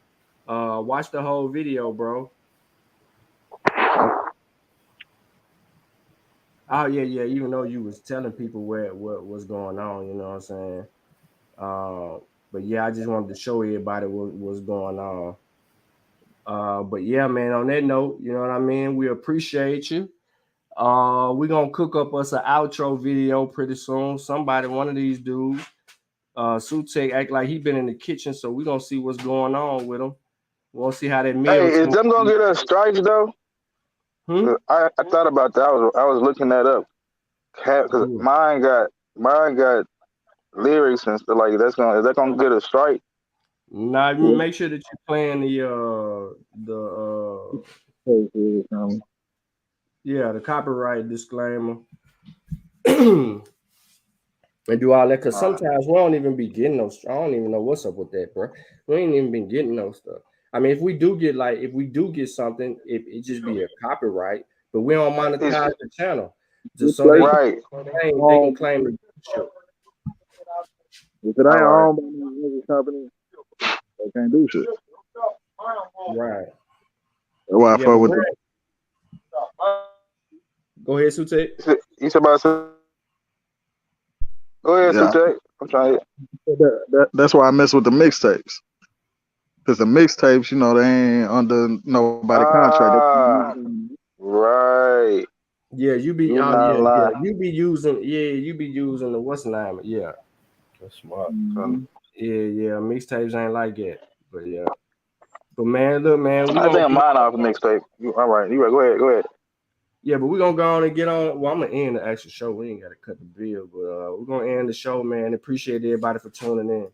watch the whole video, bro. Oh yeah. Even though you was telling people what was going on, you know what I'm saying. But yeah, I just wanted to show everybody what's going on. But yeah, man. On that note, you know what I mean. We appreciate you. We're gonna cook up us an outro video pretty soon. Somebody, one of these dudes, Sutek act like he been in the kitchen, so we're gonna see what's going on with him. We'll see how that meal. Hey, is them gonna get us strikes though? I thought about that. I was looking that up. Cause mine got lyrics and stuff like that. Is that gonna get a strike? Nah, make sure that you're playing the copyright disclaimer. And do all that, because sometimes we don't even be getting those. I don't even know what's up with that, bro. We ain't even been getting those stuff. I mean, if we do get something, it just be a copyright, but we don't monetize the channel, just so they can claim the shit. If it ain't owned by no music company, they can't do shit. Right. That's why I fuck with them. Go ahead, Sute. You said about. Go ahead, Sute. I'm trying. That's why I mess with the mixtapes. Because the mixtapes, you know, they ain't under nobody contract. Right. Yeah, you be you be using the what's the name? Yeah. That's smart. Yeah. Mixtapes ain't like that. But yeah. But man, look, man, I think mine off the mixtape. All right. You right. Go ahead. Yeah, but we're gonna go on and get on. Well, I'm gonna end the actual show. We ain't gotta cut the bill, but we're gonna end the show, man. Appreciate everybody for tuning in.